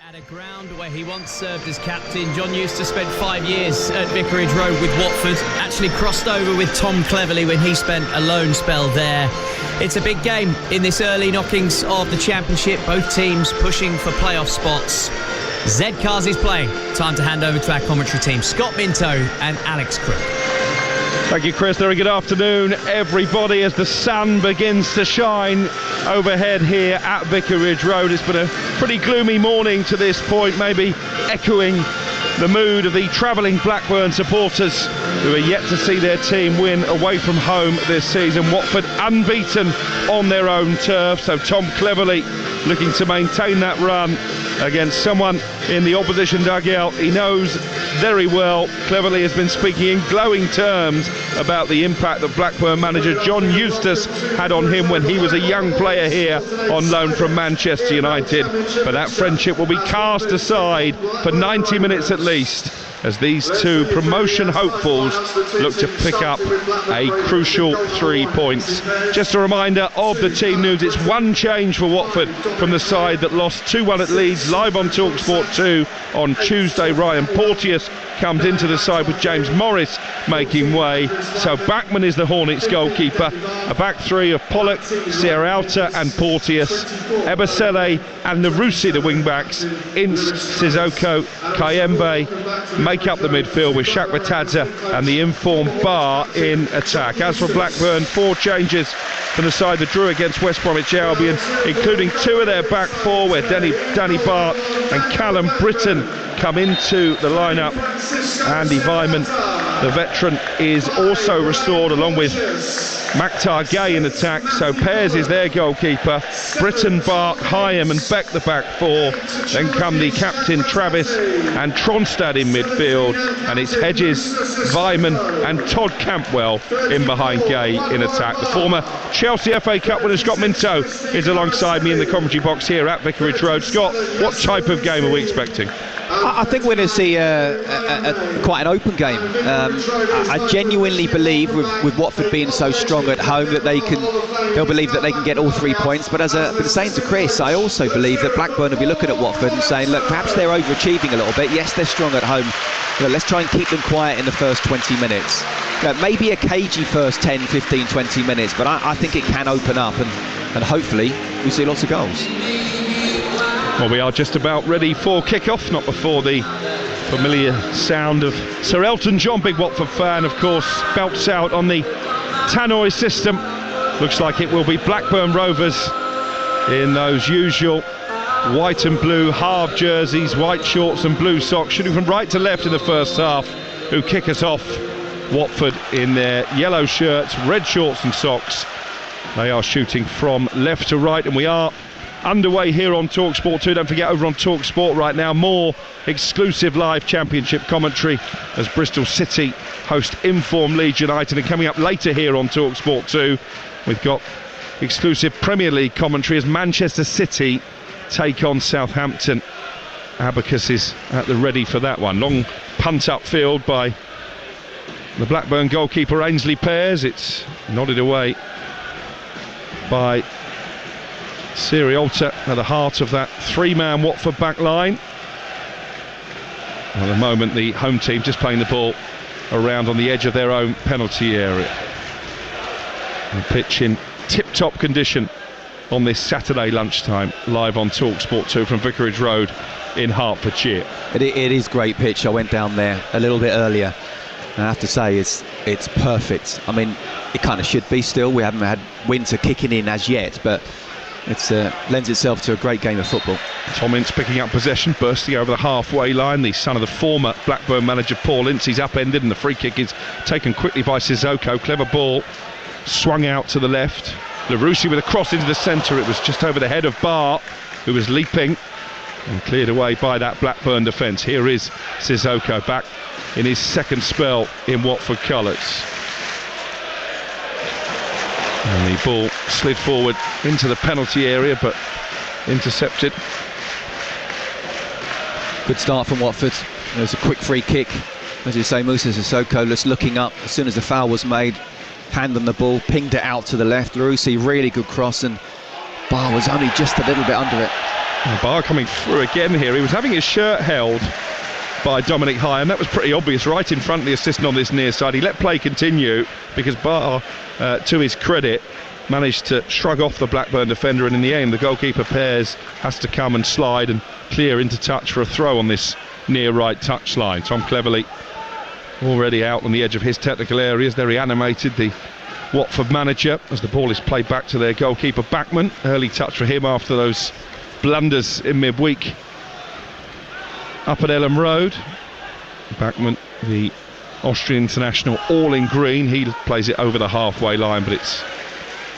At a ground where he once served as captain, John Eustace spent 5 years at Vicarage Road with Watford, actually crossed over with Tom Cleverley when he spent a loan spell there. It's a big game in this early knockings of the Championship, both teams pushing for playoff spots. Zed Cars is playing. Time to hand over to our commentary team, Scott Minto and Alex Crook. Thank you, Chris. Very good afternoon, everybody, as the sun begins to shine overhead here at Vicarage Road. It's been a pretty gloomy morning to this point, maybe echoing the mood of the travelling Blackburn supporters who are yet to see their team win away from home this season. Watford unbeaten on their own turf, so Tom Cleverley looking to maintain that run against someone in the opposition dugout he knows very well. Cleverley has been speaking in glowing terms about the impact that Blackburn manager John Eustace had on him when he was a young player here on loan from Manchester United. But that friendship will be cast aside for 90 minutes at least, as these two promotion hopefuls look to pick up a crucial 3 points. Just a reminder of the team news: it's one change for Watford from the side that lost 2-1 at Leeds. Live on Talksport 2 on Tuesday, Ryan Porteous comes into the side with James Morris making way. So Bachmann is the Hornets goalkeeper. A back three of Pollock, Sierralta and Porteous. Ebosele and Narusi the wing-backs. Ince, Sissoko, Kayembe make up the midfield with Shakbatadze and the informed Bar in attack. As for Blackburn, 4 changes from the side that drew against West Bromwich Albion, including 2 of their back 4, where Danny Bart and Callum Britton come into the lineup. Andy Vyman, the veteran, is also restored, along with Maktar Gay in attack. So Pears is their goalkeeper. Britton, Bart, Hyam and Beck the back 4. Then come the captain Travis and Tronstad in midfield, and it's Hedges, Vyman and Todd Campbell in behind Gay in attack. The former Chelsea FA Cup winner Scott Minto is alongside me in the commentary box here at Vicarage Road. Scott, what type of game are we expecting? I think we're going to see quite an open game. I genuinely believe with Watford being so strong at home that they'll believe that they can get all 3 points. But as I've been saying to Chris, I also believe that Blackburn will be looking at Watford and saying, look, perhaps they're overachieving a little bit. Yes, they're strong at home. Let's try and keep them quiet in the first 20 minutes. Maybe a cagey first 10, 15, 20 minutes, but I think it can open up and hopefully we see lots of goals. Well, we are just about ready for kick-off, not before the familiar sound of Sir Elton John, big Watford fan, of course, belts out on the tannoy system. Looks like it will be Blackburn Rovers in those usual white and blue half jerseys, white shorts and blue socks, shooting from right to left in the first half, who kick us off. Watford in their yellow shirts, red shorts and socks. They are shooting from left to right, and we are underway here on Talksport 2. Don't forget, over on Talksport right now, more exclusive live Championship commentary as Bristol City host informed Leeds United. And coming up later here on Talksport 2, we've got exclusive Premier League commentary as Manchester City take on Southampton. Abacus is at the ready for that one. Long punt upfield by the Blackburn goalkeeper Ainsley Pears. It's nodded away by Sierralta at the heart of that 3-man Watford back line. At the moment, the home team just playing the ball around on the edge of their own penalty area. The pitch in tip-top condition on this Saturday lunchtime, live on Talksport 2 from Vicarage Road in Hertfordshire. It is great pitch. I went down there a little bit earlier, and I have to say it's perfect. I mean, it kind of should be still. We haven't had winter kicking in as yet, but it lends itself to a great game of football. Tom Ince picking up possession, bursting over the halfway line. The son of the former Blackburn manager Paul Ince. He's upended, and the free kick is taken quickly by Sissoko. Clever ball swung out to the left. Larousse with a cross into the centre. It was just over the head of Bart, who was leaping, and cleared away by that Blackburn defence. Here is Sissoko back in his second spell in Watford colours. And the ball slid forward into the penalty area, but intercepted. Good start from Watford. There's a quick free kick. As you say, Moussa Sissoko just looking up as soon as the foul was made. Hand on the ball, pinged it out to the left. Larousse, really good cross, and Bar was only just a little bit under it. Bar coming through again here. He was having his shirt held by Dominic Hyam. That was pretty obvious right in front of the assistant on this near side. He let play continue because Bar, to his credit, managed to shrug off the Blackburn defender, and in the end the goalkeeper Pears has to come and slide and clear into touch for a throw on this near right touchline. Tom Cleverley already out on the edge of his technical areas. There he animated the Watford manager as the ball is played back to their goalkeeper Backman. Early touch for him after those blunders in midweek up at Elland Road. Backman, the Austrian international, all in green. He plays it over the halfway line, but it's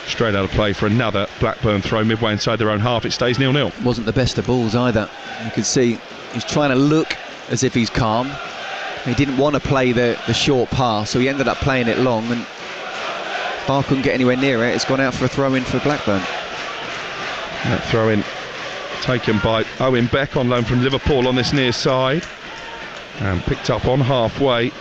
straight out of play for another Blackburn throw midway inside their own half. It stays 0-0. Wasn't the best of balls either. You could see he's trying to look as if he's calm. He didn't want to play the short pass, so he ended up playing it long, and Bar couldn't get anywhere near it. It's gone out for a throw-in for Blackburn. That throw-in taken by Owen Beck on loan from Liverpool on this near side, and picked up on halfway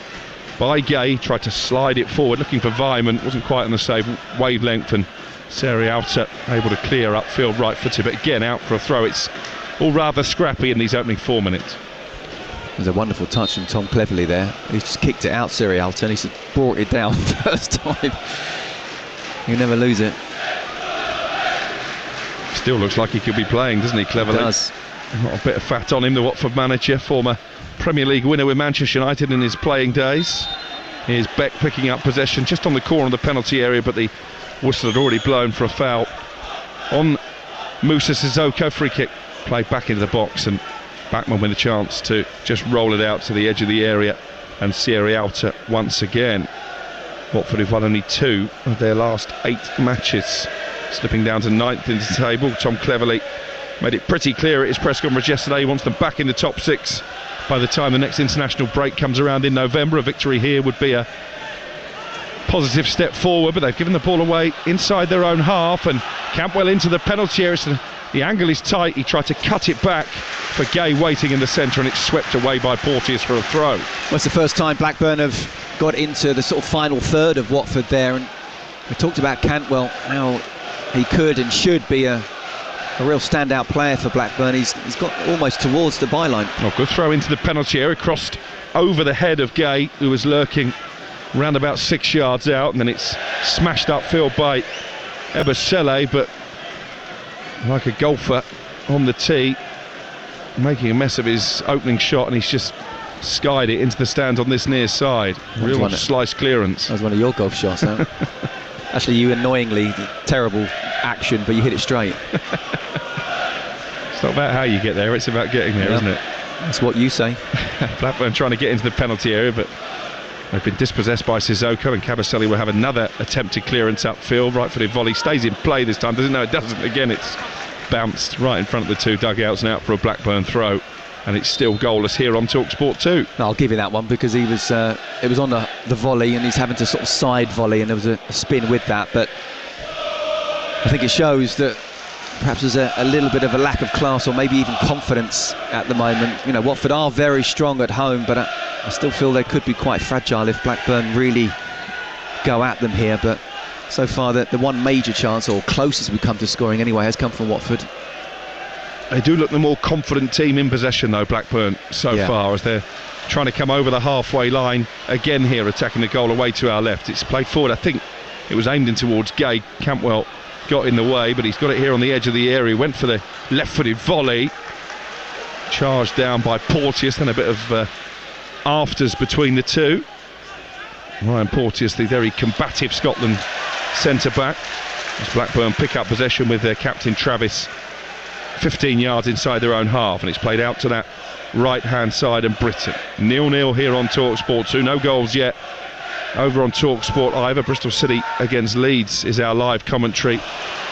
by Gay. Tried to slide it forward looking for Vyman, wasn't quite on the same wavelength, and Serialta able to clear upfield right footed, but again out for a throw. It's all rather scrappy in these opening 4 minutes. There's a wonderful touch from Tom Cleverley there. He just kicked it out, Serialta, and he brought it down first time. You never lose it. Still looks like he could be playing, doesn't he, Cleverley? He does. Not a bit of fat on him, the Watford manager, former Premier League winner with Manchester United in his playing days. Here's Beck picking up possession just on the corner of the penalty area, but the whistle had already blown for a foul on Musa Sissoko. Free kick played back into the box, and Backman with a chance to just roll it out to the edge of the area, and Serialta once again. Watford have won only 2 of their last 8 matches, slipping down to 9th in the table. Tom Cleverley made it pretty clear at his press conference yesterday he wants them back in the top 6 by the time the next international break comes around in November. A victory here would be a positive step forward, but they've given the ball away inside their own half, and Campbell into the penalty area. So the angle is tight. He tried to cut it back for Gay waiting in the centre, and it's swept away by Porteous for a throw. Well, it's the first time Blackburn have got into the sort of final third of Watford there, and we talked about Cantwell, how he could and should be a real standout player for Blackburn. He's got almost towards the byline. Oh, good throw into the penalty area, crossed over the head of Gay, who was lurking round about 6 yards out, and then it's smashed upfield by Ebosele, but like a golfer on the tee, making a mess of his opening shot, and he's just skied it into the stands on this near side. Real slice clearance. That was one of your golf shots, huh? Actually, you annoyingly terrible action, but you hit it straight. It's not about how you get there, it's about getting there, isn't it? That's what you say. Blackburn trying to get into the penalty area, but they've been dispossessed by Sissoko, and Kabasele will have another attempted clearance upfield. Right-footed volley stays in play this time. Doesn't know it doesn't. Again, it's bounced right in front of the 2 dugouts and out for a Blackburn throw. And it's still goalless here on Talksport 2. No, I'll give you that one, because he was it was on the volley, and he's having to sort of side volley, and there was a spin with that. But I think it shows that perhaps there's a little bit of a lack of class, or maybe even confidence at the moment. You know, Watford are very strong at home, but I still feel they could be quite fragile if Blackburn really go at them here. But so far, the one major chance, or closest we come to scoring anyway, has come from Watford. They do look the more confident team in possession, though, Blackburn, so far, as they're trying to come over the halfway line again here, attacking the goal away to our left. It's played forward. I think it was aimed in towards Gay. Campbell got in the way, but he's got it here on the edge of the area. Went for the left-footed volley. Charged down by Porteous, then a bit of afters between the two. Ryan Porteous, the very combative Scotland centre-back. As Blackburn pick up possession with their captain Travis 15 yards inside their own half, and it's played out to that right-hand side, and Britain 0-0 here on Talksport 2. No goals yet over on Talksport either. Bristol City against Leeds is our live commentary,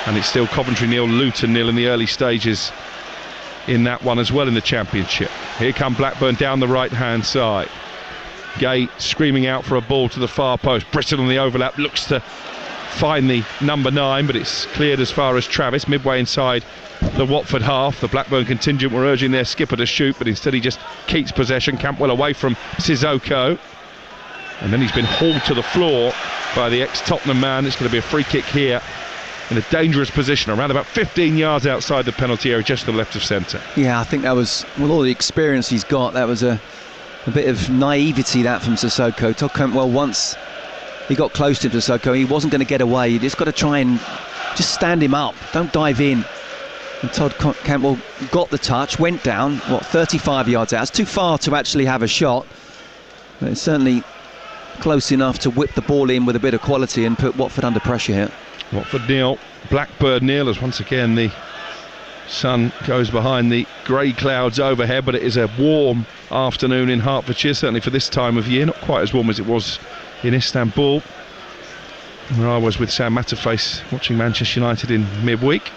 and it's still Coventry 0, Luton 0 in the early stages in that one as well in the Championship. Here come Blackburn down the right-hand side. Gay screaming out for a ball to the far post. Britain on the overlap looks to find the number 9, but it's cleared as far as Travis, midway inside the Watford half. The Blackburn contingent were urging their skipper to shoot, but instead he just keeps possession. Campbell away from Sissoko, and then he's been hauled to the floor by the ex-Tottenham man. It's going to be a free kick here in a dangerous position around about 15 yards outside the penalty area, just to the left of centre. Yeah, I think that was, with all the experience he's got, that was a bit of naivety that from Sissoko. Todd Cantwell, once he got close to Sissoko, he wasn't going to get away. You just got to try and just stand him up, don't dive in. And Todd Cantwell got the touch, went down, 35 yards out. It's too far to actually have a shot, but it's certainly close enough to whip the ball in with a bit of quality and put Watford under pressure here. Watford nil, Blackburn nil, as once again the sun goes behind the grey clouds overhead, but it is a warm afternoon in Hertfordshire, certainly for this time of year. Not quite as warm as it was in Istanbul, where I was with Sam Matterface watching Manchester United in midweek.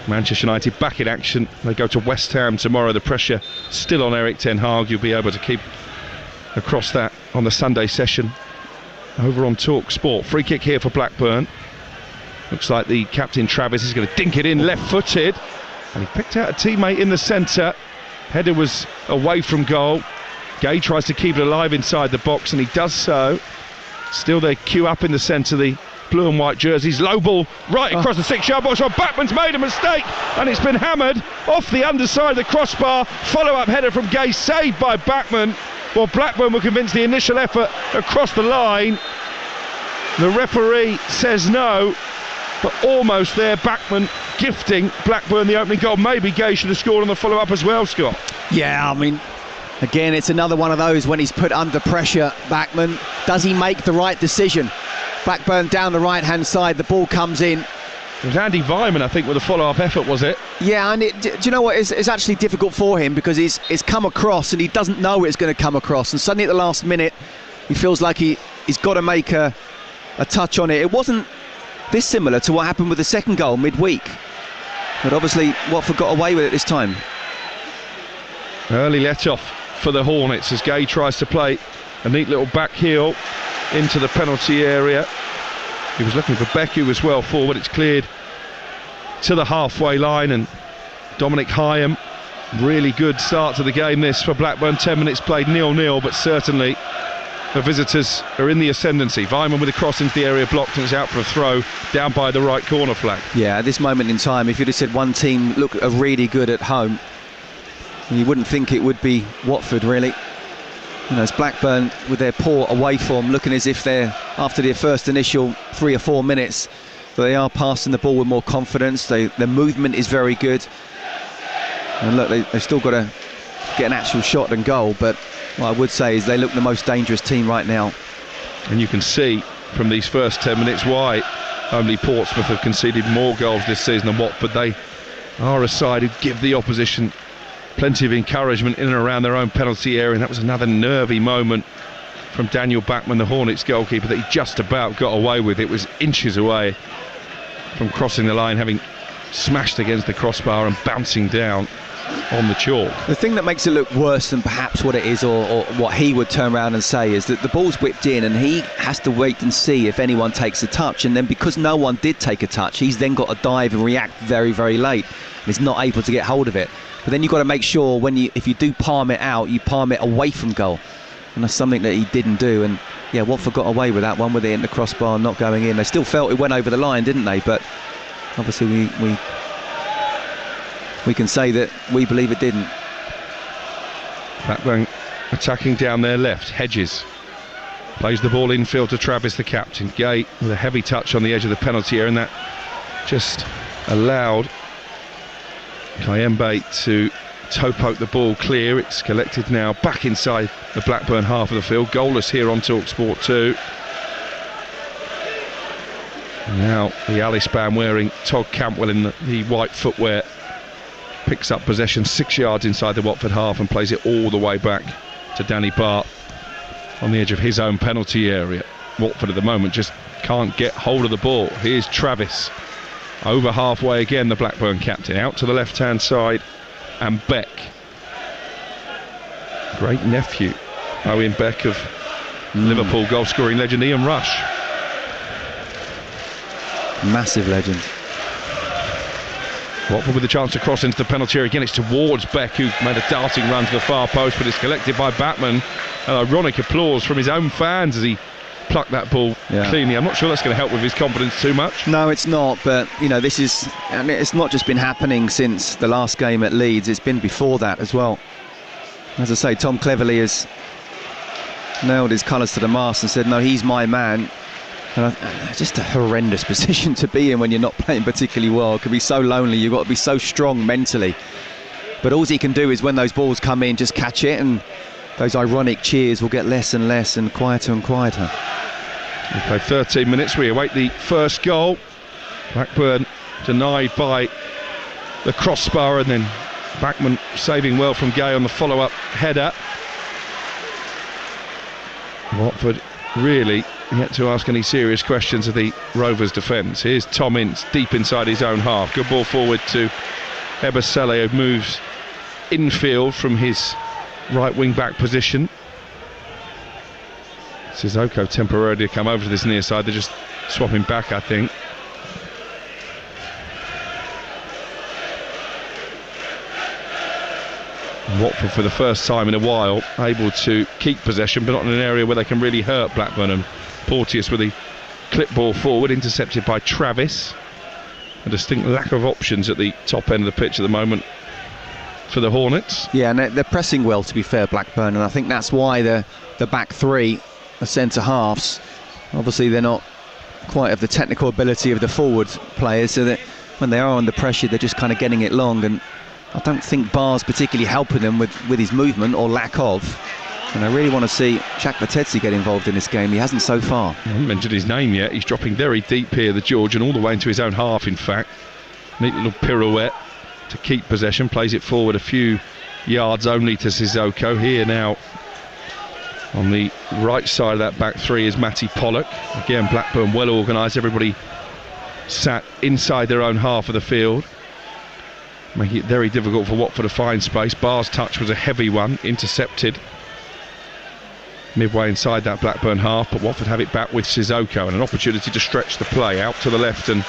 Manchester United back in action. They go to West Ham tomorrow. The pressure still on Erik ten Hag. You'll be able to keep across that on the Sunday session over on Talksport. Free kick here for Blackburn. Looks like the captain Travis is going to dink it in left-footed, and he picked out a teammate in the centre. Header was away from goal. Gay tries to keep it alive inside the box, and he does so. Still they queue up in the centre, the blue and white jerseys. Low ball right across the 6-yard box. Well, Backman's made a mistake, and it's been hammered off the underside of the crossbar. Follow-up header from Gay, saved by Backman. Well, Blackburn were convinced the initial effort across the line. The referee says no, but almost there. Backman gifting Blackburn the opening goal. Maybe Gay should have scored on the follow-up as well, Scott. Yeah, I mean, again, it's another one of those when he's put under pressure, Backman. Does he make the right decision? Blackburn down the right-hand side, the ball comes in. It was Andy Vyman, I think, with a follow-up effort, was it? Yeah, and do you know what? It's actually difficult for him because it's come across and he doesn't know it's going to come across. And suddenly at the last minute, he feels like he's got to make a touch on it. It wasn't dissimilar to what happened with the second goal midweek. But obviously, Watford got away with it this time. Early let-off for the Hornets as Gay tries to play a neat little back heel into the penalty area. He was looking for Beku as well forward. It's cleared to the halfway line, and Dominic Hyam, really good start to the game this for Blackburn. 10 minutes played 0-0, but certainly the visitors are in the ascendancy. Vyman with a cross into the area, blocked, and it's out for a throw down by the right corner flag. Yeah, at this moment in time, if you'd have said one team look really good at home, you wouldn't think it would be Watford, really. You know, it's Blackburn with their poor away form, looking as if they're, after their first initial 3 or 4 minutes, they are passing the ball with more confidence. Their movement is very good. And look, they've still got to get an actual shot and goal, but what I would say is they look the most dangerous team right now. And you can see from these first 10 minutes why only Portsmouth have conceded more goals this season than Watford. They are a side who give the opposition plenty of encouragement in and around their own penalty area, and that was another nervy moment from Daniel Backman, the Hornets goalkeeper, that he just about got away with. It was inches away from crossing the line, having smashed against the crossbar and bouncing down on the chalk. The thing that makes it look worse than perhaps what it is, or what he would turn around and say, is that the ball's whipped in and he has to wait and see if anyone takes a touch, and then because no one did take a touch, he's then got to dive and react very, very late, and he's not able to get hold of it. But then you've got to make sure if you do palm it out, you palm it away from goal, and that's something that he didn't do. And yeah, Watford got away with that one, with it in the crossbar not going in. They still felt it went over the line, didn't they? But obviously we can say that we believe it didn't. Blackburn attacking down their left. Hedges plays the ball infield to Travis, the captain. Gay with a heavy touch on the edge of the penalty area, and that just allowed Kayembe to toe poke the ball clear. It's collected now back inside the Blackburn half of the field. Goalless here on Talksport 2. Now the Alice band wearing Todd Cantwell in the white footwear picks up possession 6 yards inside the Watford half and plays it all the way back to Danny Bart on the edge of his own penalty area. Watford at the moment just can't get hold of the ball. Here's Travis over halfway again, the Blackburn captain, out to the left hand side, and Beck, great nephew Owen Beck of Liverpool goal scoring legend Ian Rush. Massive legend. Watford with a chance to cross into the penalty area again. It's towards Beck, who made a darting run to the far post, but it's collected by Batman. Ironic applause from his own fans as he pluck that ball cleanly. I'm not sure that's going to help with his confidence too much. No, it's not, but you know, this is, I mean, it's not just been happening since the last game at Leeds, it's been before that as well. As I say, Tom Cleverley has nailed his colours to the mast and said, no, he's my man. And just a horrendous position to be in when you're not playing particularly well. It can be so lonely, you've got to be so strong mentally. But all he can do is when those balls come in, just catch it, and those ironic cheers will get less and less and quieter and quieter. We play 13 minutes, we await the first goal. Blackburn denied by the crossbar, and then Backman saving well from Gay on the follow-up header. Watford really yet to ask any serious questions of the Rovers defence. Here's Tom Ince deep inside his own half. Good ball forward to Ebosele, who moves infield from his right wing back position. Sissoko temporarily come over to this near side. They're just swapping back, I think. Watford, for the first time in a while, able to keep possession, but not in an area where they can really hurt Blackburn. And Porteous with the clip ball forward, intercepted by Travis. A distinct lack of options at the top end of the pitch at the moment for the Hornets. Yeah, and they're pressing well, to be fair, Blackburn, and I think that's why the back three, the centre halves, obviously they're not quite of the technical ability of the forward players, so that when they are under pressure, they're just kind of getting it long. And I don't think Barr's particularly helping them with his movement or lack of. And I really want to see Shaq Vertetsi get involved in this game. He hasn't so far. I haven't mentioned his name yet. He's dropping very deep here, the Georgian, all the way into his own half, in fact. Neat little pirouette to keep possession. Plays it forward a few yards only to Sissoko. Here now on the right side of that back three is Matty Pollock. Again, Blackburn well organised. Everybody sat inside their own half of the field, making it very difficult for Watford to find space. Barr's touch was a heavy one, intercepted midway inside that Blackburn half, but Watford have it back with Sissoko, and an opportunity to stretch the play out to the left, and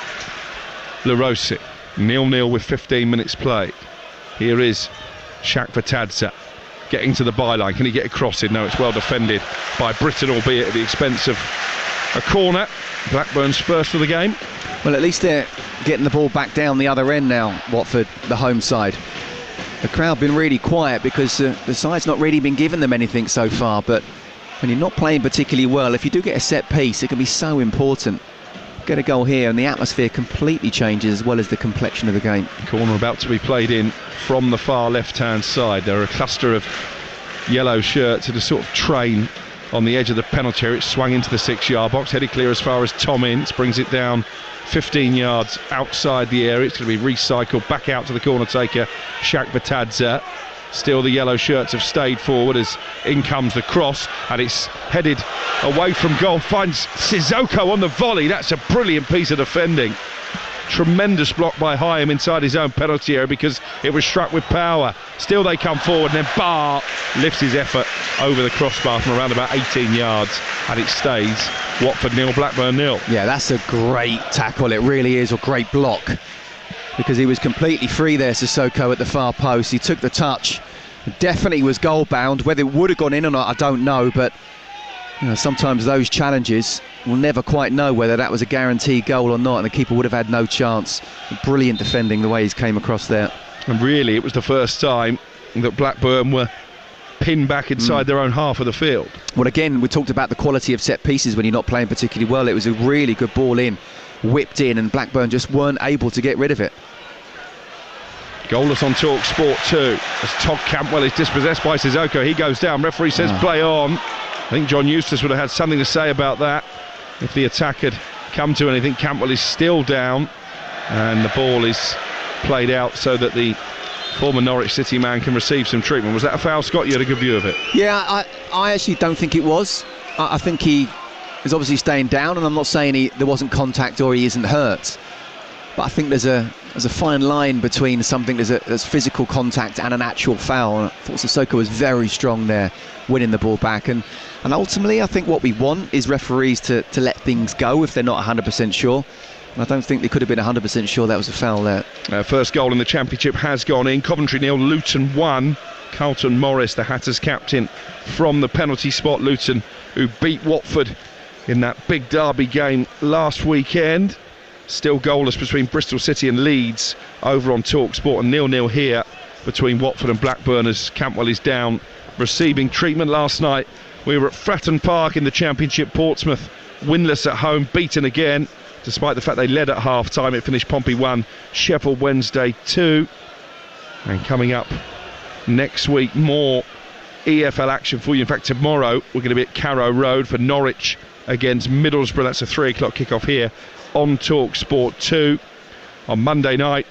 LaRossi 0-0 with 15 minutes played. Here is Shaq Vertetsi getting to the byline. Can he get across it? No, it's well defended by Britton, albeit at the expense of a corner. Blackburn's first for the game. Well, at least they're getting the ball back down the other end now, Watford, the home side. The crowd been really quiet because the side's not really been giving them anything so far, but when you're not playing particularly well, if you do get a set piece, it can be so important. Get a goal here and the atmosphere completely changes, as well as the complexion of the game. Corner about to be played in from the far left-hand side. There are a cluster of yellow shirts at a sort of train on the edge of the penalty area. It's swung into the 6-yard box, headed clear as far as Tom Ince, brings it down 15 yards outside the area. It's going to be recycled back out to the corner taker, Shaq Vertetsi. Still the yellow shirts have stayed forward as in comes the cross, and it's headed away from goal. Finds Sissoko on the volley. That's a brilliant piece of defending. Tremendous block by Hyam inside his own penalty area because it was struck with power. Still they come forward, and then Barr lifts his effort over the crossbar from around about 18 yards, and it stays Watford 0, Blackburn 0. Yeah, that's a great tackle, it really is, a great block, because he was completely free there, Sissoko, at the far post. He took the touch, definitely was goal bound. Whether it would have gone in or not, I don't know, but you know, sometimes those challenges, we'll never quite know whether that was a guaranteed goal or not, and the keeper would have had no chance. Brilliant defending the way he's came across there. And really it was the first time that Blackburn were pinned back inside their own half of the field. Well, again, we talked about the quality of set pieces when you're not playing particularly well. It was a really good ball in, whipped in, and Blackburn just weren't able to get rid of it. Goalless on Talksport 2 as Todd Cantwell is dispossessed by Sissoko. He goes down, referee says play on. I think John Eustace would have had something to say about that if the attack had come to anything. Cantwell is still down, and the ball is played out so that the former Norwich City man can receive some treatment. Was that a foul, Scott? You had a good view of it. Yeah, I actually don't think it was. I think he is obviously staying down, and I'm not saying there wasn't contact or he isn't hurt, but I think there's a fine line between something that's physical contact and an actual foul. I thought Sissoko was very strong there, winning the ball back, and ultimately I think what we want is referees to let things go if they're not 100% sure. And I don't think they could have been 100% sure that was a foul there. First goal in the Championship has gone in. Coventry 0, Luton 1. Carlton Morris, the Hatters captain, from the penalty spot. Luton, who beat Watford in that big derby game last weekend. Still goalless between Bristol City and Leeds over on Talksport, and 0-0 here between Watford and Blackburn as Cantwell is down receiving treatment. Last night we were at Fratton Park in the Championship. Portsmouth winless at home, beaten again despite the fact they led at half time. It finished Pompey 1, Sheffield Wednesday 2. And coming up next week, more EFL action for you. In fact, tomorrow we're going to be at Carrow Road for Norwich against Middlesbrough. That's a 3 o'clock kickoff here on Talksport 2. On Monday night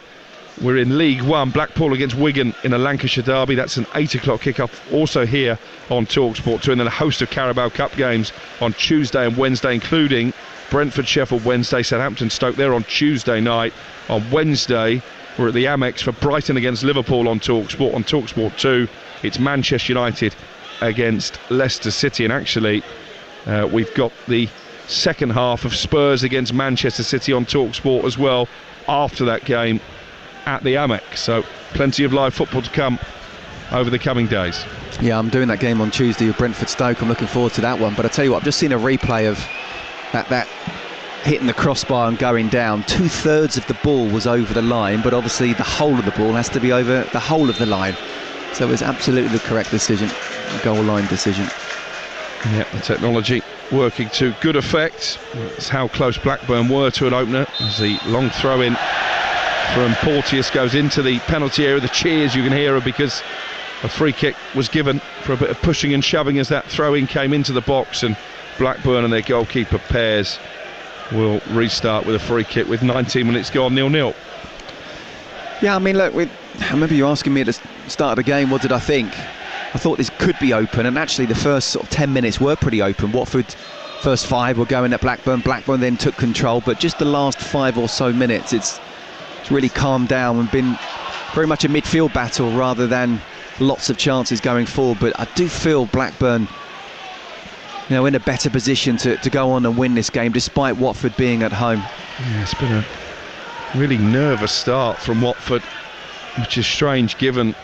we're in League One, Blackpool against Wigan in a Lancashire derby. That's an 8 o'clock kickoff also here on Talksport 2, and then a host of Carabao Cup games on Tuesday and Wednesday, including Brentford, Sheffield Wednesday, Southampton, Stoke. They're on Tuesday night. On Wednesday we're at the Amex for Brighton against Liverpool on Talksport. On Talksport 2 it's Manchester United against Leicester City, and actually we've got the second half of Spurs against Manchester City on Talksport as well after that game at the Amex. So plenty of live football to come over the coming days. Yeah, I'm doing that game on Tuesday with Brentford Stoke. I'm looking forward to that one. But I tell you what, I've just seen a replay of that hitting the crossbar and going down. 2/3 of the ball was over the line, but obviously the whole of the ball has to be over the whole of the line. So it was absolutely the correct decision, goal line decision. Yeah, the technology working to good effect. That's how close Blackburn were to an opener, as the long throw in from Porteous goes into the penalty area. The cheers you can hear are because a free kick was given for a bit of pushing and shoving as that throw in came into the box, and Blackburn and their goalkeeper pairs will restart with a free kick with 19 minutes gone, 0-0. Yeah, I mean, look, I remember you asking me at the start of the game, what did I think? I thought this could be open, and actually the first sort of 10 minutes were pretty open. Watford, first 5 were going at Blackburn. Blackburn then took control, but just the last 5 or so minutes, it's really calmed down and been very much a midfield battle rather than lots of chances going forward. But I do feel Blackburn, in a better position to go on and win this game, despite Watford being at home. Yeah, it's been a really nervous start from Watford, which is strange given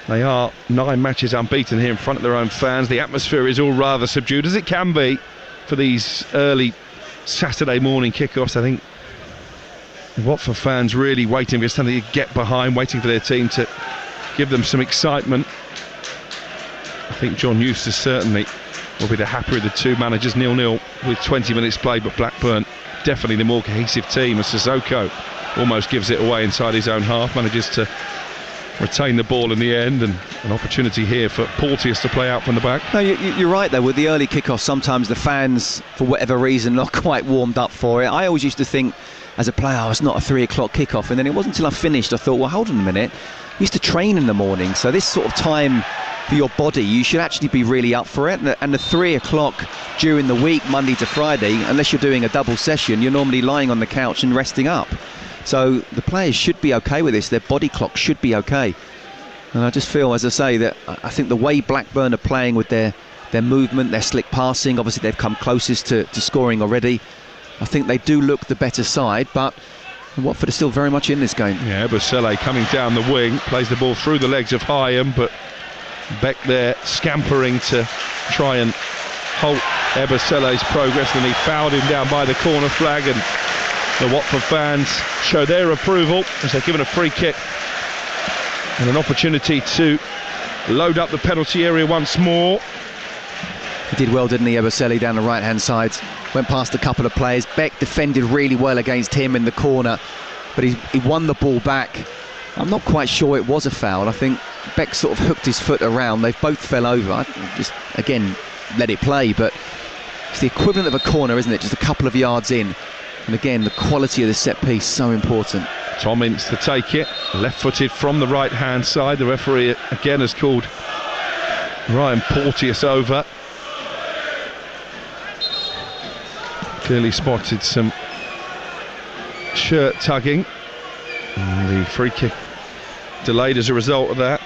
they are 9 matches unbeaten here in front of their own fans. The atmosphere is all rather subdued, as it can be for these early Saturday morning kickoffs. I think Watford fans really waiting for something to get behind, waiting for their team to give them some excitement. I think John Eustace certainly will be the happier of the two managers. 0-0 with 20 minutes played, but Blackburn definitely the more cohesive team, as Sissoko almost gives it away inside his own half, manages to retain the ball in the end, and an opportunity here for Porteous to play out from the back. No, you're right though, with the early kickoff sometimes the fans, for whatever reason, not quite warmed up for it. I always used to think as a player, it's not a 3 o'clock kickoff, and then it wasn't until I finished I thought, well, hold on a minute, I used to train in the morning, so this sort of time for your body, you should actually be really up for it. And the 3 o'clock during the week, Monday to Friday, unless you're doing a double session, you're normally lying on the couch and resting up. So the players should be okay with this. Their body clock should be okay. And I just feel, as I say, that I think the way Blackburn are playing with their movement, their slick passing, obviously they've come closest to scoring already. I think they do look the better side, but Watford are still very much in this game. Yeah, Ebosele coming down the wing, plays the ball through the legs of Hyam, but Beck there scampering to try and halt Ebosele's progress, and he fouled him down by the corner flag, and the Watford fans show their approval as they're given a free kick and an opportunity to load up the penalty area once more. He did well, didn't he, Ebosele, down the right hand side, went past a couple of players. Beck defended really well against him in the corner, but he won the ball back. I'm not quite sure it was a foul. I think Beck sort of hooked his foot around. They both fell over. I just, again, let it play, but it's the equivalent of a corner, isn't it? Just a couple of yards in. And again, the quality of the set piece, so important. Tom Ince to take it, left-footed from the right-hand side. The referee again has called Ryan Porteous over. Clearly spotted some shirt tugging. And the free kick delayed as a result of that.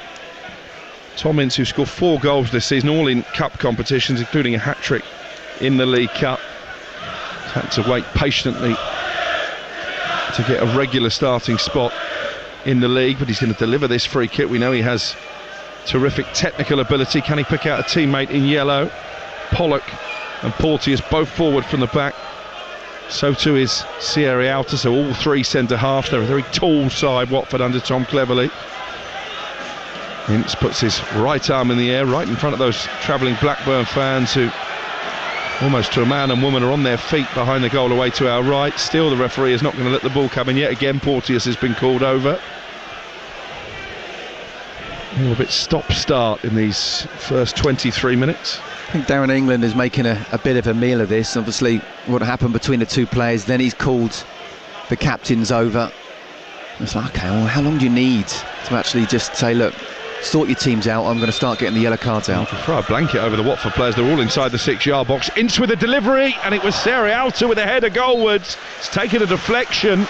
Tom Ince, who scored 4 goals this season, all in cup competitions, including a hat-trick in the League Cup, had to wait patiently to get a regular starting spot in the league, but he's going to deliver this free kick. We know he has terrific technical ability. Can he pick out a teammate in yellow? Pollock and Porteous both forward from the back. So too is Sierra Alta, so all three centre-halves. They're a very tall side, Watford, under Tom Cleverley. Ince puts his right arm in the air, right in front of those travelling Blackburn fans who, almost to a man and woman, are on their feet behind the goal away to our right. Still, the referee is not going to let the ball come in yet. Again, Porteous has been called over. A little bit stop-start in these first 23 minutes. I think Darren England is making a bit of a meal of this. Obviously, what happened between the two players, then he's called the captains over. It's like, okay, well, how long do you need to actually just say, look, sort your teams out, I'm going to start getting the yellow cards out. Throw a blanket over the Watford players. They're all inside the 6-yard box. Ince with a delivery, and it was Sierra Alta with a header goalwards. It's taken a deflection,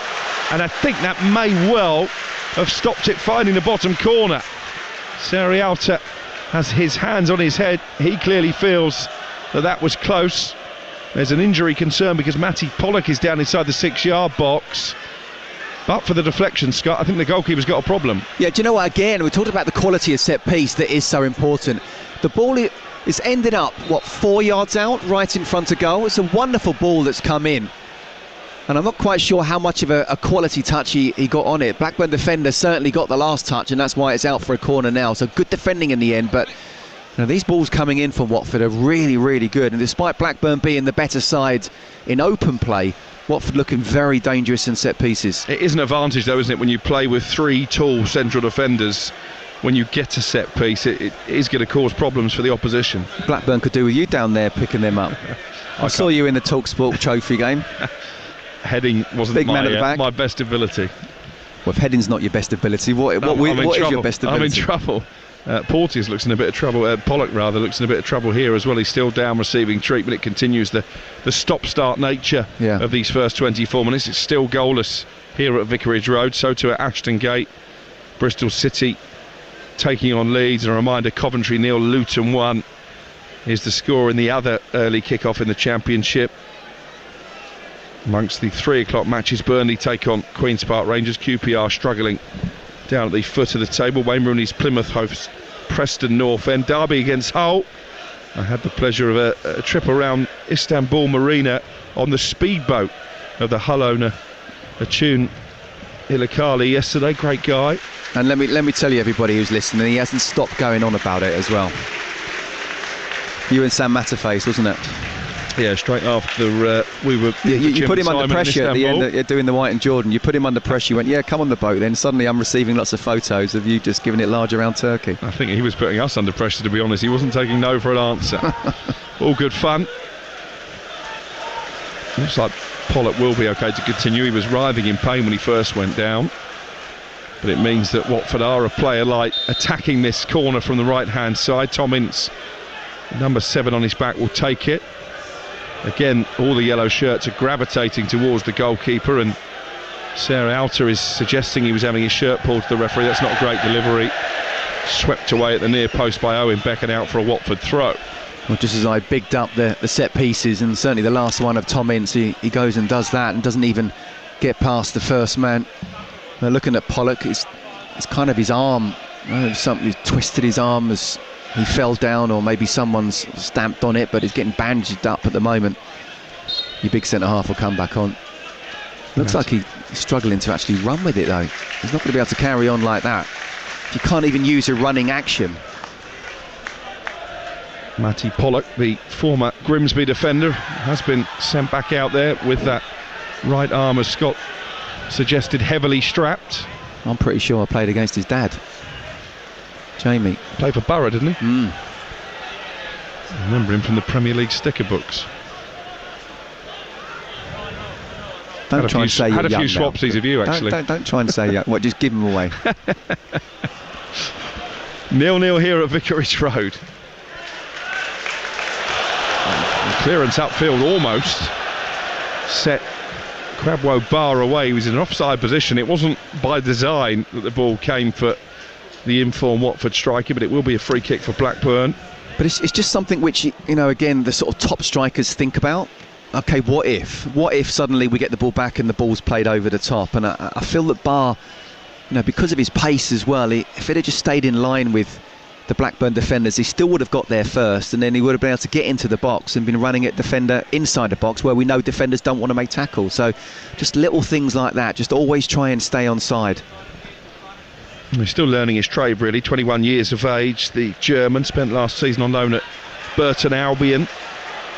and I think that may well have stopped it finding the bottom corner. Sierra Alta has his hands on his head. He clearly feels that was close. There's an injury concern because Matty Pollock is down inside the 6-yard box. But for the deflection, Scott, I think the goalkeeper's got a problem. Yeah, do you know what, again, we talked about the quality of set piece that is so important. The ball is ended up, 4 yards out, right in front of goal. It's a wonderful ball that's come in. And I'm not quite sure how much of a quality touch he got on it. Blackburn defender certainly got the last touch, and that's why it's out for a corner now. So good defending in the end, but these balls coming in from Watford are really, really good. And despite Blackburn being the better side in open play, Watford looking very dangerous in set pieces. It is an advantage though, isn't it, when you play with 3 tall central defenders. When you get a set piece, it is going to cause problems for the opposition. Blackburn could do with you down there picking them up. I saw you in the Talksport trophy game. Heading wasn't Big man at the back. My best ability. Well, if heading's not your best ability, what is your best ability? I'm in trouble. Porteous looks in a bit of trouble. Pollock rather looks in a bit of trouble here as well. He's still down receiving treatment. It continues the stop-start nature of these first 24 minutes. It's still goalless here at Vicarage Road. So too at Ashton Gate. Bristol City taking on Leeds. And a reminder, Coventry 0, Luton 1 is the score in the other early kick-off in the Championship. Amongst the 3 o'clock matches, Burnley take on Queen's Park Rangers. QPR struggling down at the foot of the table. Wayne Rooney's Plymouth hosts Preston North End. Derby against Hull. I had the pleasure of a trip around Istanbul Marina on the speedboat of the Hull owner, Atun Ilakali, yesterday. Great guy. And let me tell you, everybody who's listening, he hasn't stopped going on about it as well. You and Sam Matterface, wasn't it? Yeah, straight after we were. You put him under pressure at the end, doing the White and Jordan. You put him under pressure. You went, yeah, come on the boat. Then suddenly I'm receiving lots of photos of you just giving it large around Turkey. I think he was putting us under pressure, to be honest. He wasn't taking no for an answer. All good fun. Looks like Pollock will be okay to continue. He was writhing in pain when he first went down. But it means that Watford are a player light, attacking this corner from the right-hand side. Tom Ince, number 7 on his back, will take it. Again, all the yellow shirts are gravitating towards the goalkeeper, and Sierra Alta is suggesting he was having his shirt pulled to the referee. That's not a great delivery. Swept away at the near post by Owen Beck and out for a Watford throw. Well, just as I bigged up the set pieces, and certainly the last one of Tom Ince, he goes and does that and doesn't even get past the first man. Now looking at Pollock, it's kind of his arm. Something twisted his arm as he fell down, or maybe someone's stamped on it, but he's getting bandaged up at the moment. Your big centre-half will come back on. Looks like he's struggling to actually run with it, though. He's not going to be able to carry on like that. You can't even use a running action. Matty Pollock, the former Grimsby defender, has been sent back out there with that right arm, as Scott suggested, heavily strapped. I'm pretty sure I played against his dad, Jamie. Played for Borough, didn't he? I remember him from the Premier League sticker books. Don't try and say you're young. Had a few swapsies of you, actually. Don't try and say young. What, just give them away. 0-0 here at Vicarage Road. Clearance upfield almost set Crabwo Bar away. He was in an offside position. It wasn't by design that the ball came for the informed Watford striker, but it will be a free kick for Blackburn. But it's just something which, again, the sort of top strikers think about. Okay, what if suddenly we get the ball back and the ball's played over the top? And I feel that Bar, because of his pace as well, if it had just stayed in line with the Blackburn defenders, he still would have got there first, and then he would have been able to get into the box and been running at defender inside the box, where we know defenders don't want to make tackles. So just little things like that, just always try and stay on side. He's still learning his trade, really. 21 years of age, the German, spent last season on loan at Burton Albion,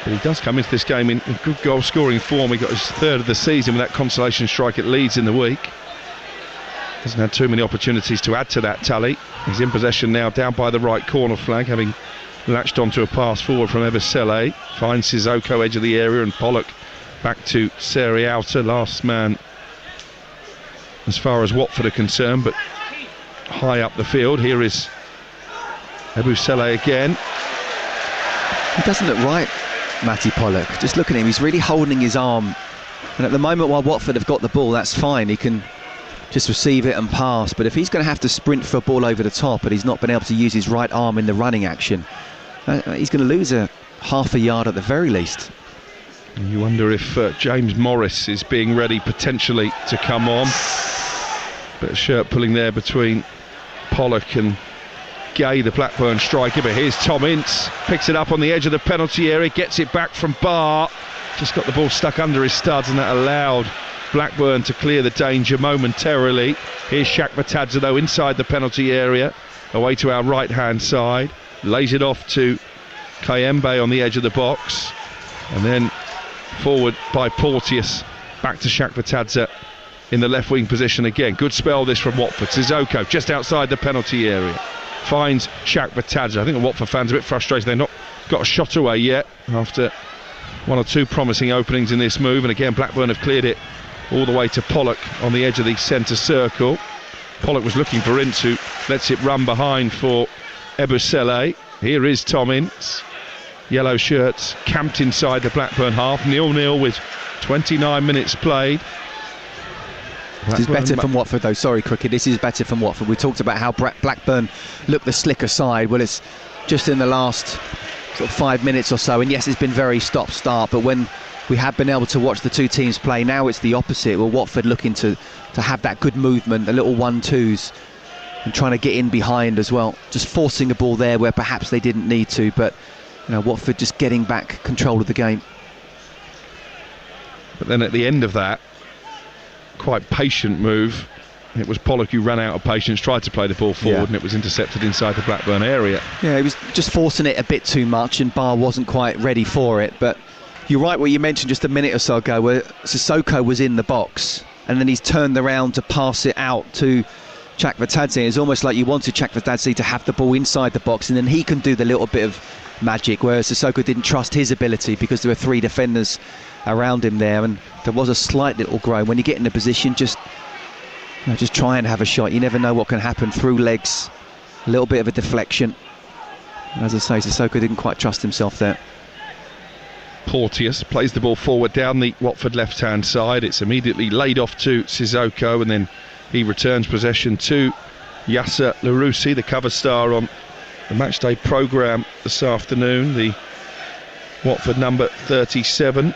but he does come into this game in good goal scoring form. He got his third of the season with that consolation strike at Leeds in the week. Hasn't had too many opportunities to add to that tally. He's in possession now, down by the right corner flag, having latched onto a pass forward from Ebosele. Finds Sissoko edge of the area, and Pollock back to Seri Outer, last man as far as Watford are concerned, but high up the field. Here is Ebosele again. He doesn't look right, Matty Pollock. Just look at him, he's really holding his arm, and at the moment while Watford have got the ball, that's fine, he can just receive it and pass. But if he's going to have to sprint for a ball over the top and he's not been able to use his right arm in the running action, he's going to lose a half a yard at the very least. You wonder if James Morris is being ready potentially to come on. Bit of shirt pulling there between Pollock and Gay, the Blackburn striker. But here's Tom Ince, picks it up on the edge of the penalty area, gets it back from Barr, just got the ball stuck under his studs, and that allowed Blackburn to clear the danger momentarily. Here's Shaq Batadze though inside the penalty area, away to our right hand side, lays it off to Kayembe on the edge of the box, and then forward by Porteous, back to Shaq Batadze in the left wing position again. Good spell this from Watford. Sissoko just outside the penalty area, finds Shaq Batadze. I think the Watford fans are a bit frustrated they've not got a shot away yet after one or two promising openings in this move, and again Blackburn have cleared it all the way to Pollock on the edge of the centre circle. Pollock was looking for Ince, who lets it run behind for Ebosele. Here is Tom Ince, yellow shirts camped inside the Blackburn half, 0-0 with 29 minutes played. This is better from Watford though, sorry Cricket, this is better from Watford. We talked about how Blackburn looked the slicker side. Well, it's just in the last sort of 5 minutes or so, and yes, it's been very stop-start, but when we have been able to watch the two teams play, now it's the opposite. Well, Watford looking to have that good movement, the little 1-2s, and trying to get in behind as well, just forcing a ball there where perhaps they didn't need to, but you know, Watford just getting back control of the game. But then at the end of that quite patient move, it was Pollock who ran out of patience, tried to play the ball forward, and it was intercepted inside the Blackburn area. Yeah, he was just forcing it a bit too much, and Barr wasn't quite ready for it. But you're right what you mentioned just a minute or so ago, where Sissoko was in the box and then he's turned around to pass it out to Shaq Batadze. It's almost like you wanted Shaq Batadze to have the ball inside the box, and then he can do the little bit of magic, whereas Sissoko didn't trust his ability because there were three defenders around him there, and there was a slight little groan. When you get in a position, just try and have a shot. You never know what can happen through legs. A little bit of a deflection. As I say, Sissoko didn't quite trust himself there. Porteous plays the ball forward down the Watford left-hand side. It's immediately laid off to Sissoko, and then he returns possession to Yasser Larouci, the cover star on the matchday programme this afternoon, the Watford number 37.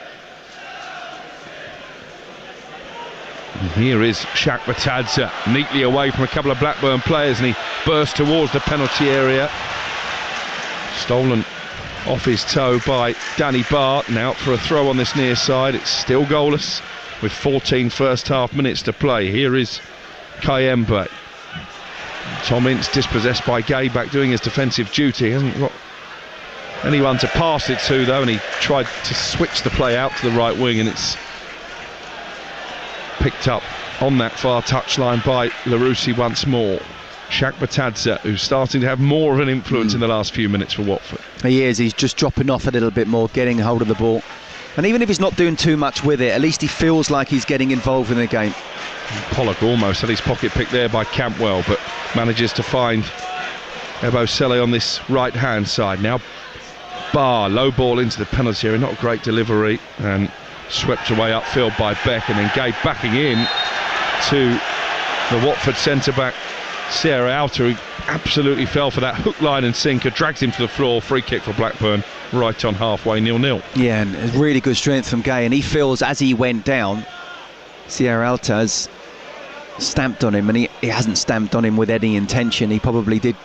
And here is Shaq Batadze, neatly away from a couple of Blackburn players, and he bursts towards the penalty area. Stolen off his toe by Danny Bart, and out for a throw on this near side. It's still goalless with 14 first half minutes to play. Here is Kayembe. Tom Ince dispossessed by Gay, back doing his defensive duty. He hasn't got anyone to pass it to though, and he tried to switch the play out to the right wing, and it's picked up on that far touchline by Larouci once more. Shaq Batadze, who's starting to have more of an influence in the last few minutes for Watford. He is, he's just dropping off a little bit more, getting hold of the ball, and even if he's not doing too much with it, at least he feels like he's getting involved in the game. Pollock almost had his pocket picked there by Campwell, but manages to find Ebosele on this right hand side. Now Barr, low ball into the penalty area, not a great delivery, and swept away upfield by Beck, and then Gay backing in to the Watford centre-back Sierra Outer, who absolutely fell for that hook, line and sinker, drags him to the floor. Free kick for Blackburn, right on halfway, 0-0. Yeah, and really good strength from Gay, and he feels as he went down, Sierra Outer has stamped on him, and he hasn't stamped on him with any intention. He probably did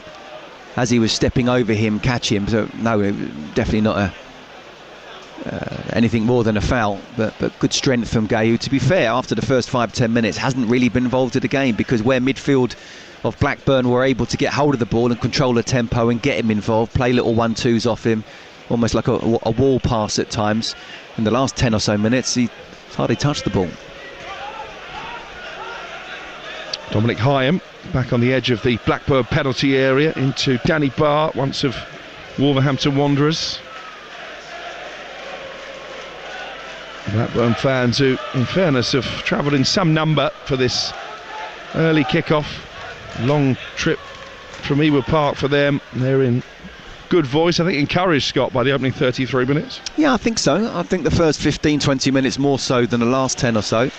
as he was stepping over him, catch him. So no, definitely not anything more than a foul, but good strength from Gay, who, to be fair, after the first 5-10 minutes hasn't really been involved in the game, because where midfield of Blackburn were able to get hold of the ball and control the tempo and get him involved, play little 1-2s off him, almost like a wall pass at times. In the last 10 or so minutes, he hardly touched the ball. Dominic Hyam back on the edge of the Blackburn penalty area into Danny Barr, once of Wolverhampton Wanderers. Blackburn fans who, in fairness, have travelled in some number for this early kick-off. Long trip from Ewood Park for them. They're in good voice, I think, encouraged, Scott, by the opening 33 minutes. Yeah, I think so. I think the first 15-20 minutes more so than the last 10 or so.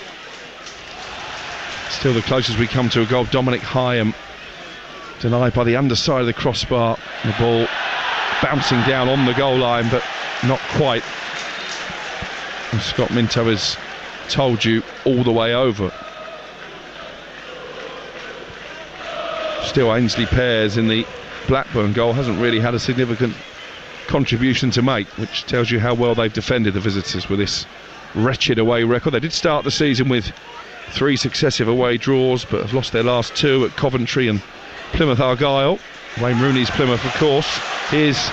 Still the closest we come to a goal. Dominic Hyam denied by the underside of the crossbar. The ball bouncing down on the goal line, but not quite. And Scott Minto has told you all the way over. Still Ainsley Pears in the Blackburn goal hasn't really had a significant contribution to make, which tells you how well they've defended the visitors with this wretched away record. They did start the season with 3 successive away draws, but have lost their last 2 at Coventry and Plymouth Argyle. Wayne Rooney's Plymouth, of course. Here's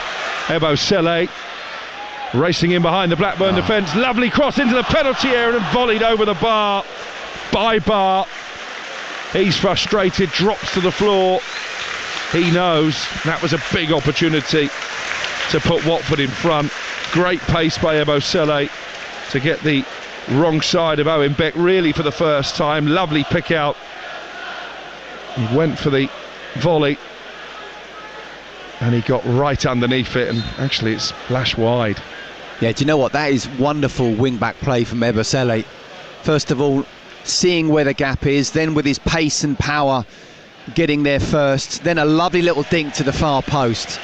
Ebo Sele racing in behind the Blackburn defence. Lovely cross into the penalty area and volleyed over the bar by Barr. He's frustrated, drops to the floor. He knows that was a big opportunity to put Watford in front. Great pace by Ebo Sele to get the wrong side of Owen Beck really for the first time. Lovely pick out. He went for the volley and he got right underneath it, and actually it's flash wide. Yeah, do you know what? That is wonderful wing-back play from Ebo Sele. First of all, seeing where the gap is, then with his pace and power getting there first, then a lovely little dink to the far post.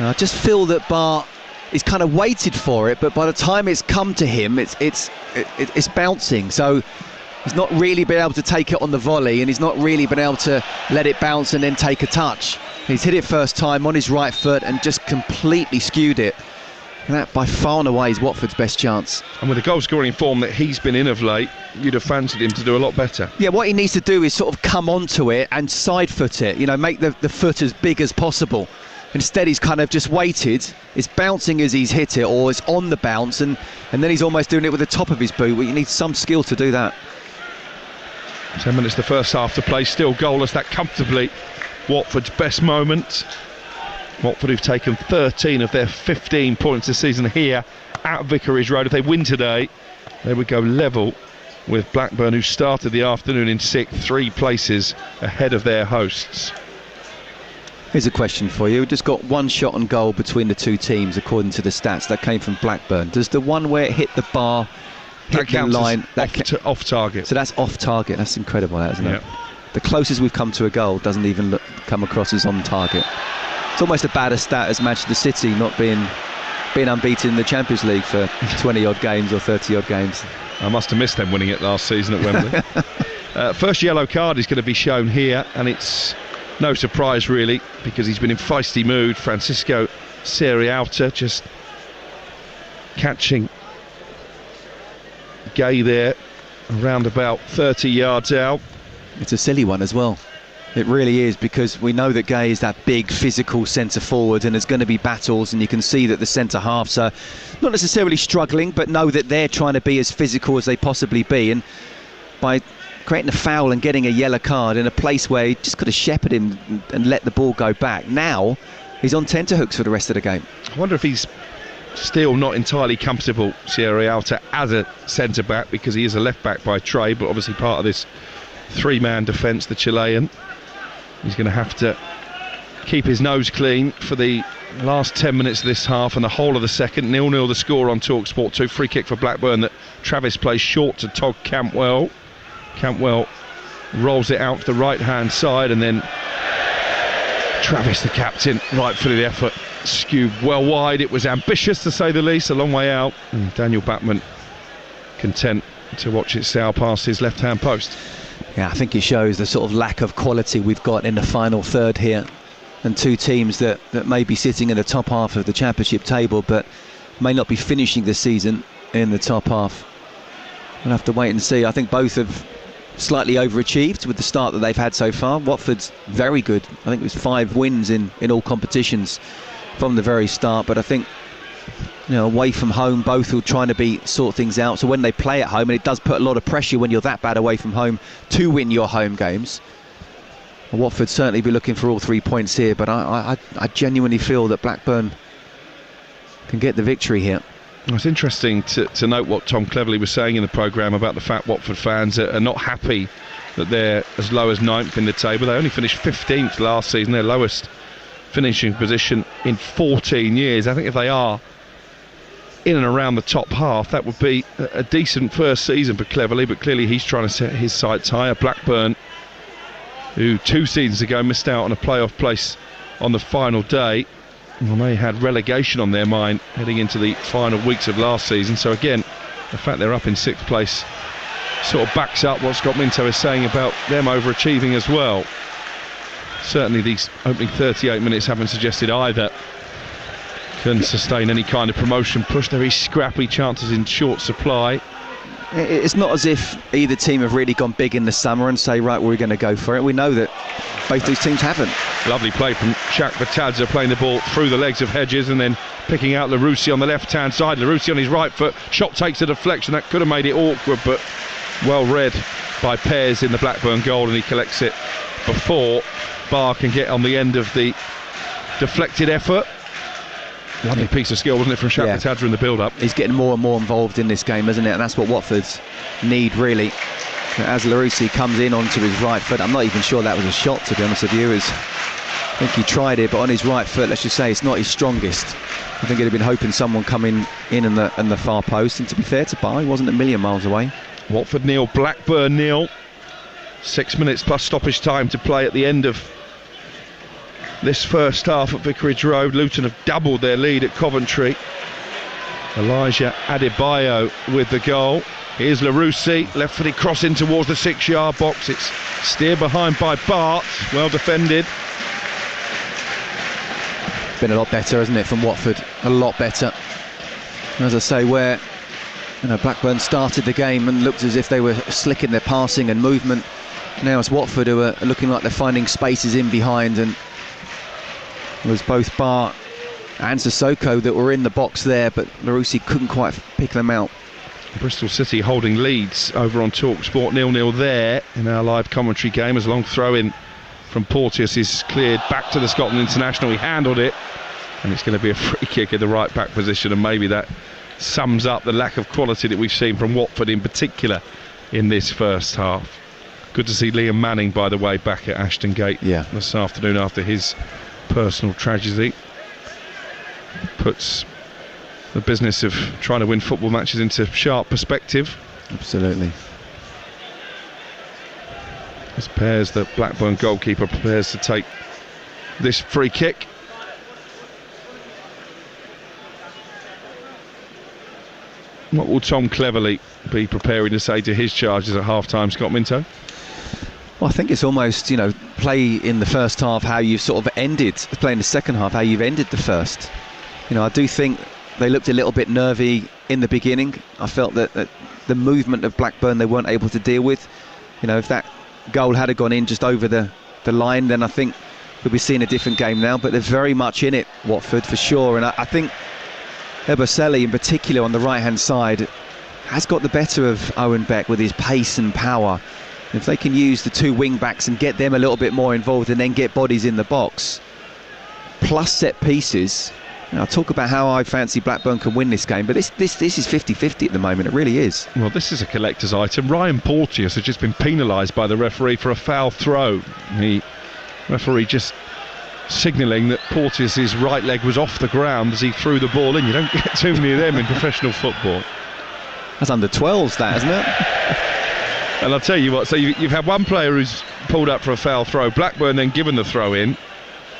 I just feel that Barr is kind of waited for it, but by the time it's come to him, it's bouncing. So he's not really been able to take it on the volley, and he's not really been able to let it bounce and then take a touch. He's hit it first time on his right foot and just completely skewed it. And that by far and away is Watford's best chance. And with the goal scoring form that he's been in of late, you'd have fancied him to do a lot better. Yeah, what he needs to do is sort of come onto it and side foot it, you know, make the foot as big as possible. Instead he's kind of just waited, it's bouncing as he's hit it, or it's on the bounce, and then he's almost doing it with the top of his boot. Well, you need some skill to do that. 10 minutes the first half to play, still goalless. That comfortably Watford's best moment. Watford, who've taken 13 of their 15 points this season here at Vicarage Road. If they win today, they would go level with Blackburn, who started the afternoon in 6th, 3 places ahead of their hosts. Here's a question for you. We've just got 1 shot on goal between the 2 teams according to the stats. That came from Blackburn. Does the one where it hit the bar, hit the line, off target? So that's off target. That's incredible, that, isn't it? Yep. The closest we've come to a goal doesn't even come across as on target. It's almost a bad a stat as Manchester City not being unbeaten in the Champions League for 20 odd games or 30 odd games. I must have missed them winning it last season at Wembley. First yellow card is going to be shown here, and it's no surprise really, because he's been in feisty mood. Francisco Serialta just catching Gay there around about 30 yards out. It's a silly one as well. It really is, because we know that Gay is that big physical centre forward, and there's going to be battles, and you can see that the centre halves are not necessarily struggling, but know that they're trying to be as physical as they possibly be, and by creating a foul and getting a yellow card in a place where he just could have shepherded him and let the ball go back, now he's on tenterhooks for the rest of the game. I wonder if he's still not entirely comfortable, Sierra Alta, as a centre back, because he is a left back by trade, but obviously part of this 3-man defence, the Chilean. He's going to have to keep his nose clean for the last 10 minutes of this half and the whole of the second. 0-0 the score on Talksport 2. Free kick for Blackburn that Travis plays short to Todd Campwell. Campwell rolls it out to the right hand side, and then Travis, the captain, right footed effort, skewed well wide. It was ambitious to say the least, a long way out, and Daniel Batman content to watch it sail past his left hand post. Yeah, I think it shows the sort of lack of quality we've got in the final third here. and two teams that may be sitting in the top half of the Championship table, but may not be finishing the season in the top half. We'll have to wait and see. I think both have slightly overachieved with the start that they've had so far. Watford's very good. I think it was 5 wins in all competitions from the very start, but I think, you know, away from home, both will try to sort things out. So when they play at home, and it does put a lot of pressure when you're that bad away from home to win your home games. Watford certainly be looking for all 3 points here, but I genuinely feel that Blackburn can get the victory here. It's interesting to note what Tom Cleverley was saying in the programme about the fact Watford fans are not happy that they're as low as 9th in the table. They only finished 15th last season, their lowest finishing position in 14 years. I think if they are in and around the top half, that would be a decent first season for Cleverley, but clearly he's trying to set his sights higher. Blackburn, who 2 seasons ago missed out on a playoff place on the final day, well, they had relegation on their mind heading into the final weeks of last season. So again, the fact they're up in 6th place sort of backs up what Scott Minto is saying about them overachieving as well. Certainly these opening 38 minutes haven't suggested either can sustain any kind of promotion push. Very scrappy, chances in short supply. It's not as if either team have really gone big in the summer and say, right, we're going to go for it. We know that both these teams haven't. Lovely play from Shaq Batadze, playing the ball through the legs of Hedges and then picking out Larouci on the left-hand side. Larouci on his right foot. Shot takes a deflection. That could have made it awkward, but well read by Pears in the Blackburn goal, and he collects it before Barr can get on the end of the deflected effort. Lovely piece of skill, wasn't it, from Shaq Batadze in the build-up. He's getting more and more involved in this game, isn't it? And that's what Watford's need, really. As Larouci comes in onto his right foot, I'm not even sure that was a shot, to be honest with you. I think he tried it, but on his right foot, let's just say it's not his strongest. I think he'd have been hoping someone coming in the far post, and to be fair to Barr, he wasn't a million miles away. Watford 0, Blackburn 0. 6 minutes plus stoppage time to play at the end of this first half at Vicarage Road. Luton have doubled their lead at Coventry. Elijah Adebayo with the goal. Here's Larouci, left-footed cross in towards the 6-yard box. It's steered behind by Bart, well defended. Been a lot better, hasn't it, from Watford? A lot better. As I say, where Blackburn started the game and looked as if they were slick in their passing and movement, now it's Watford who are looking like they're finding spaces in behind, and it was both Barr and Sissoko that were in the box there, but Larouci couldn't quite pick them out. Bristol City holding leads over on Talksport, 0-0 there in our live commentary game, as a long throw-in from Porteous is cleared back to the Scotland international. He handled it, and it's going to be a free kick in the right back position, and maybe that sums up the lack of quality that we've seen from Watford in particular in this first half. Good to see Liam Manning, by the way, back at Ashton Gate this afternoon after his personal tragedy. Puts the business of trying to win football matches into sharp perspective. Absolutely. As Pears, the Blackburn goalkeeper, prepares to take this free kick. What will Tom Cleverley be preparing to say to his charges at half-time, Scott Minto? Well, I think it's almost, play in the first half how you've sort of ended, play in the second half how you've ended the first. I do think they looked a little bit nervy in the beginning. I felt that the movement of Blackburn they weren't able to deal with. If that goal had gone in just over the line, then I think we'll be seeing a different game now. But they're very much in it, Watford, for sure. And I think Ebosele in particular on the right-hand side has got the better of Owen Beck with his pace and power. If they can use the two wing-backs and get them a little bit more involved and then get bodies in the box, plus set pieces, I'll talk about how I fancy Blackburn can win this game, but this is 50-50 at the moment, it really is. Well, this is a collector's item. Ryan Porteous has just been penalised by the referee for a foul throw. The referee just signalling that Porteous' right leg was off the ground as he threw the ball in. You don't get too many of them in professional football. That's under 12s, that, isn't it? And I'll tell you what, so you've had one player who's pulled up for a foul throw, Blackburn then given the throw in,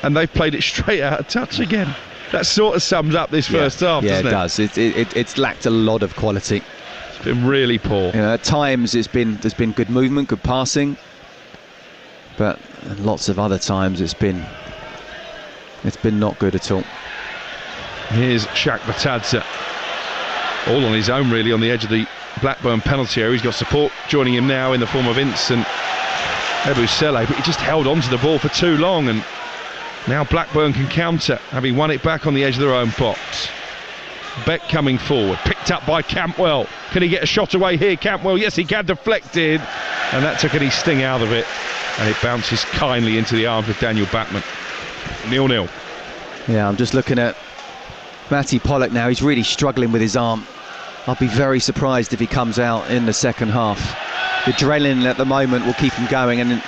and they've played it straight out of touch again. That sort of sums up this first half, doesn't it? Yeah, it does. It's lacked a lot of quality. It's been really poor. At times there's been good movement, good passing, but lots of other times it's been It's been not good at all. Here's Shaq Batadze, all on his own really on the edge of the Blackburn penalty area. He's got support joining him now in the form of Vincent Ebusele, but he just held on to the ball for too long, and now Blackburn can counter, having won it back on the edge of their own box. Beck coming forward, picked up by Campbell. Can he get a shot away here, Campbell? Yes, he can, deflected, and that took any sting out of it, and it bounces kindly into the arms of Daniel Batman. 0-0. Yeah, I'm just looking at Matty Pollock now. He's really struggling with his arm. I'll be very surprised if he comes out in the second half. The adrenaline at the moment will keep him going, and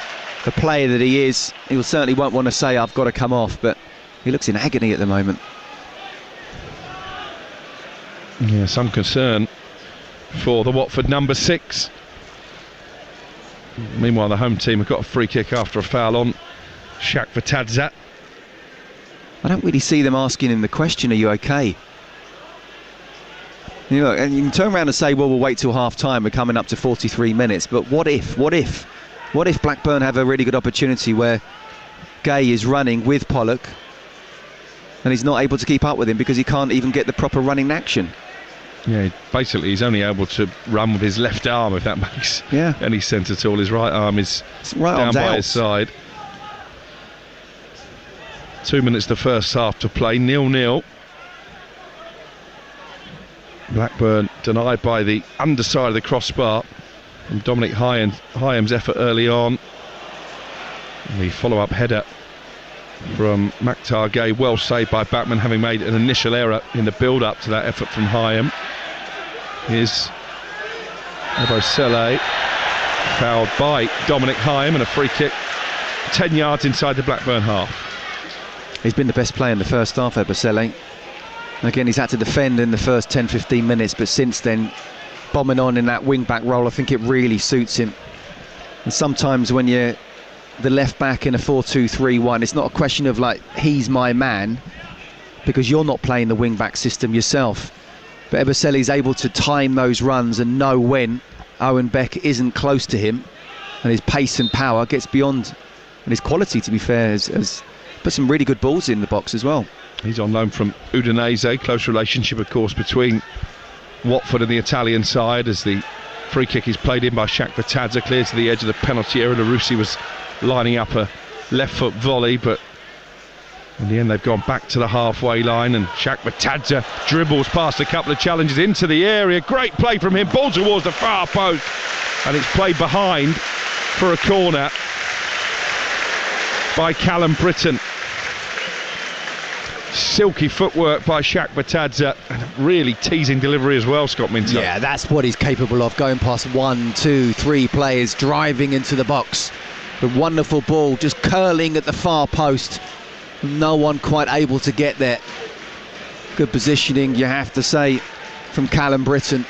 the player that he is, he certainly won't want to say I've got to come off, but he looks in agony at the moment. Yeah, some concern for the Watford number 6. Meanwhile, the home team have got a free kick after a foul on Shaq Batadze. I don't really see them asking him the question, are you okay? You know, and you can turn around and say, well, we'll wait till half time, we're coming up to 43 minutes, but what if Blackburn have a really good opportunity where Gay is running with Pollock and he's not able to keep up with him because he can't even get the proper running action? Yeah, basically he's only able to run with his left arm, if that makes any sense at all. His right arm is down by his side. 2 minutes the first half to play, 0-0. Blackburn denied by the underside of the crossbar from Dominic Hyam's effort early on. And the follow-up header from Maktar Gay, well saved by Batman, having made an initial error in the build-up to that effort from Hyam. Here's Ebosele, fouled by Dominic Hyam, and a free kick 10 yards inside the Blackburn half. He's been the best player in the first half, Ebosele. Again, he's had to defend in the first 10-15 minutes, but since then, bombing on in that wing-back role, I think it really suits him. And sometimes when you're the left-back in a 4-2-3-1, it's not a question of like, he's my man, because you're not playing the wing-back system yourself. But Ebosele's able to time those runs and know when Owen Beck isn't close to him, and his pace and power gets beyond, and his quality, to be fair, has put some really good balls in the box as well. He's on loan from Udinese. Close relationship, of course, between Watford and the Italian side, as the free kick is played in by Shaq Batadze, clear to the edge of the penalty area. Larousse was lining up a left foot volley, but in the end they've gone back to the halfway line, and Shaq Batadze dribbles past a couple of challenges into the area. Great play from him, ball towards the far post, and it's played behind for a corner by Callum Britton. Silky footwork by Shaq Batadze, and really teasing delivery as well, Scott Minter. Yeah, that's what he's capable of, going past 1, 2, 3 players, driving into the box. The wonderful ball just curling at the far post. No one quite able to get there. Good positioning, you have to say, from Callum Britton.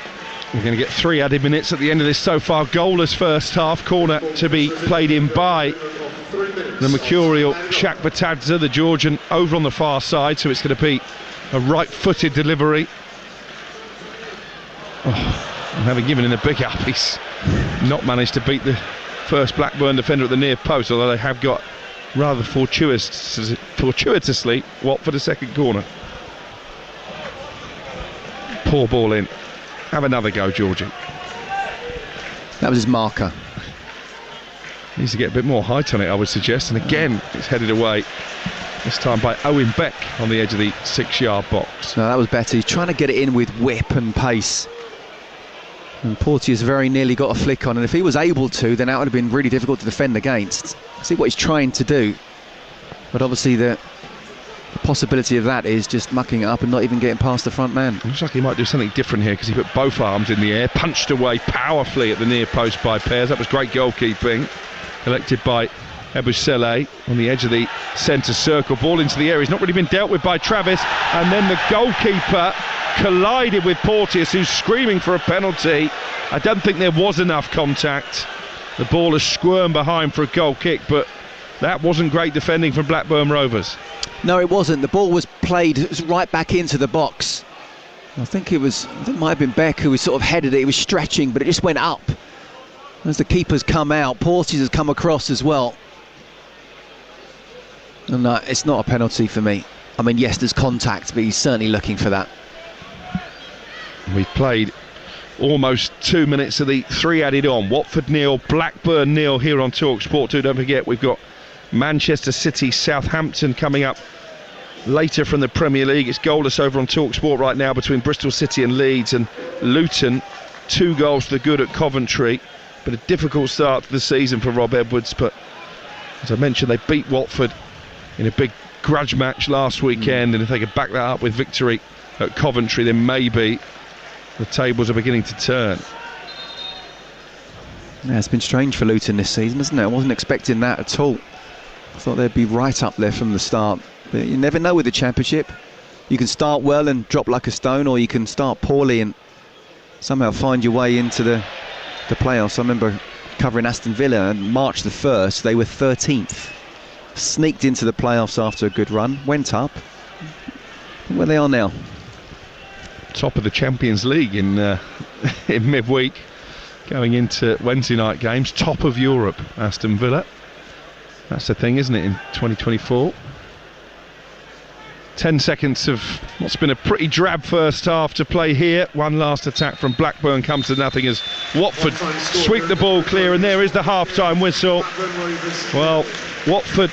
We're going to get 3 added minutes at the end of this so far goalless first half. Corner to be played in by the mercurial Shaq Batadze, the Georgian, over on the far side, so it's going to be a right-footed delivery. And having given him a big up, he's not managed to beat the first Blackburn defender at the near post, although they have got rather fortuitously Watford a second corner. Poor ball in. Have another go, Georgie. That was his marker. Needs to get a bit more height on it, I would suggest, and again it's headed away, this time by Owen Beck on the edge of the 6-yard box. No, that was better. He's trying to get it in with whip and pace, and Porteous very nearly got a flick on, and if he was able to, then that would have been really difficult to defend against. See what he's trying to do, but obviously the possibility of that is just mucking it up and not even getting past the front man. Looks like he might do something different here, because he put both arms in the air, punched away powerfully at the near post by Pears. That was great goalkeeping, collected by Ebusele on the edge of the centre circle. Ball into the area, he's not really been dealt with by Travis, and then the goalkeeper collided with Porteous, who's screaming for a penalty. I don't think there was enough contact. The ball has squirmed behind for a goal kick, but that wasn't great defending from Blackburn Rovers. No, it wasn't. The ball was played right back into the box. I think it might have been Beck who was sort of headed it. He was stretching, but it just went up. As the keeper's come out, Porteous has come across as well. No, it's not a penalty for me. I mean, yes, there's contact, but he's certainly looking for that. We've played almost 2 minutes of the 3 added on. Watford 0, Blackburn 0 here on Talksport 2. Don't forget, we've got Manchester City, Southampton coming up later from the Premier League. It's goalless over on Talksport right now between Bristol City and Leeds, and Luton 2 goals to the good at Coventry. But a difficult start to the season for Rob Edwards, but as I mentioned, they beat Watford in a big grudge match last weekend, and if they could back that up with victory at Coventry, then maybe the tables are beginning to turn. Yeah, it's been strange for Luton this season, isn't it? I wasn't expecting that at all. I thought they'd be right up there from the start, but you never know with the Championship. You can start well and drop like a stone, or you can start poorly and somehow find your way into the playoffs. I remember covering Aston Villa on March the 1st, they were 13th. Sneaked into the playoffs after a good run, went up. Where they are now. Top of the Champions League in midweek, going into Wednesday night games. Top of Europe, Aston Villa. That's the thing, isn't it, in 2024? 10 seconds of what's been a pretty drab first half to play here. One last attack from Blackburn comes to nothing as Watford sweep the ball clear, and there is the half-time whistle. Well, Watford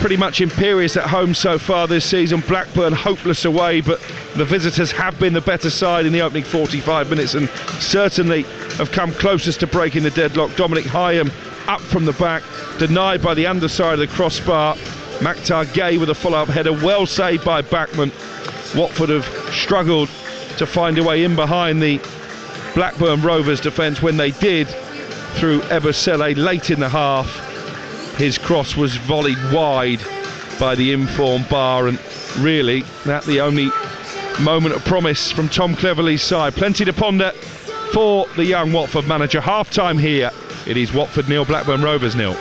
pretty much imperious at home so far this season. Blackburn hopeless away, but the visitors have been the better side in the opening 45 minutes and certainly have come closest to breaking the deadlock. Dominic Hyam up from the back, denied by the underside of the crossbar. Maktar Gay with a follow-up header, well saved by Bachmann. Watford have struggled to find a way in behind the Blackburn Rovers defence. When they did, through Ebosele late in the half, his cross was volleyed wide by the informed bar, and really that the only moment of promise from Tom Cleverley's side. Plenty to ponder for the young Watford manager. Half-time here. It is Watford 0, Blackburn Rovers 0.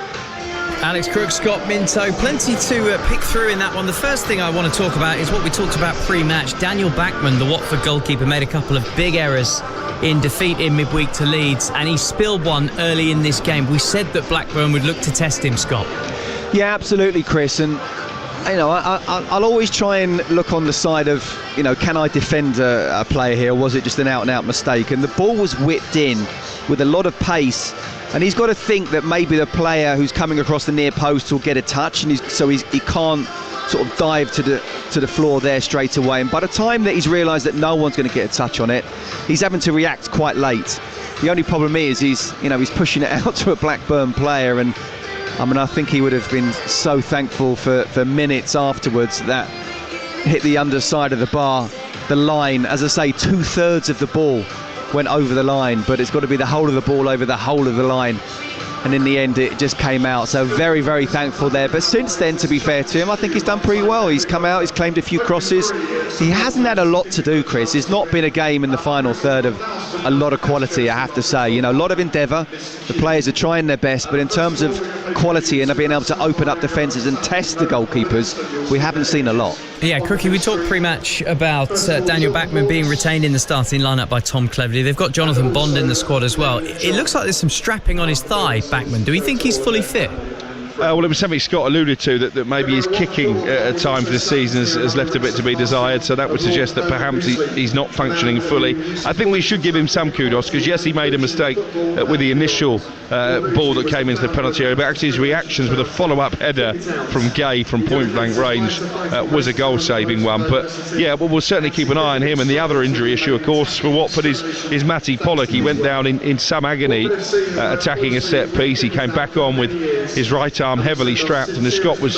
Alex Crook, Scott Minto, plenty to pick through in that one. The first thing I want to talk about is what we talked about pre-match. Daniel Bachmann, the Watford goalkeeper, made a couple of big errors in defeat in midweek to Leeds, and he spilled one early in this game. We said that Blackburn would look to test him, Scott. Yeah, absolutely, Chris. And you know, I'll always try and look on the side of, you know, can I defend a player here, or was it just an out-and-out mistake? And the ball was whipped in with a lot of pace, and he's got to think that maybe the player who's coming across the near post will get a touch, and he can't sort of dive to the floor there straight away. And by the time that he's realised that no one's going to get a touch on it, he's having to react quite late. The only problem is he's pushing it out to a Blackburn player, and I mean, I think he would have been so thankful for minutes afterwards that hit the underside of the bar, the line. As I say, 2/3 of the ball went over the line, but it's got to be the whole of the ball over the whole of the line, and in the end it just came out. So very, very thankful there. But since then, to be fair to him, I think he's done pretty well. He's come out, he's claimed a few crosses. He hasn't had a lot to do, Chris. It's not been a game in the final third of a lot of quality, I have to say. You know, a lot of endeavour. The players are trying their best, but in terms of quality and being able to open up defences and test the goalkeepers, we haven't seen a lot. Yeah, Crookie, we talked pre-match about Daniel Bachmann being retained in the starting lineup by Tom Cleverley. They've got Jonathan Bond in the squad as well. It looks like there's some strapping on his thigh, Bachmann. Do we think he's fully fit? Well, it was something Scott alluded to, that maybe his kicking at times this season has left a bit to be desired, so that would suggest that perhaps he's not functioning fully. I think we should give him some kudos, because yes, he made a mistake with the initial ball that came into the penalty area, but actually his reactions with a follow-up header from Gay from point-blank range was a goal-saving one. But yeah, well, we'll certainly keep an eye on him. And the other injury issue, of course, for Watford is Matty Pollock. He went down in some agony attacking a set piece. He came back on with his right arm heavily strapped, and as Scott was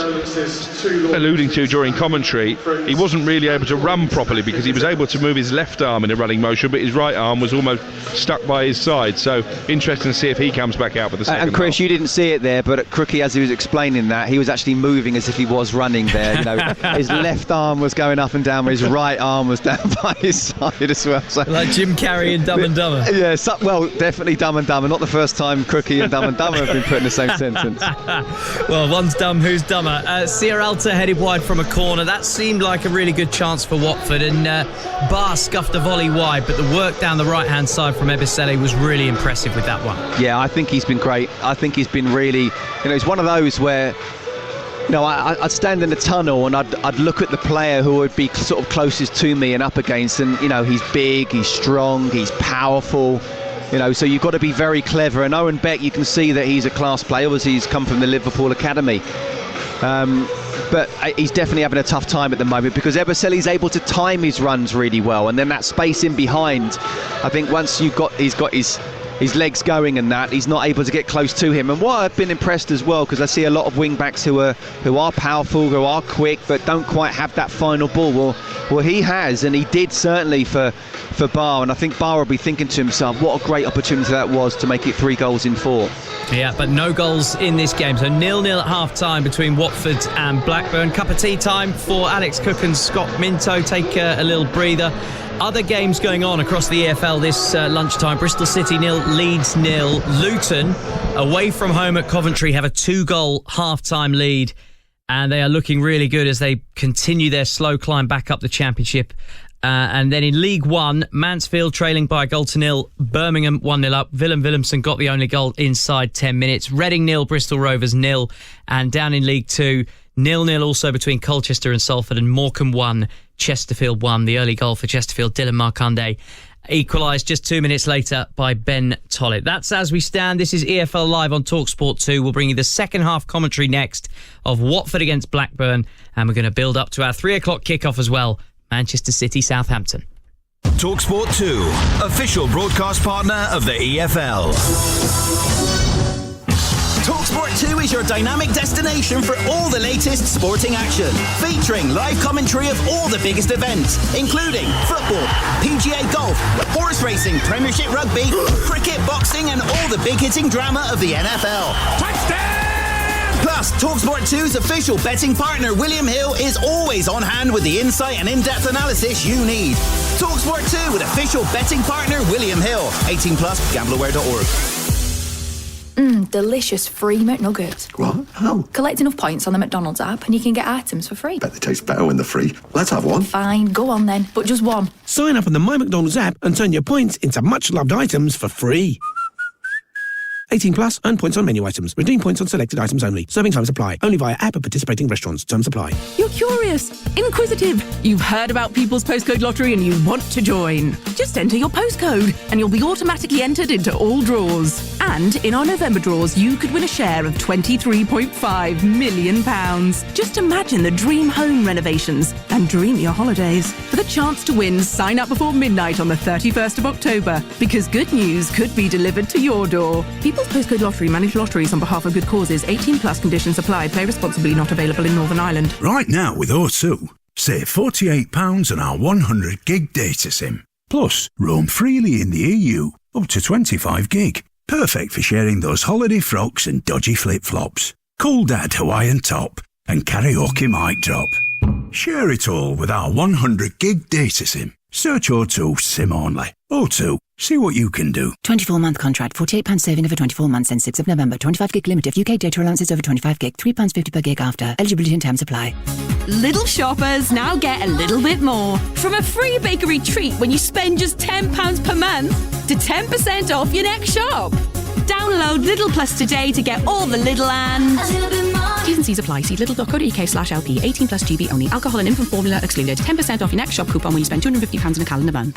alluding to during commentary, he wasn't really able to run properly because he was able to move his left arm in a running motion, but his right arm was almost stuck by his side. So interesting to see if he comes back out for the second And Chris, half. You didn't see it there, but Crookie, as he was explaining that, he was actually moving as if he was running there. You know, his left arm was going up and down, but his right arm was down by his side as well. So, like Jim Carrey in Dumb and Dumber. Yeah, well, definitely Dumb and Dumber. Not the first time Crookie and Dumb and Dumber have been put in the same sentence. Well, one's dumb, who's dumber? Sierralta headed wide from a corner. That seemed like a really good chance for Watford, and Barr scuffed a volley wide, but the work down the right-hand side from Ebosele was really impressive with that one. Yeah, I think he's been great. I think he's been really, you know, it's one of those where No, I'd stand in the tunnel and I'd look at the player who would be sort of closest to me and up against, and he's big, he's strong, he's powerful, so you've got to be very clever. And Owen Beck, you can see that he's a class player, obviously he's come from the Liverpool Academy, but he's definitely having a tough time at the moment because Eboseli's able to time his runs really well, and then that space in behind, I think once he's got his legs going and that, he's not able to get close to him. And what I've been impressed as well, because I see a lot of wing backs who are powerful, who are quick, but don't quite have that final ball. Well, he has, and he did certainly for Barr, and I think Barr will be thinking to himself, what a great opportunity that was to make it 3 goals in 4. Yeah, but no goals in this game. So 0-0 at half-time between Watford and Blackburn. Cup of tea time for Alex Cook and Scott Minto. Take a little breather. Other games going on across the EFL this lunchtime. Bristol City 0, Leeds 0. Luton, away from home at Coventry, have a 2-goal half-time lead. And they are looking really good as they continue their slow climb back up the Championship. And then in League One, Mansfield trailing by a 1-0. Birmingham 1-0 up. Willem Willemsen got the only goal inside 10 minutes. Reading 0, Bristol Rovers 0. And down in League Two, 0-0 also between Colchester and Salford, and Morecambe 1, Chesterfield 1. The early goal for Chesterfield, Dylan Markanday, equalised just 2 minutes later by Ben Tollett. That's as we stand. This is EFL Live on Talksport 2. We'll bring you the second half commentary next of Watford against Blackburn, and we're going to build up to our 3 o'clock kickoff as well. Manchester City, Southampton. Talksport 2, official broadcast partner of the EFL. Talksport 2 is your dynamic destination for all the latest sporting action, featuring live commentary of all the biggest events, including football, PGA golf, horse racing, Premiership rugby, cricket, boxing, and all the big-hitting drama of the NFL. Touchdown! Plus, Talksport 2's official betting partner, William Hill, is always on hand with the insight and in-depth analysis you need. Talksport 2 with official betting partner, William Hill. 18+, gambleaware.org. Delicious free McNuggets. What? How? Collect enough points on the McDonald's app and you can get items for free. Bet they taste better when they're free. Let's have one. Fine, go on then, but just one. Sign up on the My McDonald's app and turn your points into much-loved items for free. 18+, earn points on menu items. Redeem points on selected items only. Serving times apply. Only via app at participating restaurants. Terms apply. You're curious, inquisitive. You've heard about People's Postcode Lottery and you want to join. Just enter your postcode and you'll be automatically entered into all draws. And in our November draws, you could win a share of £23.5 million. Just imagine the dream home renovations and dream your holidays. For the chance to win, sign up before midnight on the 31st of October, because good news could be delivered to your door. People's Postcode Lottery, managed lotteries on behalf of good causes. 18+, conditions apply. Play responsibly. Not available in Northern Ireland. Right now with O2, save £48 on our 100 gig data SIM. Plus, roam freely in the EU, up to 25 gig. Perfect for sharing those holiday frocks and dodgy flip-flops. Cool dad Hawaiian top and karaoke mic drop. Share it all with our 100 gig data SIM. Search O2 SIM only. O2, see what you can do. 24-month contract, £48 saving over 24 months and 6th of November. 25 gig limit. If UK data allowances over 25 gig, £3.50 per gig after. Eligibility and terms apply. Little shoppers now get a little bit more. From a free bakery treat when you spend just £10 per month to 10% off your next shop. Download Lidl Plus today to get all the Lidl and... a little bit more. T's and C's apply. See lidl.co.uk/LP. 18+ GB only. Alcohol and infant formula excluded. 10% off your next shop coupon when you spend £250 in a calendar month.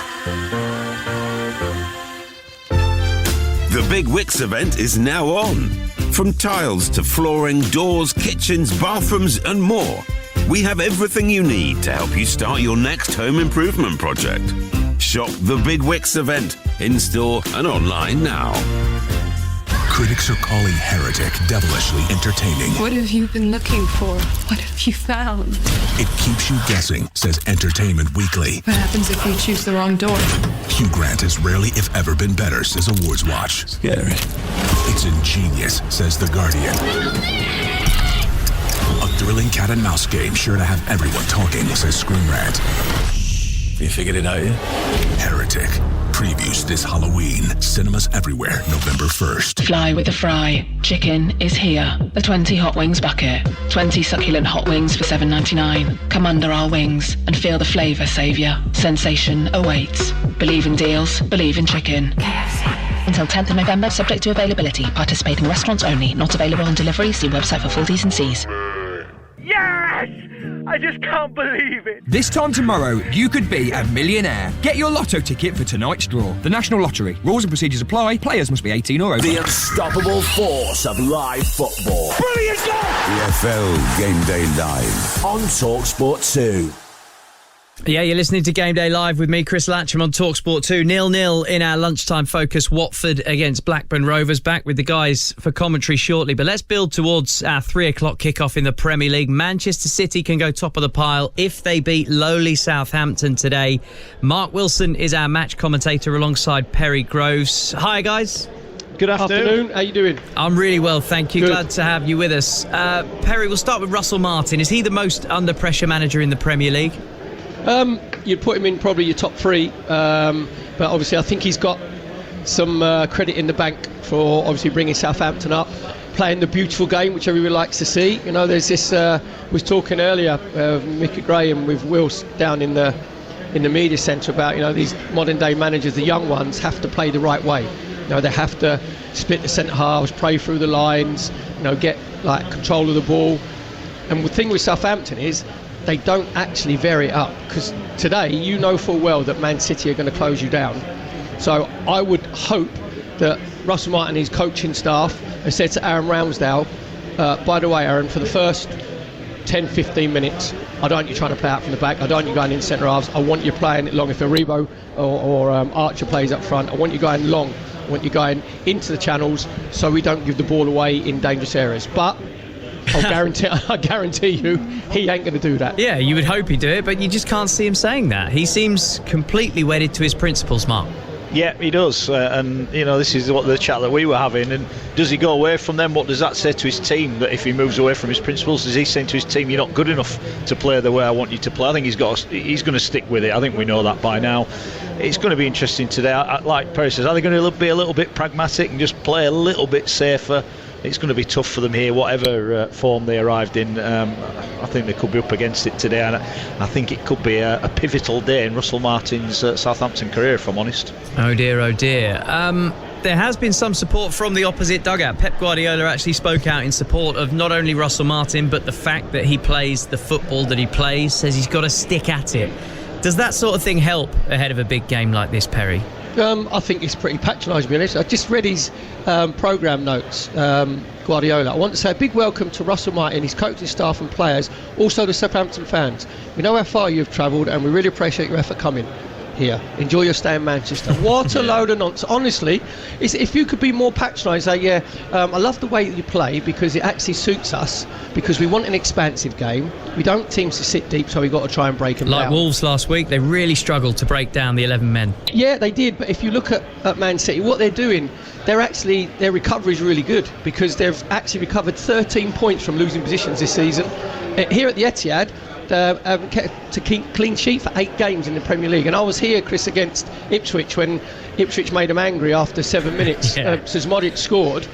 The Big Wicks event is now on. From tiles to flooring, doors, kitchens, bathrooms and more. We have everything you need to help you start your next home improvement project. Shop The Big Wicks event in store and online now. Critics are calling Heretic devilishly entertaining. What have you been looking for? What have you found? It keeps you guessing, says Entertainment Weekly. What happens if we choose the wrong door? Hugh Grant has rarely, if ever, been better, says Awards Watch. Scary. It's ingenious, says The Guardian. A thrilling cat and mouse game sure to have everyone talking, says Screen Rant. You figured it out yet? Heretic. Previews this Halloween. Cinemas everywhere, November 1st. Fly with the fry. Chicken is here. The 20 hot wings bucket. 20 succulent hot wings for $7.99. Come under our wings and feel the flavour saviour. Sensation awaits. Believe in deals. Believe in chicken. KFC. Until 10th of November, subject to availability. Participating restaurants only. Not available on delivery. See website for full T's and C's. I just can't believe it. This time tomorrow, you could be a millionaire. Get your lotto ticket for tonight's draw. The National Lottery. Rules and procedures apply. Players must be 18 or over. The unstoppable force of live football. Brilliant goal! EFL Game Day Live on Talksport 2. Yeah, you're listening to Game Day Live with me, Chris Latcham, on Talksport 2. 0-0 in our lunchtime focus. Watford against Blackburn Rovers. Back with the guys for commentary shortly. But let's build towards our 3 o'clock kickoff in the Premier League. Manchester City can go top of the pile if they beat lowly Southampton today. Mark Wilson is our match commentator alongside Perry Groves. Hi, guys. Good afternoon. How you doing? I'm really well, thank you. Good. Glad to have you with us. Perry, we'll start with Russell Martin. Is he the most under-pressure manager in the Premier League? You'd put him in probably your top 3, but obviously I think he's got some credit in the bank for obviously bringing Southampton up, playing the beautiful game which everyone likes to see. You know, there's this. Was talking earlier, Mickey Graham with Will down in the media centre about, you know, these modern day managers, the young ones, have to play the right way. You know, they have to split the centre halves, play through the lines, you know, get like control of the ball. And the thing with Southampton is, they don't actually vary it up, because today you know full well that Man City are going to close you down. So I would hope that Russell Martin and his coaching staff have said to Aaron Ramsdale, by the way, Aaron, for the first 10-15 minutes, I don't want you trying to play out from the back, I don't want you going in centre halves, I want you playing it long. If Aribo or Archer plays up front, I want you going long, I want you going into the channels so we don't give the ball away in dangerous areas. But I guarantee you, he ain't going to do that. Yeah, you would hope he'd do it, but you just can't see him saying that. He seems completely wedded to his principles, Mark. Yeah, he does, and you know, this is what the chat that we were having. And does he go away from them? What does that say to his team? That if he moves away from his principles, is he saying to his team, "You're not good enough to play the way I want you to play"? I think he's going to stick with it. I think we know that by now. It's going to be interesting today. Like Perry says, are they going to be a little bit pragmatic and just play a little bit safer? It's going to be tough for them here, whatever form they arrived in. I think they could be up against it today, and I think it could be a pivotal day in Russell Martin's Southampton career, if I'm honest. Oh dear, oh dear. There has been some support from the opposite dugout. Pep Guardiola actually spoke out in support of not only Russell Martin, but the fact that he plays the football that he plays, says he's got to stick at it. Does that sort of thing help ahead of a big game like this, Perry? I think it's pretty patronising, to be honest. I just read his programme notes, Guardiola. I want to say a big welcome to Russell Martin, his coaching staff and players, also the Southampton fans. We know how far you've travelled and we really appreciate your effort coming here. Enjoy your stay in Manchester. What a load of nonsense. Honestly, if you could be more patronised, say, I love the way that you play because it actually suits us, because we want an expansive game. We don't teams to sit deep, so we've got to try and break them down. Like Wolves last week, they really struggled to break down the 11 men. Yeah, they did, but if you look at Man City, what they're doing, their recovery is really good, because they've actually recovered 13 points from losing positions this season. Here at the Etihad, to keep clean sheet for 8 games in the Premier League. And I was here, Chris, against Ipswich when Ipswich made them angry after 7 minutes. Modric scored,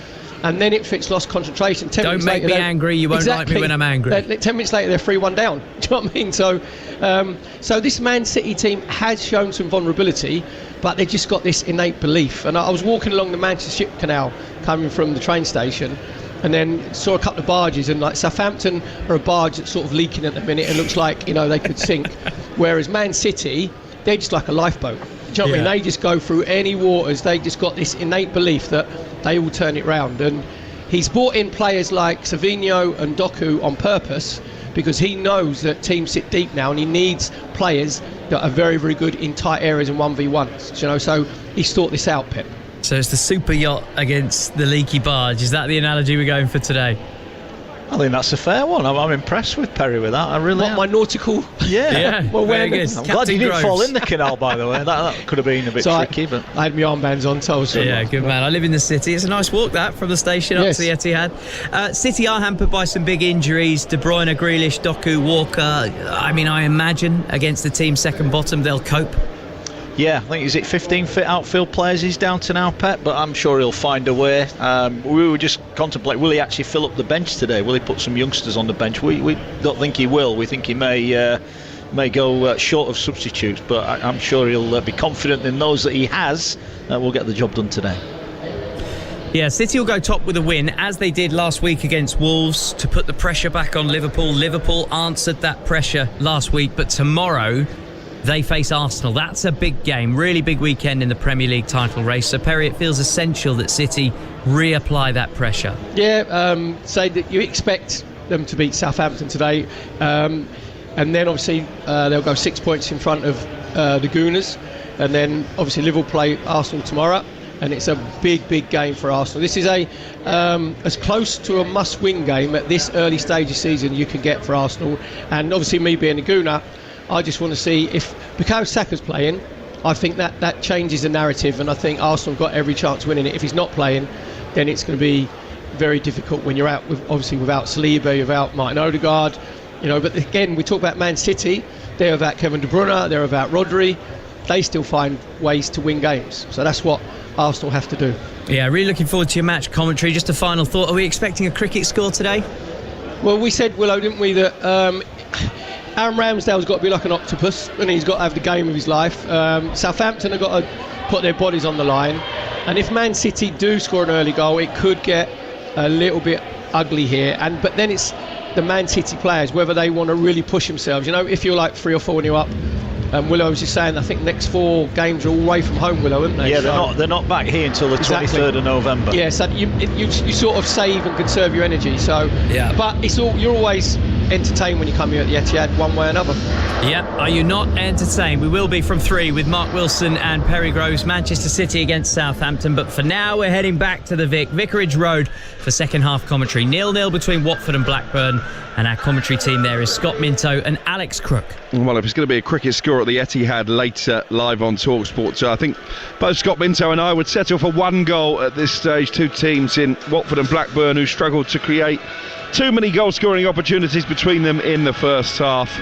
and then Ipswich lost concentration. Don't make me angry, you won't like me when I'm angry. 10 minutes later, they're 3-1 down. Do you know what I mean? So this Man City team has shown some vulnerability, but they've just got this innate belief. And I was walking along the Manchester Ship Canal coming from the train station, and then saw a couple of barges, and like Southampton are a barge that's sort of leaking at the minute and looks like, you know, they could sink, whereas Man City, they're just like a lifeboat. Do you know what I mean? They just go through any waters. They just got this innate belief that they will turn it round. And he's brought in players like Savinho and Doku on purpose, because he knows that teams sit deep now and he needs players that are very, very good in tight areas and 1v1s. You know, so he's thought this out, Pep. So it's the super yacht against the leaky barge. Is that the analogy we're going for today? I think that's a fair one. I'm impressed with Perry with that. I really am. My nautical. Yeah. Well, very good. I'm glad you didn't fall in the canal, by the way. That could have been a bit tricky. But I had my armbands on, so I was good man. I live in the city. It's a nice walk, that, from the station up to the Etihad. City are hampered by some big injuries. De Bruyne, Grealish, Doku, Walker. I mean, I imagine against the team second bottom, they'll cope. Yeah, I think, is it 15 fit outfield players he's down to now, Pep? But I'm sure he'll find a way. We were just contemplating, will he actually fill up the bench today? Will he put some youngsters on the bench? We don't think he will. We think he may go short of substitutes, but I'm sure he'll be confident in those that he has. We'll get the job done today. Yeah, City will go top with a win, as they did last week against Wolves, to put the pressure back on Liverpool. Liverpool answered that pressure last week, but tomorrow they face Arsenal. That's a big game, really big weekend in the Premier League title race. So, Perry, it feels essential that City reapply that pressure. Yeah, say that you expect them to beat Southampton today, and then obviously they'll go 6 points in front of the Gooners, and then obviously Liverpool play Arsenal tomorrow. And it's a big game for Arsenal. This is as close to a must-win game at this early stage of season you can get for Arsenal. And obviously, me being a Gooner, I just want to see if Bukayo Saka's playing. I think that changes the narrative, and I think Arsenal got every chance of winning it. If he's not playing, then it's going to be very difficult when you're out obviously without Saliba, without Martin Odegaard. But again, we talk about Man City. They're without Kevin De Bruyne. They're without Rodri. They still find ways to win games. So that's what Arsenal have to do. Yeah, really looking forward to your match commentary. Just a final thought, are we expecting a cricket score today? Well, we said, Willow, didn't we, that Aaron Ramsdale's got to be like an octopus and he's got to have the game of his life. Southampton have got to put their bodies on the line, and if Man City do score an early goal, it could get a little bit ugly here. But then it's the Man City players, whether they want to really push themselves. If you're like 3 or 4 0 up, Willow was just saying, I think the next 4 games are all away from home, Willow, aren't they? Yeah, they're not back here until the 23rd of November. Yeah, so you sort of save and conserve your energy. So, yeah. But you're always entertained when you come here at the Etihad, one way or another. Yeah, are you not entertained? We will be from 3 with Mark Wilson and Perry Groves, Manchester City against Southampton. But for now, we're heading back to the Vicarage Road for second half commentary. 0-0 between Watford and Blackburn. And our commentary team there is Scott Minto and Alex Crook. Well, if it's going to be a cricket score at the Etihad later, live on Talksport, I think both Scott Minto and I would settle for 1 goal at this stage. 2 teams in Watford and Blackburn who struggled to create too many goal-scoring opportunities between them in the first half.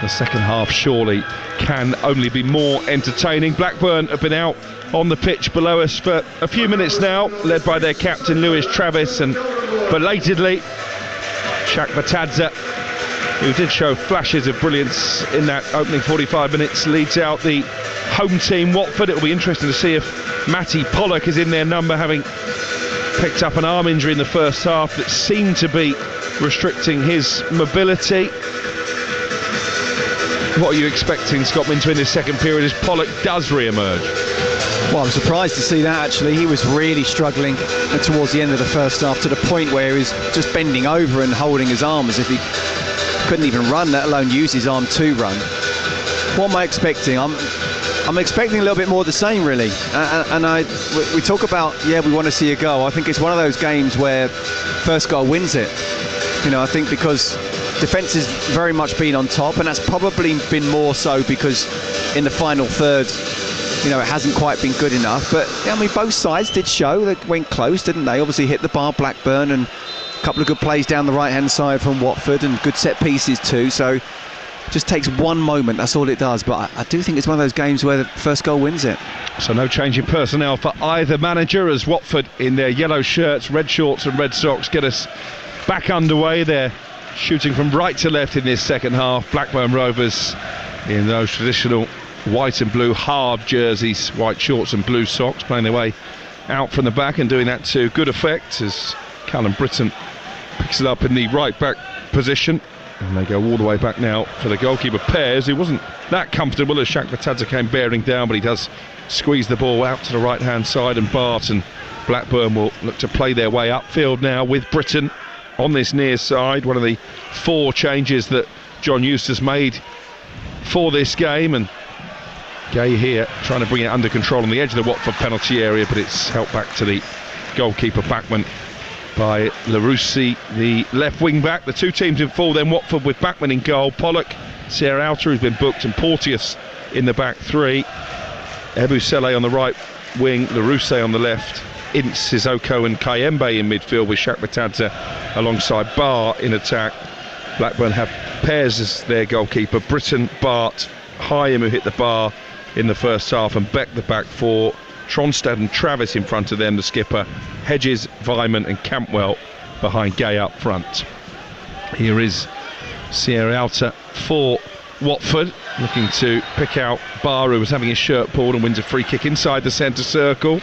The second half surely can only be more entertaining. Blackburn have been out on the pitch below us for a few minutes now, led by their captain Lewis Travis, and belatedly Shaq Batadze, who did show flashes of brilliance in that opening 45 minutes, leads out the home team Watford. It'll be interesting to see if Matty Pollock is in their number, having picked up an arm injury in the first half that seemed to be restricting his mobility. What are you expecting, Scott Minto, in this second period as Pollock does re-emerge? Well, I'm surprised to see that, actually. He was really struggling towards the end of the first half, to the point where he was just bending over and holding his arm as if he couldn't even run, let alone use his arm to run. What am I expecting? I'm expecting a little bit more of the same, really. We talk about, we want to see a goal. I think it's one of those games where first goal wins it. I think because defence has very much been on top, and that's probably been more so because in the final third, it hasn't quite been good enough. But both sides did show they went close, didn't they? Obviously hit the bar, Blackburn, and a couple of good plays down the right hand side from Watford, and good set pieces too. So just takes one moment, that's all it does. But I do think it's one of those games where the first goal wins it. So no change in personnel for either manager, as Watford in their yellow shirts, red shorts and red socks get us back underway. They're shooting from right to left in this second half. Blackburn Rovers in those traditional white and blue hard jerseys, white shorts and blue socks, playing their way out from the back and doing that to good effect as Callum Britton picks it up in the right back position. And they go all the way back now for the goalkeeper Pears, who wasn't that comfortable as Shaq Batadze came bearing down, but he does squeeze the ball out to the right hand side, and Bart and Blackburn will look to play their way upfield now with Britton on this near side. One of the 4 changes that John Eustace made for this game, and Gay here trying to bring it under control on the edge of the Watford penalty area, but it's helped back to the goalkeeper Backman by Larousse, the left wing back. The 2 teams in full then, Watford with Backman in goal, Pollock, Sierra Outer, who's been booked, and Porteous in the back 3. Ebusele on the right wing, Larousse on the left, Ince, Sissoko and Kayembe in midfield, with Shaq Batadze alongside Barr in attack. Blackburn have Pears as their goalkeeper, Britton, Bart, Hyam, who hit the bar in the first half, and Beck the back 4, Tronstad and Travis in front of them, the skipper, Hedges, Vyman and Campwell behind Gay up front. Here is Sierra Alta for Watford, looking to pick out Barr, who was having his shirt pulled, and wins a free kick inside the centre circle.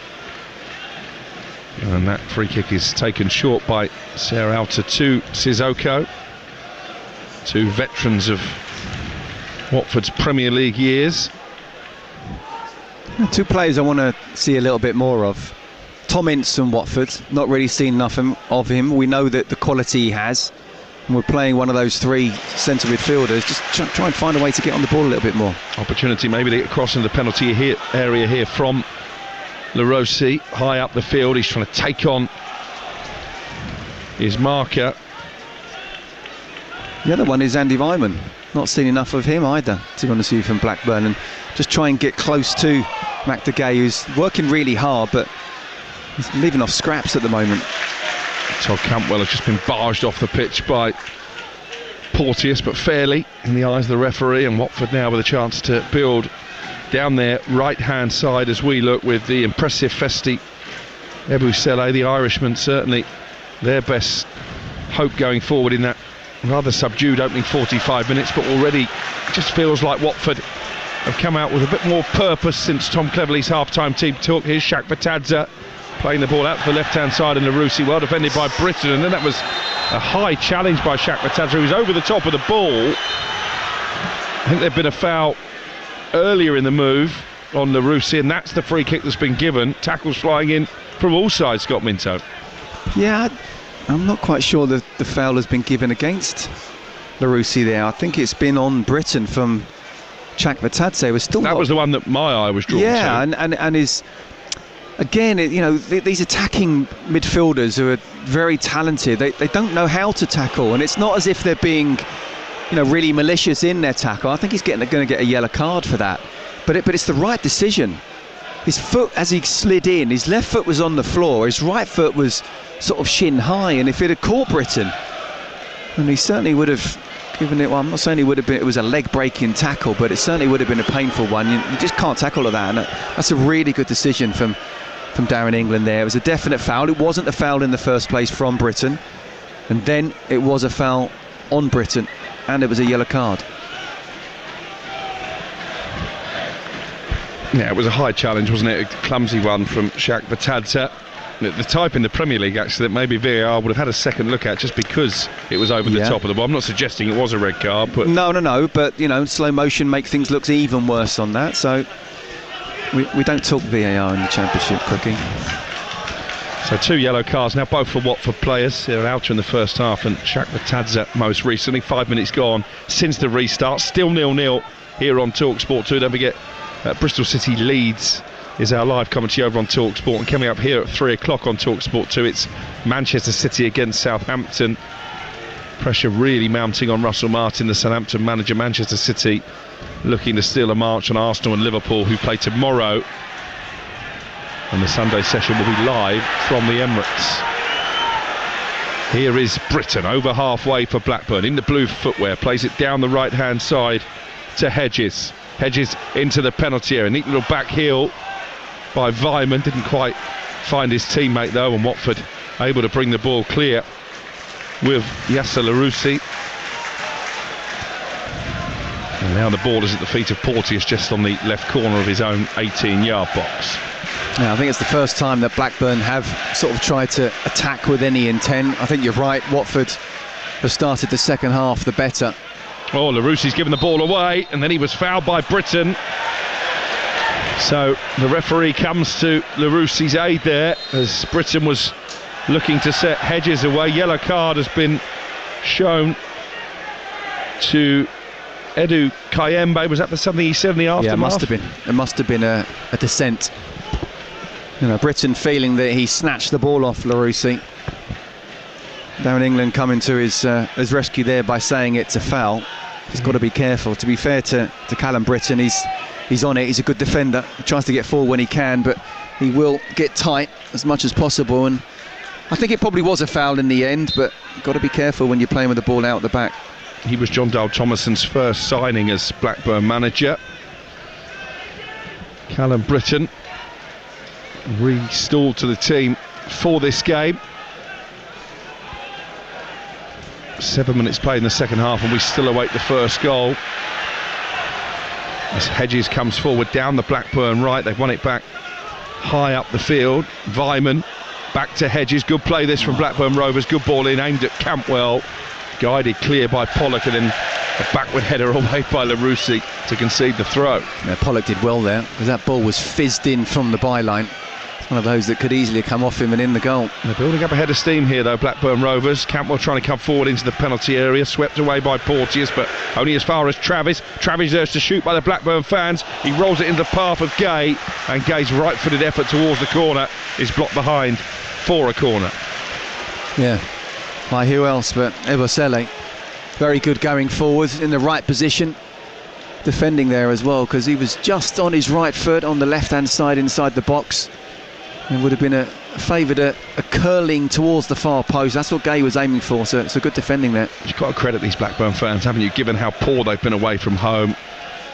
And that free kick is taken short by Serralta to Sissoko. Two veterans of Watford's Premier League years. Two players I want to see a little bit more of. Tom Ince and Watford, not really seen enough of him. We know that the quality he has, and we're playing one of those three centre midfielders. Just try and find a way to get on the ball a little bit more. Opportunity maybe to get across into the penalty area here from LaRossi, high up the field. He's trying to take on his marker. The other one is Andy Weimann. Not seen enough of him either, to be honest with you, from Blackburn. And just try and get close to McDegay, who's working really hard, but he's leaving off scraps at the moment. Todd Cantwell has just been barged off the pitch by Porteous, but fairly in the eyes of the referee, and Watford now with a chance to build down their right-hand side as we look with the impressive Festi Ebusele, the Irishman, certainly their best hope going forward in that rather subdued opening 45 minutes, but already it just feels like Watford have come out with a bit more purpose since Tom Cleverley's half-time team talk. Here's Shaq Batadze playing the ball out to the left-hand side, and LaRossi well defended by Britton, and then that was a high challenge by Shaq Batadze, who was over the top of the ball. I think there'd been a foul earlier in the move on LaRossi, and that's the free kick that's been given. Tackles flying in from all sides, Scott Minto. Yeah, I'm not quite sure that the foul has been given against LaRossi there. I think it's been on Britton from Shaq Batadze. Was the one that my eye was drawn to. Yeah, and is again, these attacking midfielders who are very talented, they don't know how to tackle, and it's not as if they're being really malicious in their tackle. I think he's going to get a yellow card for that, but it's the right decision. His foot, as he slid in, his left foot was on the floor, his right foot was sort of shin high, and if it had caught Britton, then he certainly would have given it. Well, I'm not saying it was a leg breaking tackle, but it certainly would have been a painful one. You just can't tackle like that, and that's a really good decision from Darren England there. It was a definite foul. It wasn't a foul in the first place from Britton, and then it was a foul on Britton, and it was a yellow card. Yeah, it was a high challenge, wasn't it? A clumsy one from Shaq Batadze. The type in the Premier League, actually, that maybe VAR would have had a second look at just because it was over the top of the ball. I'm not suggesting it was a red card, but... No, but, slow motion make things look even worse on that, so we don't talk VAR in the Championship, Crookie. So 2 yellow cards now, both for Watford players. They're out in the first half, and Shaq Batadze most recently. 5 minutes gone since the restart. Still 0-0 here on Talksport 2. Don't forget, Bristol City Leeds is our live commentary over on Talksport, and coming up here at 3 o'clock on Talksport 2, it's Manchester City against Southampton. Pressure really mounting on Russell Martin, the Southampton manager. Manchester City looking to steal a march on Arsenal and Liverpool, who play tomorrow, and the Sunday session will be live from the Emirates. Here is Britton, over halfway for Blackburn, in the blue footwear, plays it down the right hand side to Hedges. Hedges into the penalty area, neat little back heel by Weimann, didn't quite find his teammate though, and Watford able to bring the ball clear with Yasser LaRossi. And now the ball is at the feet of Porteous, just on the left corner of his own 18-yard box. Yeah, I think it's the first time that Blackburn have sort of tried to attack with any intent. I think you're right, Watford have started the second half the better. Oh, LaRossi's given the ball away, and then he was fouled by Britton. So the referee comes to LaRossi's aid there, as Britton was looking to set Hedges away. Yellow card has been shown to Edu Kayembe. Was that for something he said in the aftermath? Yeah, it must have been. It must have been a dissent. Britton feeling that he snatched the ball off LaRossi. Darren England coming to his rescue there by saying it's a foul. He's got to be careful. To be fair to Callum Britton, he's on it. He's a good defender. He tries to get forward when he can, but he will get tight as much as possible. And I think it probably was a foul in the end, but got to be careful when you're playing with the ball out the back. He was John Dale Thomason's first signing as Blackburn manager. Callum Britton restalled to the team for this game. 7 minutes played in the second half, and we still await the first goal. As Hedges comes forward down the Blackburn right, they've won it back high up the field. Weimann Back to Hedges, good play this from Blackburn Rovers, good ball in, aimed at Campwell, guided clear by Pollock, and then a backward header away by Larousse to concede the throw. Yeah, Pollock did well there, because that ball was fizzed in from the byline. It's one of those that could easily come off him and in the goal. They're building up a head of steam here though, Blackburn Rovers. Campbell trying to come forward into the penalty area, swept away by Porteous, but only as far as Travis. Travis there's to shoot by the Blackburn fans. He rolls it into the path of Gay, and Gay's right-footed effort towards the corner is blocked behind for a corner. Yeah, by who else but Ebosele. Very good going forward in the right position, defending there as well, because he was just on his right foot on the left-hand side inside the box. It would have been favoured a curling towards the far post. That's what Gay was aiming for, so it's a good defending there. You've got to credit these Blackburn fans, haven't you, given how poor they've been away from home.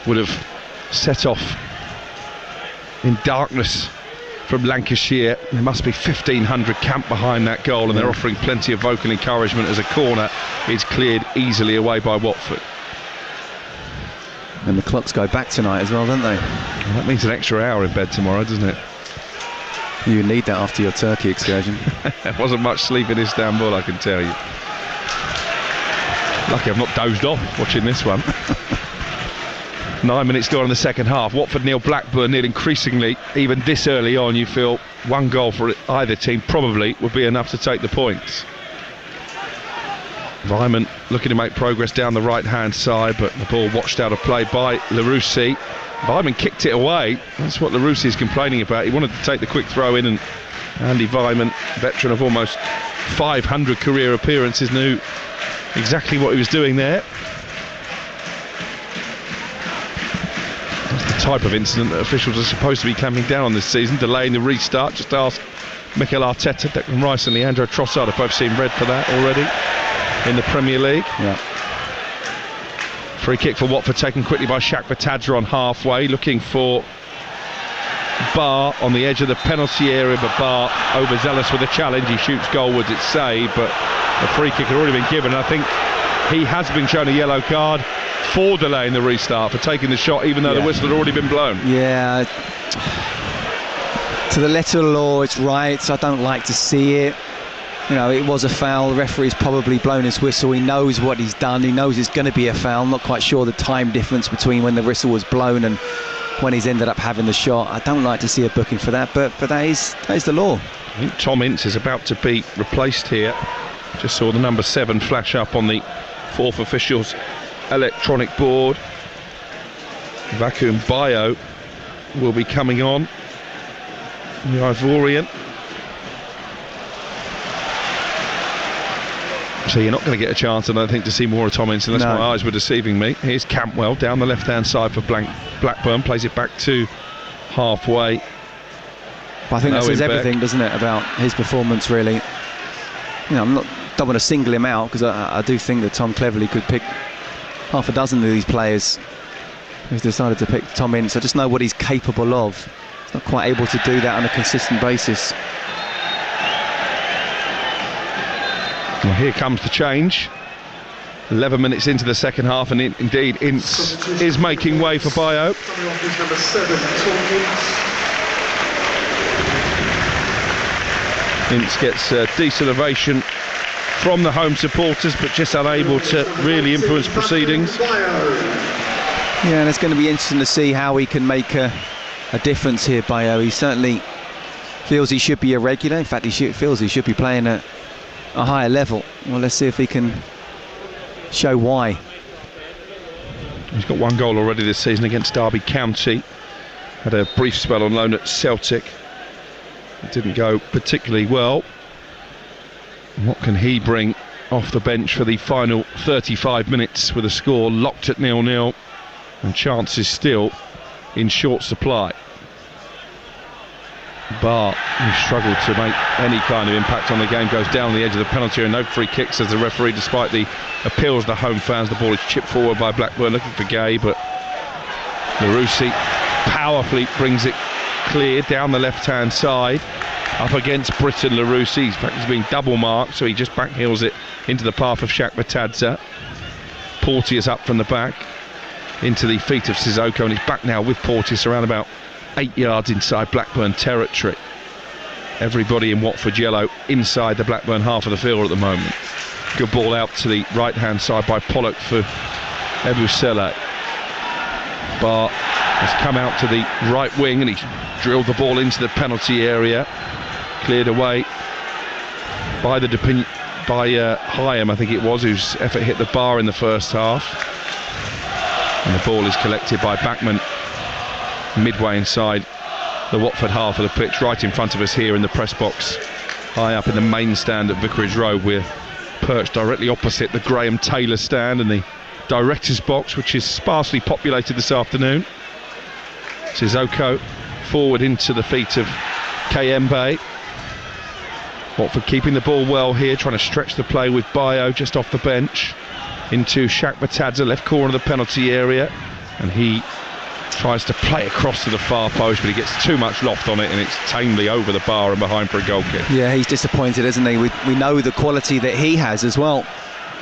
Would have set off in darkness from Lancashire. There must be 1,500 camped behind that goal, and they're offering plenty of vocal encouragement as a corner is cleared easily away by Watford. And the clocks go back tonight as well, don't they? Well, that means an extra hour in bed tomorrow, doesn't it? You need that after your Turkey excursion. There wasn't much sleep in Istanbul, I can tell you. Lucky I've not dozed off watching this one. 9 minutes gone in the second half. Watford nil, Blackburn nil. Increasingly, even this early on, you feel one goal for either team probably would be enough to take the points. Vyman looking to make progress down the right-hand side, but the ball watched out of play by Larousse. Vyman kicked it away. That's what Larousse is complaining about. He wanted to take the quick throw in, and Andy Vyman, veteran of almost 500 career appearances, knew exactly what he was doing there. That's the type of incident that officials are supposed to be clamping down on this season, delaying the restart. Just ask Mikel Arteta, Declan Rice and Leandro Trossard have both seen red for that already in the Premier League. Yeah. Free kick for Watford taken quickly by Shaq Batadza on halfway, looking for Barr on the edge of the penalty area, but Barr overzealous with a challenge. He shoots goalwards, it's saved, but the free kick had already been given. I think he has been shown a yellow card for delaying the restart, for taking the shot even though the whistle had already been blown. Yeah, to the letter of the law it's right. I don't like to see it. You know, it was a foul. The referee's probably blown his whistle. He knows what he's done. He knows it's going to be a foul. I'm not quite sure the time difference between when the whistle was blown and when he's ended up having the shot. I don't like to see a booking for that, but that is the law. I think Tom Ince is about to be replaced here. Just saw the number 7 flash up on the fourth official's electronic board. Vacuum Bio will be coming on. The Ivorian. So you're not going to get a chance, I don't think, to see more of Tom Ince unless my eyes were deceiving me. Here's Campwell down the left-hand side for Blackburn, plays it back to halfway. But I think that says everything, doesn't it, about his performance, really. You know, don't want to single him out, because I do think that Tom Cleverley could pick half a dozen of these players. He's decided to pick Tom Ince. I just know what he's capable of. He's not quite able to do that on a consistent basis. Well, here comes the change. 11 minutes into the second half, and indeed Ince is making way for Bio. Ince gets a decent ovation from the home supporters, but just unable to really influence proceedings. Yeah, and it's going to be interesting to see how he can make a difference here, Bio. He certainly feels he should be a regular. In fact, feels he should be playing at a higher level. Well, let's see if he can show why. He's got one goal already this season against Derby County. Had a brief spell on loan at Celtic. It didn't go particularly well. What can he bring off the bench for the final 35 minutes with a score locked at 0-0 and chances still in short supply? Barr, who struggled to make any kind of impact on the game, goes down the edge of the penalty area. No free kicks as the referee, despite the appeals of the home fans. The ball is chipped forward by Blackburn, looking for Gay, but Larousse powerfully brings it clear down the left-hand side, up against Britton. Larousse, in fact, he's been double marked, so he just backheels it into the path of Shaq Batadza. Porteous up from the back into the feet of Sissoko, and he's back now with Porteous around about 8 yards inside Blackburn territory. everybody in Watford yellow inside the Blackburn half of the field at the moment. Good ball out to the right-hand side by Pollock for Ebusele. Bart has come out to the right wing and he's drilled the ball into the penalty area. Cleared away by Hyam, I think it was, whose effort hit the bar in the first half. And the ball is collected by Bachmann midway inside the Watford half of the pitch, right in front of us here in the press box, high up in the main stand at Vicarage Road. We're perched directly opposite the Graham Taylor stand and the director's box, which is sparsely populated this afternoon. Sissoko forward into the feet of Kayembe. Watford keeping the ball well here, trying to stretch the play with Bayo just off the bench into Shaq Batadze, left corner of the penalty area, and he tries to play across to the far post, but he gets too much loft on it and it's tamely over the bar and behind for a goal kick. Yeah, he's disappointed, isn't he? We know the quality that he has as well.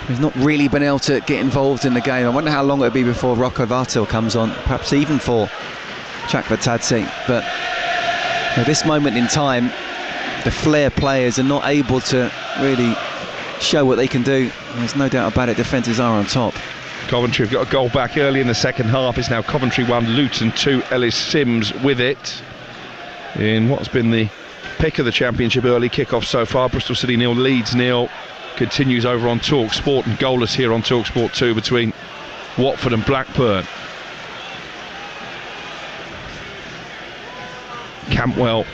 He's not really been able to get involved in the game. I wonder how long it'll be before Rocco Vartel comes on, perhaps even for Shaq Batadze. But at this moment in time, the Flair players are not able to really show what they can do. There's no doubt about it, defences are on top. Coventry have got a goal back early in the second half. It's now Coventry 1, Luton 2, Ellis Sims with it. In what's been the pick of the Championship early kick-off so far, Bristol City 0, Leeds 0. Continues over on Talksport, and goalless here on Talksport 2 between Watford and Blackburn. Campwell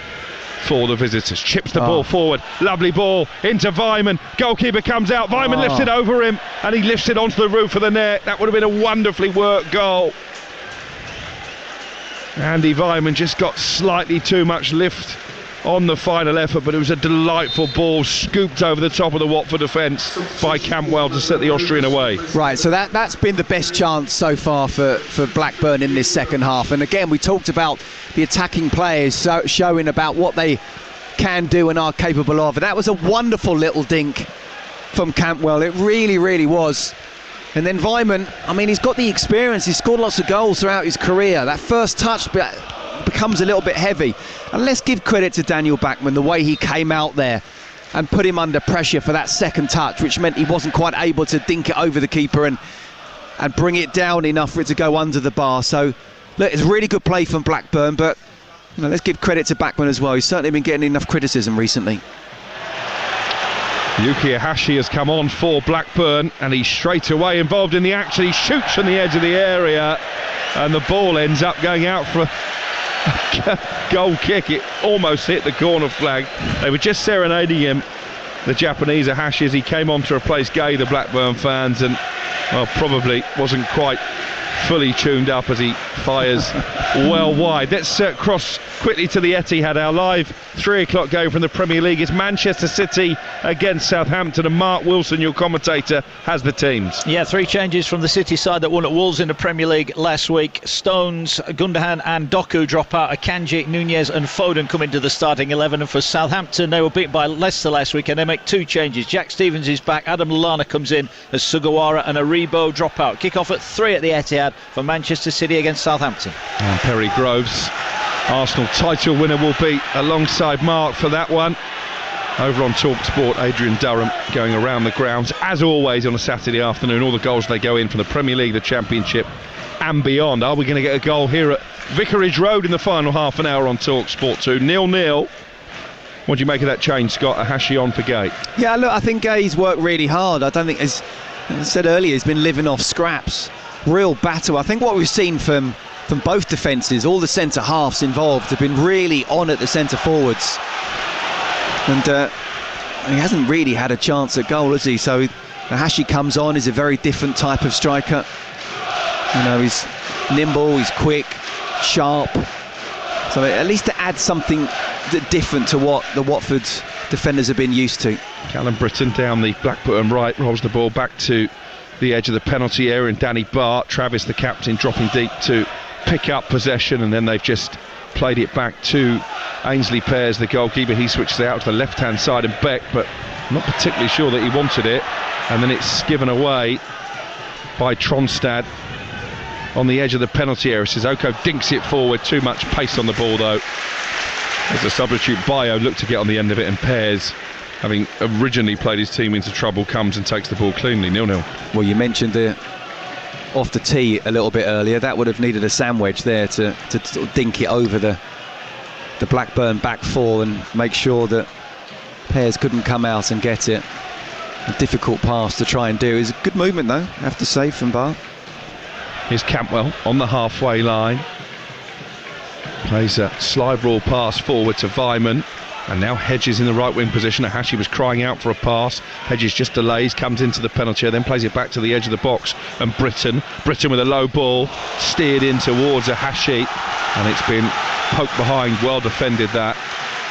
for the visitors, chips the ball forward, lovely ball into Vyman, goalkeeper comes out, Vyman lifts it over him and he lifts it onto the roof of the net. That would have been a wonderfully worked goal. Andy Vyman just got slightly too much lift on the final effort, but it was a delightful ball scooped over the top of the Watford defence by Campwell to set the Austrian away. Right, so that's been the best chance so far for Blackburn in this second half. And again, we talked about the attacking players showing about what they can do and are capable of. And that was a wonderful little dink from Campwell. It really, really was. And then Vyman, I mean, he's got the experience. He's scored lots of goals throughout his career. That first touch becomes a little bit heavy. And let's give credit to Daniel Bachmann, the way he came out there and put him under pressure for that second touch, which meant he wasn't quite able to dink it over the keeper and bring it down enough for it to go under the bar. So look, it's really good play from Blackburn, but let's give credit to Bachmann as well. He's certainly been getting enough criticism recently. Yuki Ahashi has come on for Blackburn and he's straight away involved in the action. He shoots from the edge of the area and the ball ends up going out for a goal kick. It almost hit the corner flag. They were just serenading him, the Japanese Ahashi, as he came on to replace Gay, the Blackburn fans, and probably wasn't quite fully tuned up as he fires well wide. Let's cross quickly to the Etihad. Our live 3 o'clock game from the Premier League is Manchester City against Southampton, and Mark Wilson, your commentator, has the teams. Yeah, 3 changes from the City side that won at Wolves in the Premier League last week. Stones, Gundogan and Doku drop out. Akanji, Nunez and Foden come into the starting 11. And for Southampton, they were beaten by Leicester last week and they make 2 changes. Jack Stevens is back, Adam Lallana comes in as Sugawara and Aribo drop out. Kick off at 3 at the Etihad for Manchester City against Southampton. And Perry Groves, Arsenal title winner, will be alongside Mark for that one. Over on Talksport, Adrian Durham going around the grounds as always on a Saturday afternoon. All the goals they go in from the Premier League, the Championship and beyond. Are we going to get a goal here at Vicarage Road in the final half an hour on Talksport 2? 0-0. What do you make of that change, Scott? Ahashi on for Gay. Yeah, look, I think Gay's worked really hard. I don't think, as I said earlier, he's been living off scraps. Real battle. I think what we've seen from both defences, all the centre halves involved have been really on at the centre forwards, and he hasn't really had a chance at goal, has he? So Ahashi comes on, he's a very different type of striker. You know, he's nimble, he's quick, sharp, so at least to add something different to what the Watford defenders have been used to. Callum Britton down the Blackburn right, rolls the ball back to the edge of the penalty area, and Danny Bart, Travis the captain, dropping deep to pick up possession, and then they've just played it back to Ainsley Pears, the goalkeeper. He switches it out to the left hand side, and Beck, but I'm not particularly sure that he wanted it, and then it's given away by Tronstad on the edge of the penalty area. Sissoko dinks it forward, too much pace on the ball though. As a substitute, Bayo looked to get on the end of it, and Pears, having originally played his team into trouble, comes and takes the ball cleanly, 0-0. Well, you mentioned off the tee a little bit earlier. That would have needed a sandwich there to sort of dink it over the Blackburn back four and make sure that Pears couldn't come out and get it. A difficult pass to try and do. It's a good movement though, I have to say, from Bar. Here's Campbell on the halfway line. Plays a slide rule pass forward to Vyman, and now Hedges in the right wing position. Ahashi was crying out for a pass. Hedges just delays, comes into the penalty area, then plays it back to the edge of the box, and Britton with a low ball, steered in towards Ahashi, and it's been poked behind. Well defended that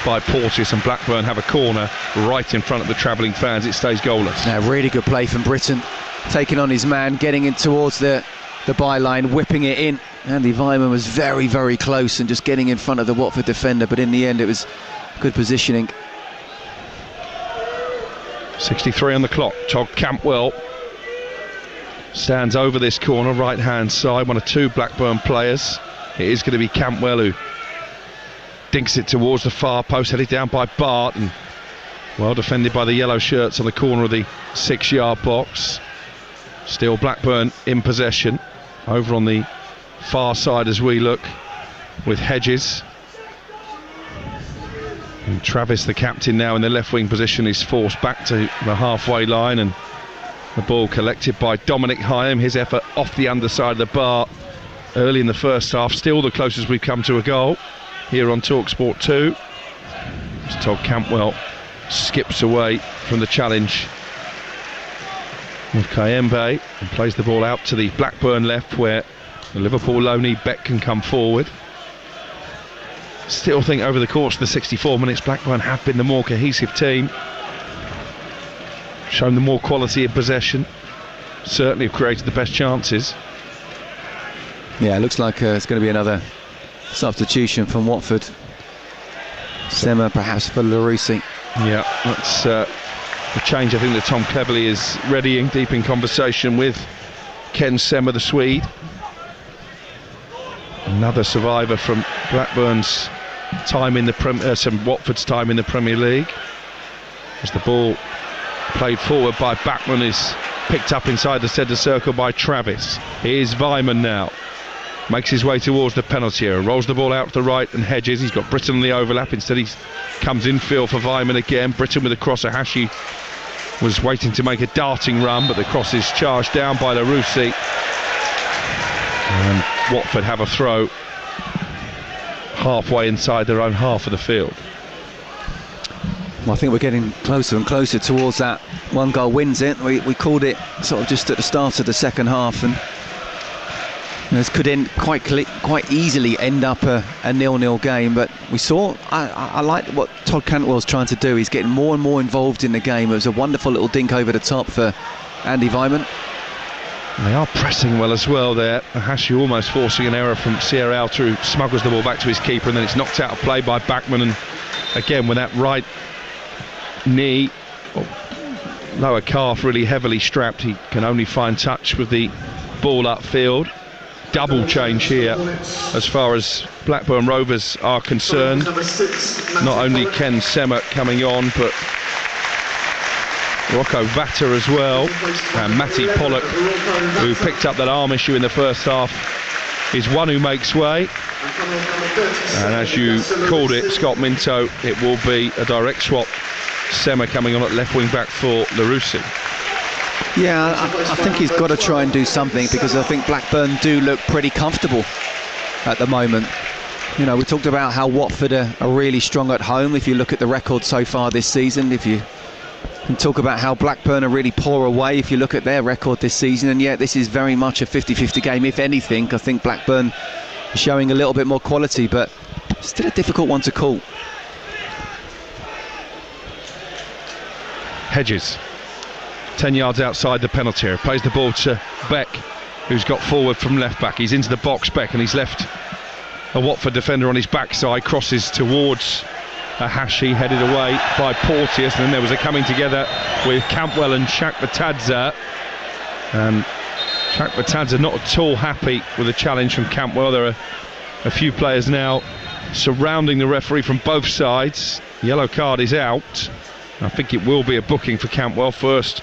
by Porteous, and Blackburn have a corner right in front of the travelling fans. It stays goalless. Yeah, really good play from Britton, taking on his man, getting in towards the byline, whipping it in. Andy Vyman was very, very close and just getting in front of the Watford defender, but in the end it was good positioning. 63 on the clock. Todd Cantwell stands over this corner, right hand side, one of two Blackburn players. It is going to be Cantwell who dinks it towards the far post, headed down by Bart, and well defended by the yellow shirts on the corner of the 6-yard box. Still Blackburn in possession over on the far side as we look, with Hedges. And Travis, the captain, now in the left wing position, is forced back to the halfway line, and the ball collected by Dominic Hyam. His effort off the underside of the bar early in the first half, still the closest we've come to a goal here on Talksport 2. As Todd Campbell skips away from the challenge with Kayembe and plays the ball out to the Blackburn left, where the Liverpool loanee Beck can come forward. Still think over the course of the 64 minutes Blackburn have been the more cohesive team, shown the more quality of possession, certainly have created the best chances. Yeah, it looks like it's going to be another substitution from Watford. Sema perhaps for Larousse. Yeah, that's the change I think that Tom Cleverley is readying, deep in conversation with Ken Sema, the Swede. Another survivor from Blackburn's time in the Watford's time in the Premier League. As the ball played forward by Bachmann is picked up inside the centre circle by Travis. Here's Vyman now. Makes his way towards the penalty area, rolls the ball out to the right, and Hedges. He's got Britton on the overlap. Instead he comes infield for Vyman again. Britton with a cross. Ahashi was waiting to make a darting run, but the cross is charged down by Larousse. And Watford have a throw halfway inside their own half of the field. Well, I think we're getting closer and closer towards that one goal wins it. We called it sort of just at the start of the second half, and this could end quite easily end up a 0-0 game. But we saw, I like what Todd Cantwell's trying to do. He's getting more and more involved in the game. It was a wonderful little dink over the top for Andy Vyman. They are pressing well as well there. Ahashi almost forcing an error from Sierra Alter, who smuggles the ball back to his keeper, and then it's knocked out of play by Bachmann. And again, with that right knee, lower calf really heavily strapped, he can only find touch with the ball upfield. Double change here as far as Blackburn Rovers are concerned. Not only Ken Sema coming on, but Rocco Vata as well, and Matty Pollock, who picked up that arm issue in the first half, is one who makes way. And as you called it, Scott Minto, it will be a direct swap. Sema coming on at left wing back for Larousse. Yeah, I think he's got to try and do something, because I think Blackburn do look pretty comfortable at the moment. You know, we talked about how Watford are really strong at home. If you look at the record so far this season, if you can talk about how Blackburn are really poor away, if you look at their record this season, and yet this is very much a 50-50 game. If anything, I think Blackburn is showing a little bit more quality, but still a difficult one to call. Hedges, 10 yards outside the penalty area, plays the ball to Beck, who's got forward from left back. He's into the box, Beck, and he's left a Watford defender on his backside, crosses towards Ahashi, headed away by Porteous, and then there was a coming together with Campbell and Shaq Batadza, and Shaq Batadza not at all happy with the challenge from Campbell. There are a few players now surrounding the referee from both sides. Yellow card is out. I think it will be a booking for Cantwell. First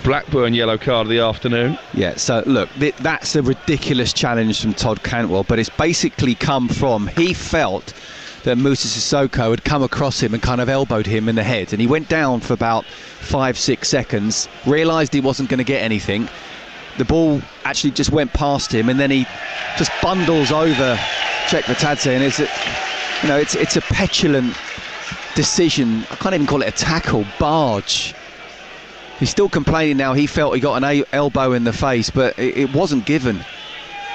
Blackburn yellow card of the afternoon. Yeah, so look, that's a ridiculous challenge from Todd Cantwell, but it's basically come from, he felt that Moussa Sissoko had come across him and kind of elbowed him in the head, and he went down for about 5-6 seconds, realised he wasn't going to get anything. The ball actually just went past him, and then he just bundles over Chekvetadze, and it's a petulant decision. I can't even call it a tackle, barge. He's still complaining now. He felt he got an elbow in the face, but it wasn't given.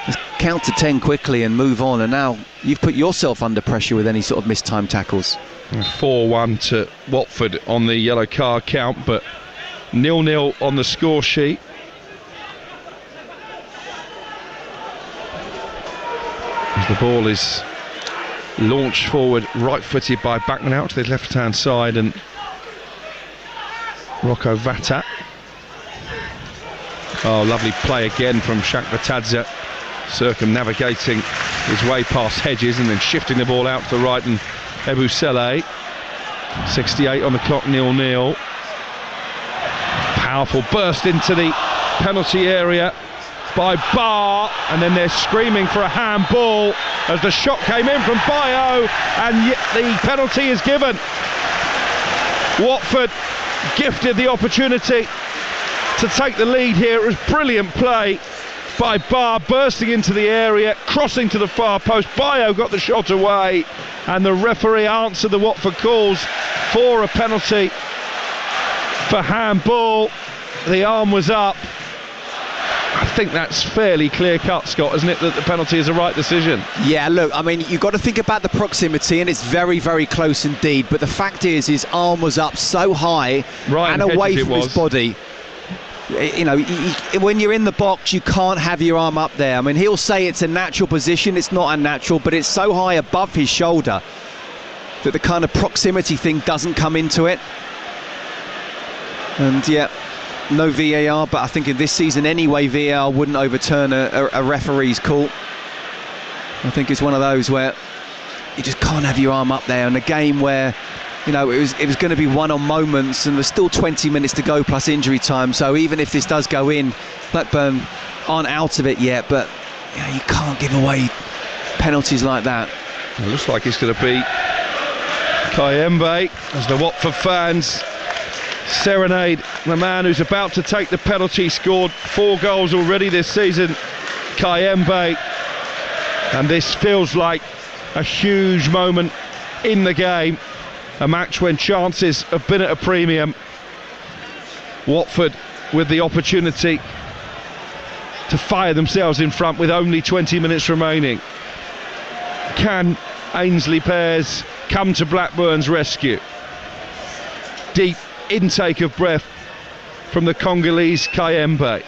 Just count to 10 quickly and move on, and now you've put yourself under pressure with any sort of mistimed tackles. 4-1 to Watford on the yellow card count, but 0-0 on the score sheet. As the ball is launched forward, right-footed by Backman out to the left-hand side, and Rocco Vatat. Oh, lovely play again from Chekvetadze, circumnavigating his way past Hedges and then shifting the ball out to the right, and Ebusele. 68 on the clock, 0-0. Powerful burst into the penalty area by Barr, and then they're screaming for a handball as the shot came in from Bayo, and the penalty is given. Watford gifted the opportunity to take the lead here. It was brilliant play by Barr, bursting into the area, crossing to the far post. Bayo got the shot away, and the referee answered the Watford calls for a penalty for handball. The arm was up. I think that's fairly clear cut, Scott, isn't it, that the penalty is the right decision? Yeah, look, I mean, you've got to think about the proximity, and it's very, very close indeed, but the fact is his arm was up so high and away from his body. You know, when you're in the box, you can't have your arm up there. I mean, he'll say it's a natural position. It's not unnatural, but it's so high above his shoulder that the kind of proximity thing doesn't come into it. And yeah, no VAR, but I think in this season anyway, VAR wouldn't overturn a referee's call. I think it's one of those where you just can't have your arm up there in a game where, you know, it was going to be won on moments, and there's still 20 minutes to go plus injury time. So even if this does go in, Blackburn aren't out of it yet, but you know, you can't give away penalties like that. It looks like it's going to be Kayembe as the Watford fans serenade the man who's about to take the penalty. Scored 4 goals already this season, Kayembe, and this feels like a huge moment in the game. A match when chances have been at a premium. Watford with the opportunity to fire themselves in front with only 20 minutes remaining. Can Ainsley Pears come to Blackburn's rescue? Deep intake of breath from the Congolese Kayembe.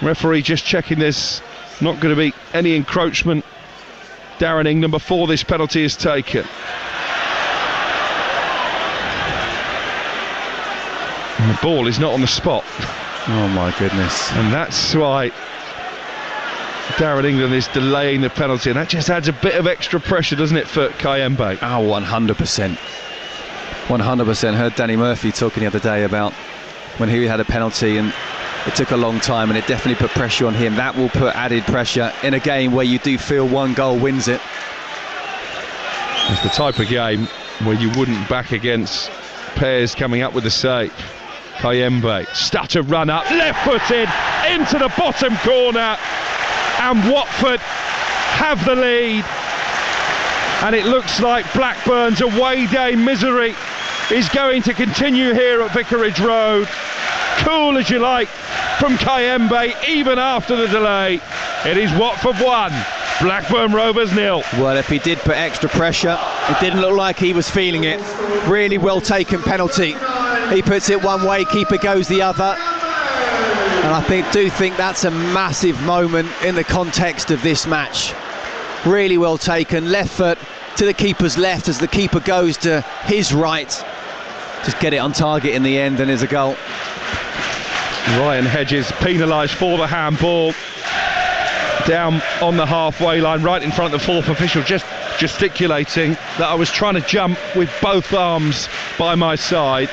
Referee just checking there's not going to be any encroachment, Darren England, before this penalty is taken. And the ball is not on the spot. Oh my goodness. And that's why Darren England is delaying the penalty, and that just adds a bit of extra pressure, doesn't it, for Kayembe? Oh, 100%. 100%. Heard Danny Murphy talking the other day about when he had a penalty and it took a long time, and it definitely put pressure on him. That will put added pressure in a game where you do feel one goal wins it. It's the type of game where you wouldn't back against Pears coming up with a save. Kayembe, stutter run up, left-footed into the bottom corner, and Watford have the lead. And it looks like Blackburn's away day misery is going to continue here at Vicarage Road. Cool as you like from Kayembe, even after the delay. It is Watford 1, Blackburn Rovers 0. Well, if he did put extra pressure, it didn't look like he was feeling it. Really well taken penalty. He puts it one way, keeper goes the other. And I do think that's a massive moment in the context of this match. Really well taken, left foot to the keeper's left as the keeper goes to his right. Just get it on target in the end, and there's a goal. Ryan Hedges penalised for the handball. Down on the halfway line, right in front of the fourth official, just gesticulating that I was trying to jump with both arms by my side.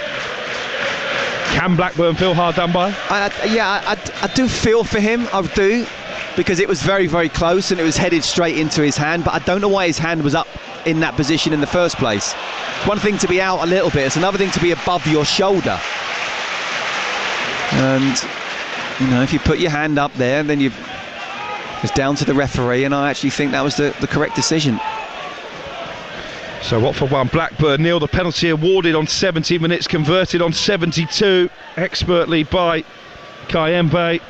Can Blackburn feel hard done by? I do feel for him, I do, because it was very, very close and it was headed straight into his hand, but I don't know why his hand was up in that position in the first place. One thing to be out a little bit, it's another thing to be above your shoulder. And, you know, if you put your hand up there, then it's down to the referee, and I actually think that was the correct decision. So Watford 1, Blackburn 0. The penalty awarded on 70 minutes, converted on 72 expertly by Kayembe.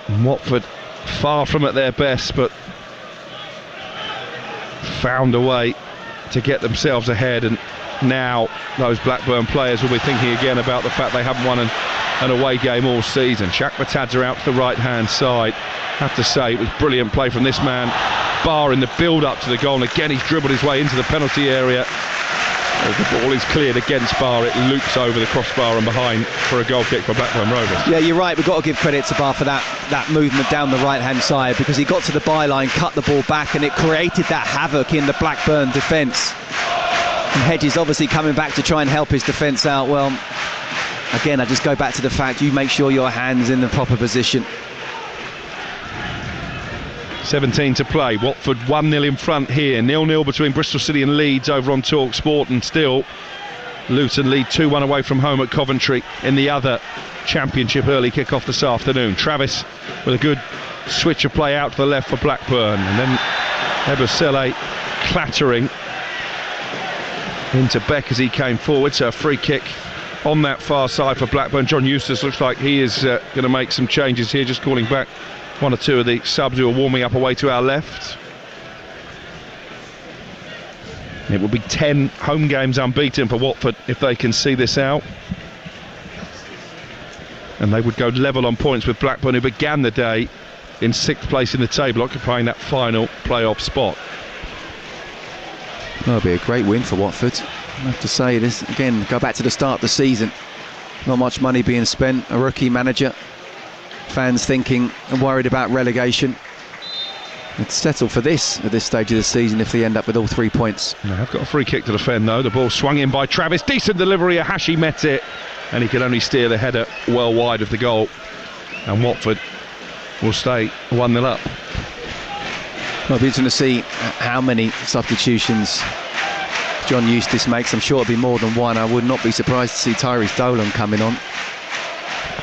And Watford far from at their best, but found a way to get themselves ahead, and now those Blackburn players will be thinking again about the fact they haven't won an away game all season. Shaq Batadze out to the right hand side. Have to say it was brilliant play from this man Barr in the build up to the goal, and again he's dribbled his way into the penalty area. As the ball is cleared against Barr, it loops over the crossbar and behind for a goal kick for Blackburn Rovers. Yeah, you're right, we've got to give credit to Barr for that movement down the right hand side, because he got to the byline, cut the ball back, and it created that havoc in the Blackburn defence. And Hedges obviously coming back to try and help his defence out. Well, again, I just go back to the fact you make sure your hand's in the proper position. 17 to play. Watford 1-0 in front here. 0-0 between Bristol City and Leeds over on Talksport, and still Luton lead 2-1 away from home at Coventry in the other Championship early kick-off this afternoon. Travis with a good switch of play out to the left for Blackburn, and then Ebosele clattering into Beck as he came forward. So a free kick on that far side for Blackburn. John Eustace looks like he is going to make some changes here, just calling back one or two of the subs who are warming up away to our left. It will be 10 home games unbeaten for Watford if they can see this out, and they would go level on points with Blackburn, who began the day in 6th place in the table, occupying that final playoff spot. That'll be a great win for Watford. I have to say this again, go back to the start of the season, not much money being spent, a rookie manager, fans thinking and worried about relegation. It's settled for this at this stage of the season if they end up with all 3 points. They have got a free kick to defend though. The ball swung in by Travis, decent delivery, Ahashi met it, and he can only steer the header well wide of the goal, and Watford will stay 1-0 up. Well, it'll be interesting to see how many substitutions John Eustace makes. I'm sure it'll be more than one. I would not be surprised to see Tyrese Dolan coming on.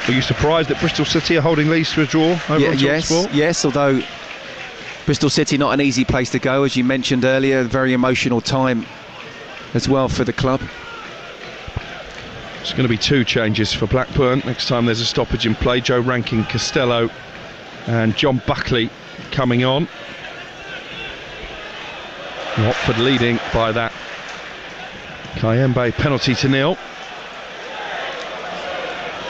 Are you surprised that Bristol City are holding Leeds to a draw over on Talksport? Yes, although Bristol City not an easy place to go, as you mentioned earlier, a very emotional time as well for the club. It's going to be 2 changes for Blackburn. Next time there's a stoppage in play. Joe Rankin, Costello and John Buckley coming on. Watford leading by that Kayembe penalty to nil.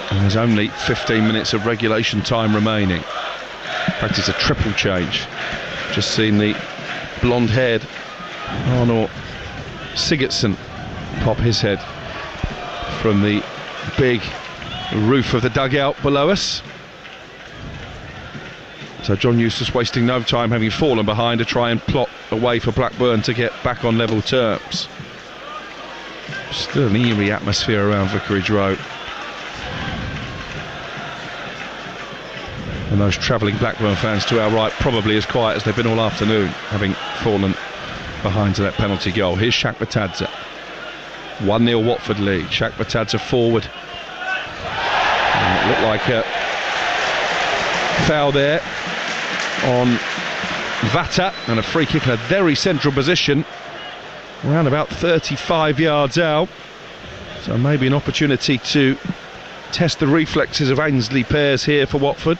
And there's only 15 minutes of regulation time remaining. In fact, it's a triple change. Just seen the blonde-haired Arnold Sigurdsson pop his head from the big roof of the dugout below us. So John Eustace wasting no time, having fallen behind, to try and plot a way for Blackburn to get back on level terms. Still an eerie atmosphere around Vicarage Road. And those travelling Blackburn fans to our right probably as quiet as they've been all afternoon, having fallen behind to that penalty goal. Here's Shaq Batadze. 1-0 Watford lead. Shaq Batadze forward. And it looked like a foul there on Vata, and a free kick in a very central position, around about 35 yards out. So maybe an opportunity to test the reflexes of Ainsley Pears here for Watford.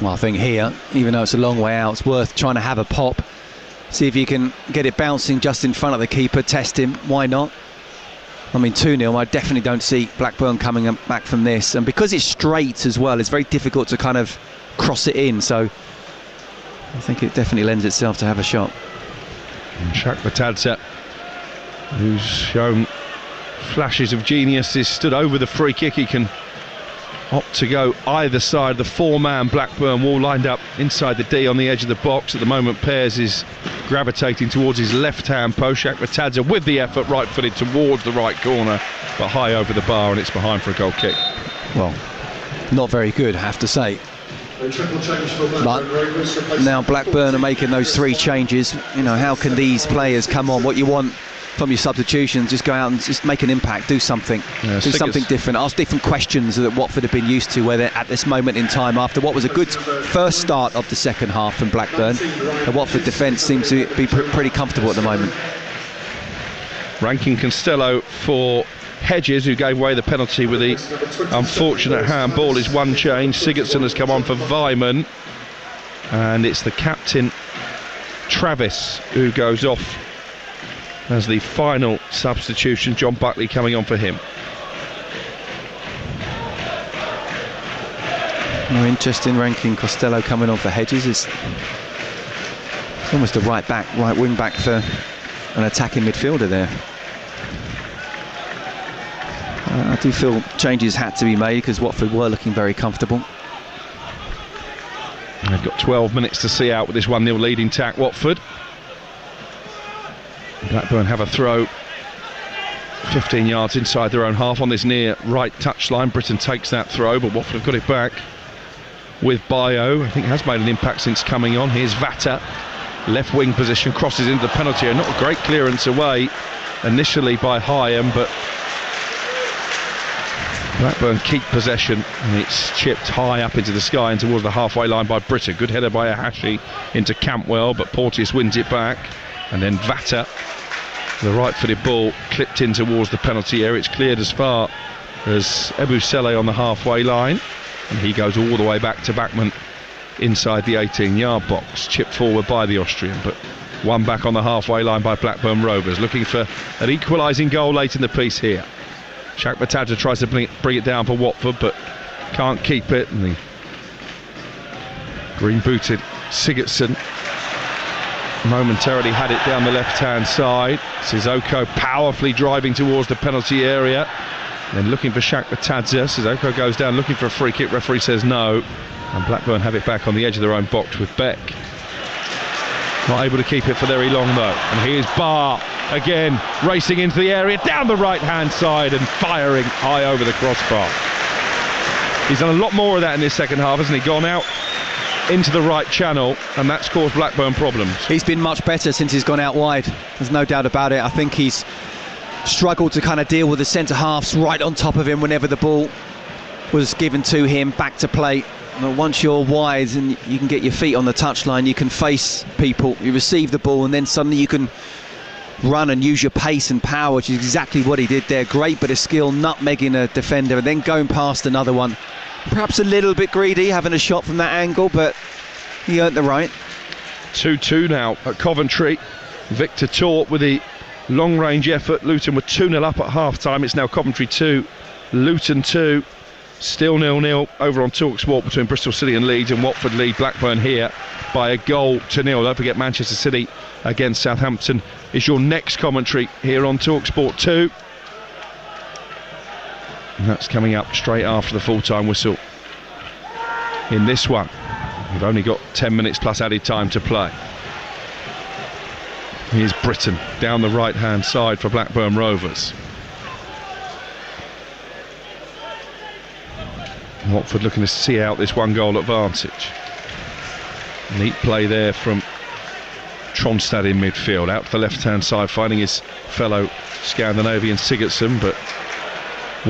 Well, I think here, even though it's a long way out, it's worth trying to have a pop, see if you can get it bouncing just in front of the keeper, test him, why not? I mean, 2-0, I definitely don't see Blackburn coming back from this, and because it's straight as well, it's very difficult to kind of cross it in, so I think it definitely lends itself to have a shot. And Shaq Batadze, who's shown flashes of genius, is stood over the free kick. He can opt to go either side. The four-man Blackburn wall lined up inside the D on the edge of the box. At the moment, Pears is gravitating towards his left-hand post. Shakmatadze with the effort, right-footed towards the right corner, but high over the bar, and it's behind for a goal kick. Well, not very good, I have to say. But now Blackburn are making those 3 changes. You know, how can these players come on? What you want from your substitutions, just go out and just make an impact, do something, something different, ask different questions that Watford have been used to, where they're at this moment in time, after what was a good first start of the second half from Blackburn, the Watford defence seems to be pretty comfortable at the moment. Ranking Costello for Hedges, who gave away the penalty with the unfortunate handball, is one change. Sigurdsson has come on for Weimann, and it's the captain Travis who goes off as the final substitution. John Buckley coming on for him. No interest in Rankin Costello coming on for Hedges. It's almost a right wing back for an attacking midfielder there. I do feel changes had to be made because Watford were looking very comfortable. They've got 12 minutes to see out with this 1-0 lead intact, Watford. Blackburn have a throw 15 yards inside their own half on this near right touchline. Britton takes that throw, but Watford have got it back with Bayo. I think has made an impact since coming on. Here's Vata, left wing position, crosses into the penalty area. Not a great clearance away initially by Hyam, but Blackburn keep possession, and it's chipped high up into the sky and towards the halfway line by Britton. Good header by Ahashi into Campwell, but Porteous wins it back. And then Vata, the right-footed ball clipped in towards the penalty area. It's cleared as far as Ebusele on the halfway line, and he goes all the way back to Backman inside the 18-yard box. Chipped forward by the Austrian, but one back on the halfway line by Blackburn Rovers, looking for an equalising goal late in the piece here. Shakmatadze tries to bring it down for Watford, but can't keep it, and the green-booted Sigurdsson momentarily had it down the left-hand side. Sissoko powerfully driving towards the penalty area, then looking for Shakmatadze. Sissoko goes down looking for a free kick. Referee says no, and Blackburn have it back on the edge of their own box with Beck. Not able to keep it for very long though. And here's Barr again, racing into the area down the right-hand side and firing high over the crossbar. He's done a lot more of that in this second half, hasn't he? Gone out into the right channel, and that's caused Blackburn problems. He's been much better since he's gone out wide, there's no doubt about it. I think he's struggled to kind of deal with the centre halves right on top of him whenever the ball was given to him back to play. Once you're wide and you can get your feet on the touchline, you can face people, you receive the ball, and then suddenly you can run and use your pace and power, which is exactly what he did there. Great bit of skill, nutmegging a defender and then going past another one. Perhaps a little bit greedy having a shot from that angle, but he earned the right. 2-2 now at Coventry. Victor Torp with the long range effort. Luton were 2-0 up at half time. It's now Coventry 2, Luton 2. Still 0-0 over on Talksport between Bristol City and Leeds, and Watford lead Blackburn here by a goal to nil. Don't forget Manchester City against Southampton is your next commentary here on Talksport 2. And that's coming up straight after the full-time whistle in this one. We've only got 10 minutes plus added time to play. Here's Britton down the right-hand side for Blackburn Rovers. Watford looking to see out this one-goal advantage. Neat play there from Tronstad in midfield, out to the left-hand side, finding his fellow Scandinavian Sigurdsson, but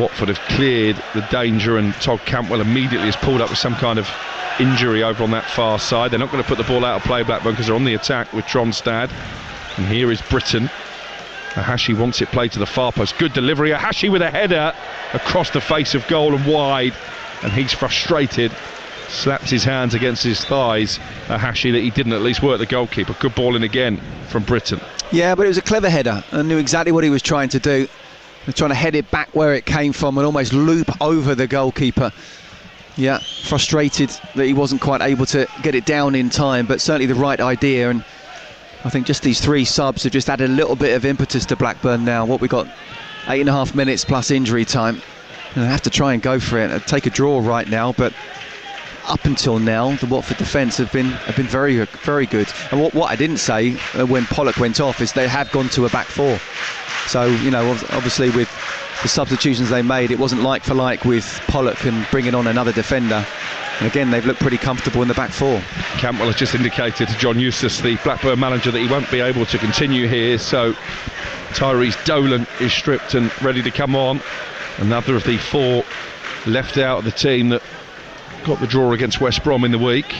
Watford have cleared the danger, and Todd Campbell immediately is pulled up with some kind of injury over on that far side. They're not going to put the ball out of play, Blackburn, because they're on the attack with Tronstad. And here is Britton. Ahashi wants it played to the far post. Good delivery. Ahashi with a header across the face of goal and wide. And he's frustrated. Slaps his hands against his thighs. Ahashi, that he didn't at least work the goalkeeper. Good ball in again from Britton. Yeah, but it was a clever header and knew exactly what he was trying to do. They're trying to head it back where it came from and almost loop over the goalkeeper. Yeah, frustrated that he wasn't quite able to get it down in time, but certainly the right idea. And I think just these 3 subs have just added a little bit of impetus to Blackburn now. What we got, 8.5 minutes plus injury time. They have to try and go for it and take a draw right now, but up until now the Watford defence have been very, very good. And what I didn't say when Pollock went off is they have gone to a back four. So, you know, obviously with the substitutions they made, it wasn't like for like with Pollock and bringing on another defender. And again, they've looked pretty comfortable in the back four. Campbell has just indicated to John Eustace, the Blackburn manager, that he won't be able to continue here, so Tyrese Dolan is stripped and ready to come on. Another of the four left out of the team that got the draw against West Brom in the week.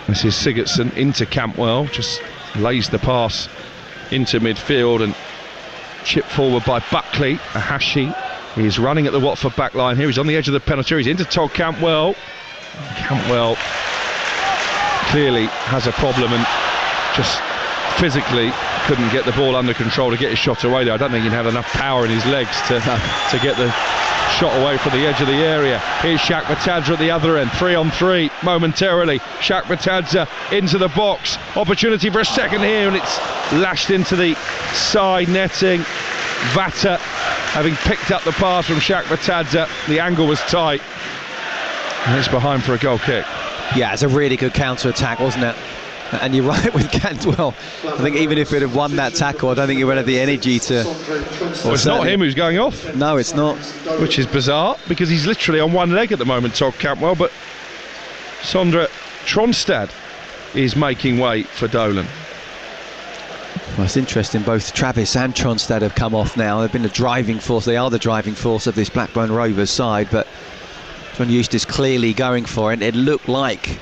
This is Sigurdsson into Campbell, just lays the pass into midfield and chipped forward by Buckley. Ahashi is running at the Watford back line here. He's on the edge of the penalty. He's into Todd Cantwell. Cantwell clearly has a problem and just physically couldn't get the ball under control to get his shot away there. I don't think he'd had enough power in his legs to get the shot away from the edge of the area. Here's Shaq Batadza at the other end, 3-on-3 momentarily. Shaq Batadza into the box, opportunity for a second here, and it's lashed into the side netting. Vata having picked up the pass from Shaq Batadza, the angle was tight, and it's behind for a goal kick. Yeah, it's a really good counter-attack, wasn't it? And you're right with Cantwell. I think even if it had won that tackle, I don't think he would have the energy to... Well, it's not him who's going off. No, it's not. Which is bizarre, because he's literally on one leg at the moment, Todd Cantwell, but Sondre Tronstad is making way for Dolan. Well, it's interesting, both Travis and Tronstad have come off now. They've been the driving force, they are the driving force of this Blackburn Rovers side, but John Eustace clearly going for it. It looked like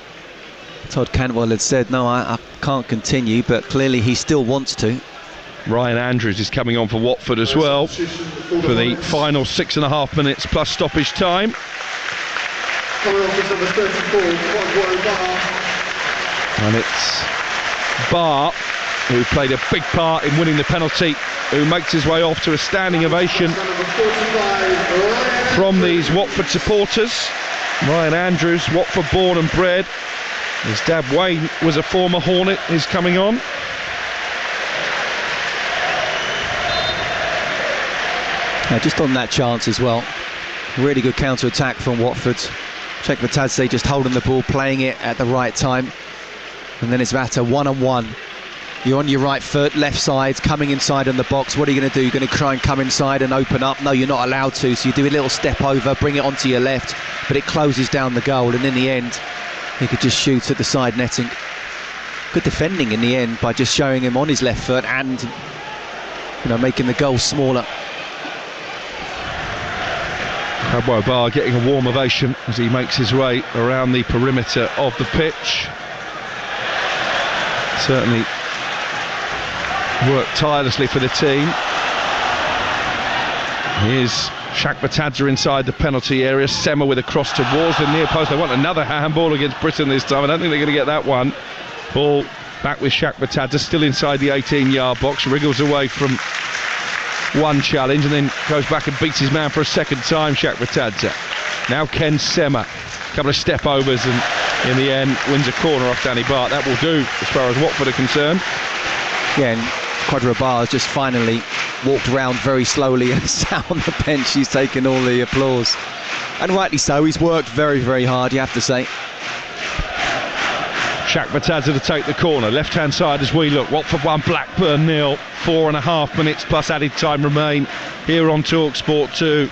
Todd Cantwell had said, no, I can't continue, but clearly he still wants to. Ryan Andrews is coming on for Watford as well for the final 6.5 minutes plus stoppage time. And it's Barr, who played a big part in winning the penalty, who makes his way off to a standing ovation from these Watford supporters. Ryan Andrews, Watford born and bred. His dad Wayne was a former Hornet, is coming on. Just on that chance as well, really good counter-attack from Watford. Shaq Batadze just holding the ball, playing it at the right time, and then it's Vata one-on-one. You're on your right foot, left side, coming inside on the box. What are you going to do? You're going to try and come inside and open up? No, you're not allowed to, so you do a little step over, bring it onto your left, but it closes down the goal, and in the end he could just shoot at the side netting. Good defending in the end by just showing him on his left foot and, you know, making the goal smaller. Cantwell Barr getting a warm ovation as he makes his way around the perimeter of the pitch. Certainly worked tirelessly for the team. Here's Shaq Batadza inside the penalty area. Sema with a cross towards the near post. They want another handball against Britain this time. I don't think they're going to get that one. Ball back with Shaq Batadza, still inside the 18-yard box. Wriggles away from one challenge and then goes back and beats his man for a second time, Shaq Batadza. Now Ken Sema. A couple of step overs and in the end wins a corner off Danny Bart. That will do as far as Watford are concerned. Yeah, and Quadra Barr has just finally walked around very slowly and sat on the bench. He's taken all the applause, and rightly so. He's worked very, very hard, you have to say. Shaq Batadza to take the corner, left hand side as we look. Watford 1, Blackburn 0. 4.5 minutes plus added time remain here on Talksport 2.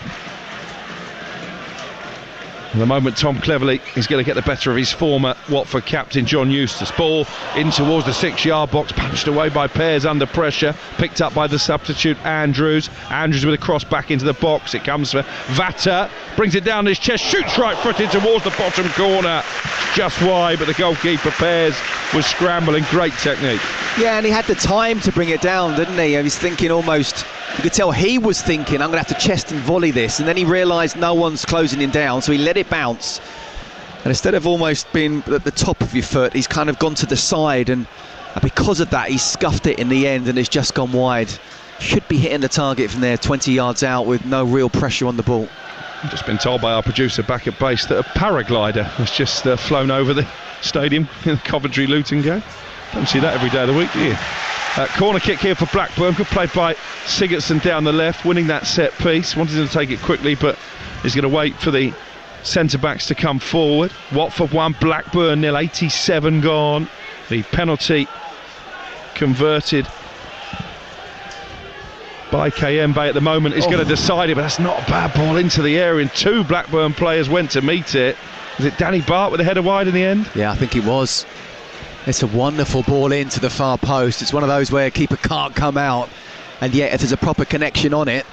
At the moment, Tom Cleverley is going to get the better of his former Watford captain, John Eustace. Ball in towards the 6-yard box, punched away by Pears under pressure, picked up by the substitute Andrews. Andrews with a cross back into the box. It comes for Vata, brings it down his chest, shoots right-footed towards the bottom corner. Just wide, but the goalkeeper Pears was scrambling. Great technique. Yeah, and he had the time to bring it down, didn't he? He was thinking almost, you could tell he was thinking, I'm going to have to chest and volley this, and then he realised no one's closing him down, so he let it bounce, and instead of almost being at the top of your foot, he's kind of gone to the side, and because of that he's scuffed it in the end and it's just gone wide. Should be hitting the target from there, 20 yards out with no real pressure on the ball. I've just been told by our producer back at base that a paraglider has just flown over the stadium in the Coventry Luton game. Don't see that every day of the week, do you? Corner kick here for Blackburn. Good play by Sigurdsson down the left, winning that set piece. Wanted to take it quickly, but he's going to wait for the centre-backs to come forward. Watford 1, Blackburn 0, 87 gone. The penalty converted by Kayembe at the moment is going to decide it, but that's not a bad ball into the area, and 2 Blackburn players went to meet it. Was it Danny Bart with a header wide in the end? Yeah, I think it was. It's a wonderful ball into the far post. It's one of those where a keeper can't come out, and yet if there's a proper connection on it,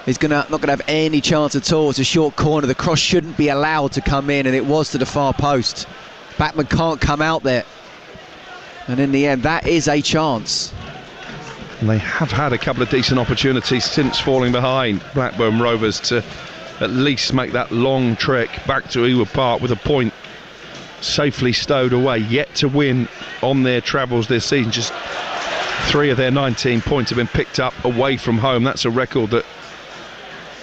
he's not going to have any chance at all. It's a short corner. The cross shouldn't be allowed to come in, and it was to the far post. Backman can't come out there, and in the end, that is a chance. And they have had a couple of decent opportunities since falling behind, Blackburn Rovers, to at least make that long trek back to Ewood Park with a point safely stowed away. Yet to win on their travels this season. Just 3 of their 19 points have been picked up away from home. That's a record that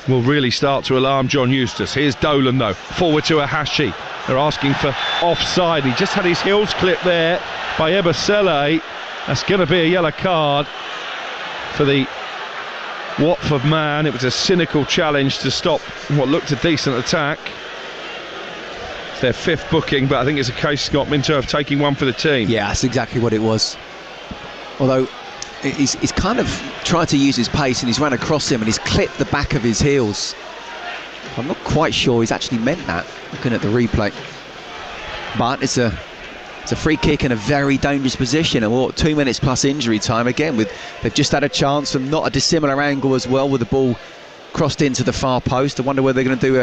will really start to alarm John Eustace. Here's Dolan though, forward to Ahashi. They're asking for offside. He just had his heels clipped there by Ebosele. That's going to be a yellow card for the Watford man. It was a cynical challenge to stop what looked a decent attack. It's their 5th booking, but I think it's a case, Scott Minto, of taking one for the team. Yeah, that's exactly what it was. Although he's kind of tried to use his pace, and he's run across him and he's clipped the back of his heels. I'm not quite sure he's actually meant that, looking at the replay. But it's a free kick in a very dangerous position, and 2 minutes plus injury time again. They've just had a chance from not a dissimilar angle as well, with the ball crossed into the far post. I wonder whether they're going to do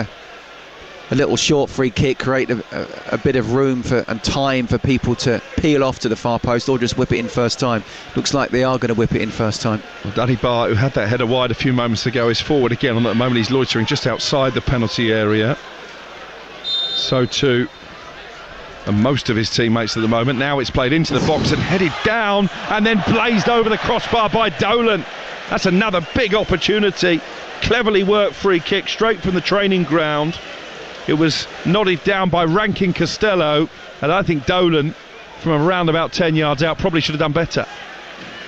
a little short free kick, create a bit of room and time for people to peel off to the far post, or just whip it in first time. Looks like they are going to whip it in first time. Well, Danny Bart, who had that header wide a few moments ago, is forward again. And at the moment he's loitering just outside the penalty area. So too and most of his teammates at the moment. Now it's played into the box and headed down, and then blazed over the crossbar by Dolan. That's another big opportunity. Cleverly worked free kick straight from the training ground. It was nodded down by Rankin Costello, and I think Dolan, from around about 10 yards out, probably should have done better.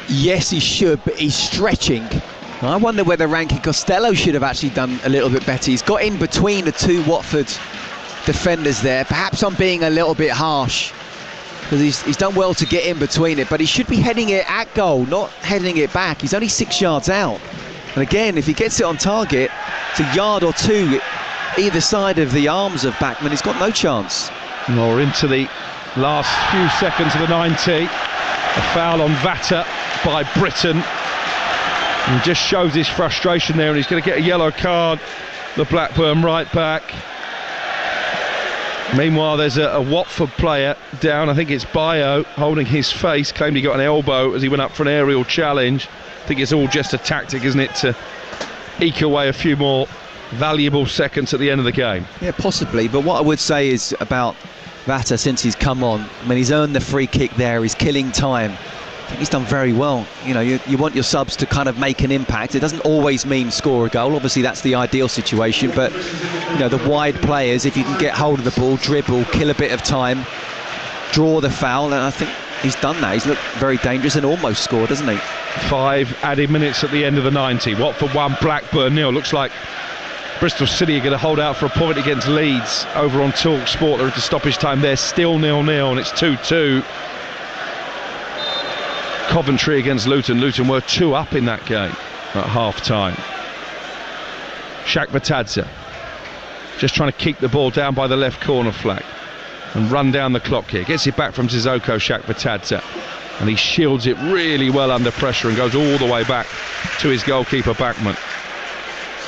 Yes, he should, but he's stretching. I wonder whether Rankin Costello should have actually done a little bit better. He's got in between the 2 Watford defenders there. Perhaps I'm being a little bit harsh, because he's done well to get in between it, but he should be heading it at goal, not heading it back. He's only 6 yards out, and again, if he gets it on target, it's a yard or 2 either side of the arms of Backman. He's got no chance. Or into the last few seconds of the 90, a foul on Vata by Britton, and just shows his frustration there, and he's going to get a yellow card, the Blackburn right back. Meanwhile, there's a Watford player down, I think it's Bayo, holding his face, claimed he got an elbow as he went up for an aerial challenge. I think it's all just a tactic, isn't it, to eke away a few more valuable seconds at the end of the game. Yeah, possibly, but what I would say is about Vata, since he's come on, I mean, he's earned the free kick there, he's killing time. I think he's done very well. You know, you want your subs to kind of make an impact. It doesn't always mean score a goal. Obviously, that's the ideal situation. But, you know, the wide players, if you can get hold of the ball, dribble, kill a bit of time, draw the foul, and I think he's done that. He's looked very dangerous and almost scored, hasn't he? 5 added minutes at the end of the 90. Watford 1, Blackburn 0. Looks like Bristol City are going to hold out for a point against Leeds over on Talksport. They're at the stoppage time there, still 0-0, and it's 2-2. Coventry against Luton. Luton were 2 up in that game at half-time. Shaq Batadze just trying to keep the ball down by the left corner flag and run down the clock here. Gets it back from Sissoko, Shaq Batadze, and he shields it really well under pressure and goes all the way back to his goalkeeper Backman.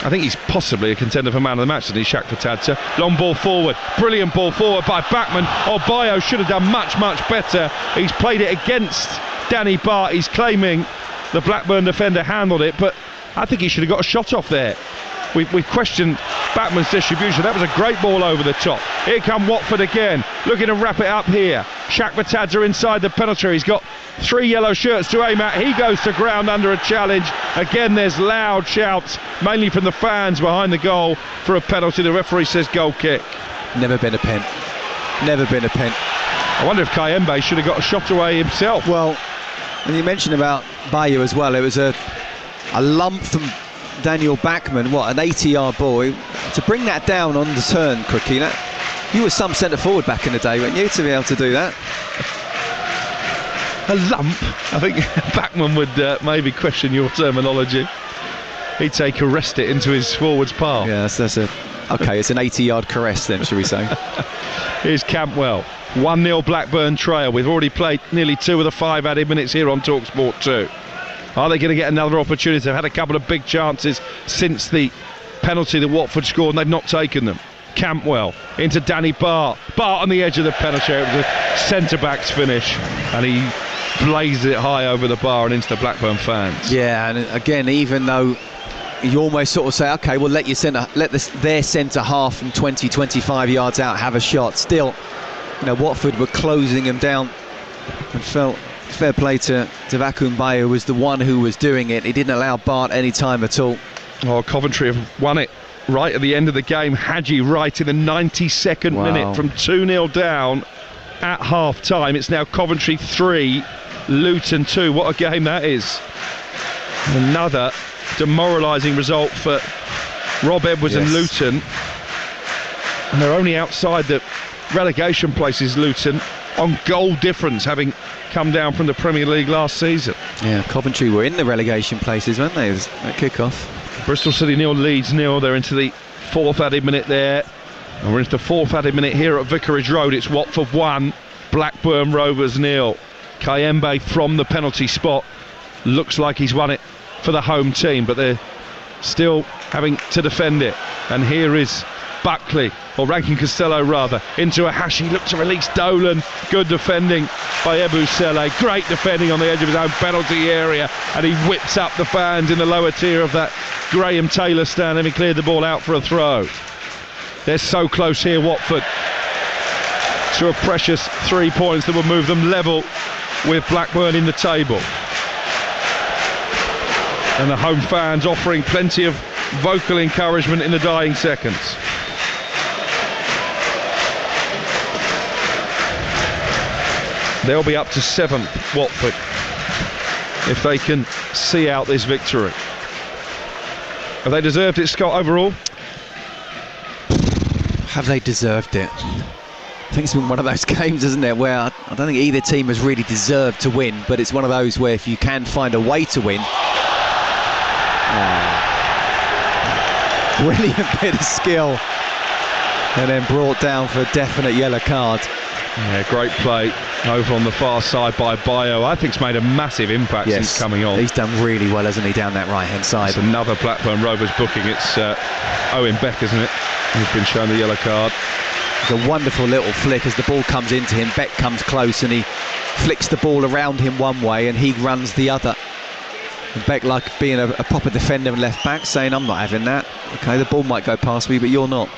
I think he's possibly a contender for man of the match, isn't he, Shaq Batadze? Long ball forward, brilliant ball forward by Backman. Bayo should have done much better. He's played it against Danny Bart. He's claiming the Blackburn defender handled it, but I think he should have got a shot off there. We've questioned Backman's distribution. That was a great ball over the top. Here come Watford again, looking to wrap it up here. Shaq Batadze inside the penalty. He's got 3 yellow shirts to aim at. He goes to ground under a challenge. Again, there's loud shouts, mainly from the fans behind the goal, for a penalty. The referee says goal kick. Never been a pen. Never been a pen. I wonder if Kayembe should have got a shot away himself. Well, And you mentioned about Bayo as well. It was a lump from Daniel Backman, an 80-yard ball. To bring that down on the turn quickly, you were some centre forward back in the day, weren't you, to be able to do that? A lump? I think Backman would maybe question your terminology. He'd say caressed it into his forwards path. Yeah, okay, it's an 80-yard caress then, shall we say. Here's Campwell. 1-0 Blackburn trail. We've already played nearly 2 of the 5 added minutes here on Talksport 2. Are they going to get another opportunity? They've had a couple of big chances since the penalty that Watford scored, and they've not taken them. Campwell into Danny Bart. Bart on the edge of the penalty area. It was a centre-back's finish, and he blazed it high over the bar and into the Blackburn fans. Yeah, and again, even though you almost sort of say, OK, well, let their centre half from 20-25 yards out have a shot. Still, Watford were closing him down, and felt fair play to Vacuum Bayo was the one who was doing it. He didn't allow Bart any time at all. Oh, Coventry have won it right at the end of the game. Hadji right in the 92nd minute from 2-0 down at half time. It's now Coventry 3, Luton 2. What a game that is. Another demoralising result for Rob Edwards and Luton. And they're only outside the relegation places, Luton, on goal difference, having come down from the Premier League last season. Yeah, Coventry were in the relegation places, weren't they, at kick-off? Bristol City 0, Leeds 0. They're into the 4th added minute there. And we're into the 4th added minute here at Vicarage Road. It's Watford 1, Blackburn Rovers 0. Kayembe from the penalty spot. Looks like he's won it for the home team, but they're still having to defend it. And here is Buckley, or Rankin Costello rather, into a Hashi, look to release Dolan. Good defending by Ebusele. Great defending on the edge of his own penalty area, and he whips up the fans in the lower tier of that Graham Taylor stand, and he cleared the ball out for a throw. They're so close here, Watford, to a precious 3 points that will move them level with Blackburn in the table. And the home fans offering plenty of vocal encouragement in the dying seconds. They'll be up to 7th, Watford, if they can see out this victory. Have they deserved it, Scott, overall? Have they deserved it? I think it's been one of those games, isn't it, where I don't think either team has really deserved to win, but it's one of those where if you can find a way to win... brilliant bit of skill, and then brought down for a definite yellow card. Yeah, great play over on the far side by Bayo. I think it's made a massive impact since coming on. He's done really well, hasn't he, down that right-hand side. It's another Blackburn Rovers booking. It's Owen Beck, isn't it? He's been shown the yellow card. It's a wonderful little flick as the ball comes into him. Beck comes close and he flicks the ball around him one way and he runs the other. And Beck, like being a proper defender and left back, saying, I'm not having that. OK, the ball might go past me, but you're not.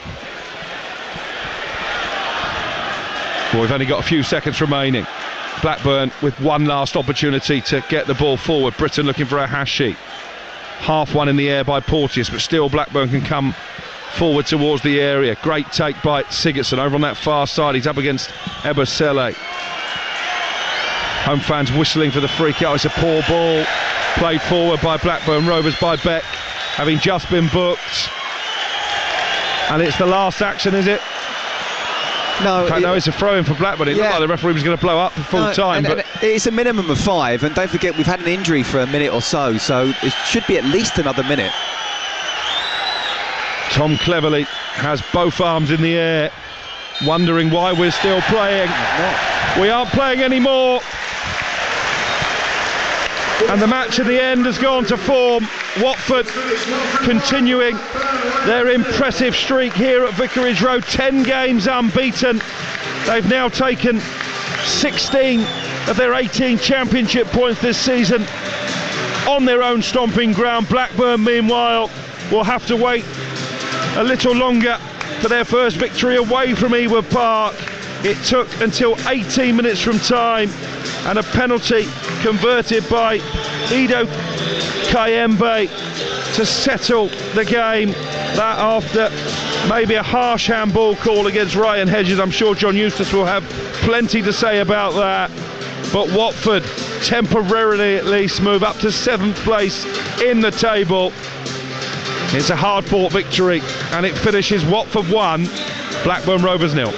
Well, we've only got a few seconds remaining. Blackburn with one last opportunity to get the ball forward. Britain looking for a Hashi. Half one in the air by Porteous, but still Blackburn can come forward towards the area. Great take by Sigurdsson over on that far side. He's up against Ebusele. Home fans whistling for the free kick. Oh, it's a poor ball played forward by Blackburn Rovers by Beck, having just been booked. And it's the last action, is it? No, it's a throw-in for Blackburn. It looked like the referee was going to blow up for full time. But it's a minimum of 5, and don't forget we've had an injury for a minute or so it should be at least another minute. Tom Cleverley has both arms in the air, wondering why we're still playing. We aren't playing anymore. And the match at the end has gone to form. Watford continuing their impressive streak here at Vicarage Road. 10 games unbeaten. They've now taken 16 of their 18 championship points this season on their own stomping ground. Blackburn, meanwhile, will have to wait a little longer for their first victory away from Ewood Park. It took until 18 minutes from time and a penalty converted by Ido Kayembe to settle the game. That after maybe a harsh handball call against Ryan Hedges. I'm sure John Eustace will have plenty to say about that. But Watford temporarily at least move up to 7th place in the table. It's a hard-fought victory, and it finishes Watford 1, Blackburn Rovers 0.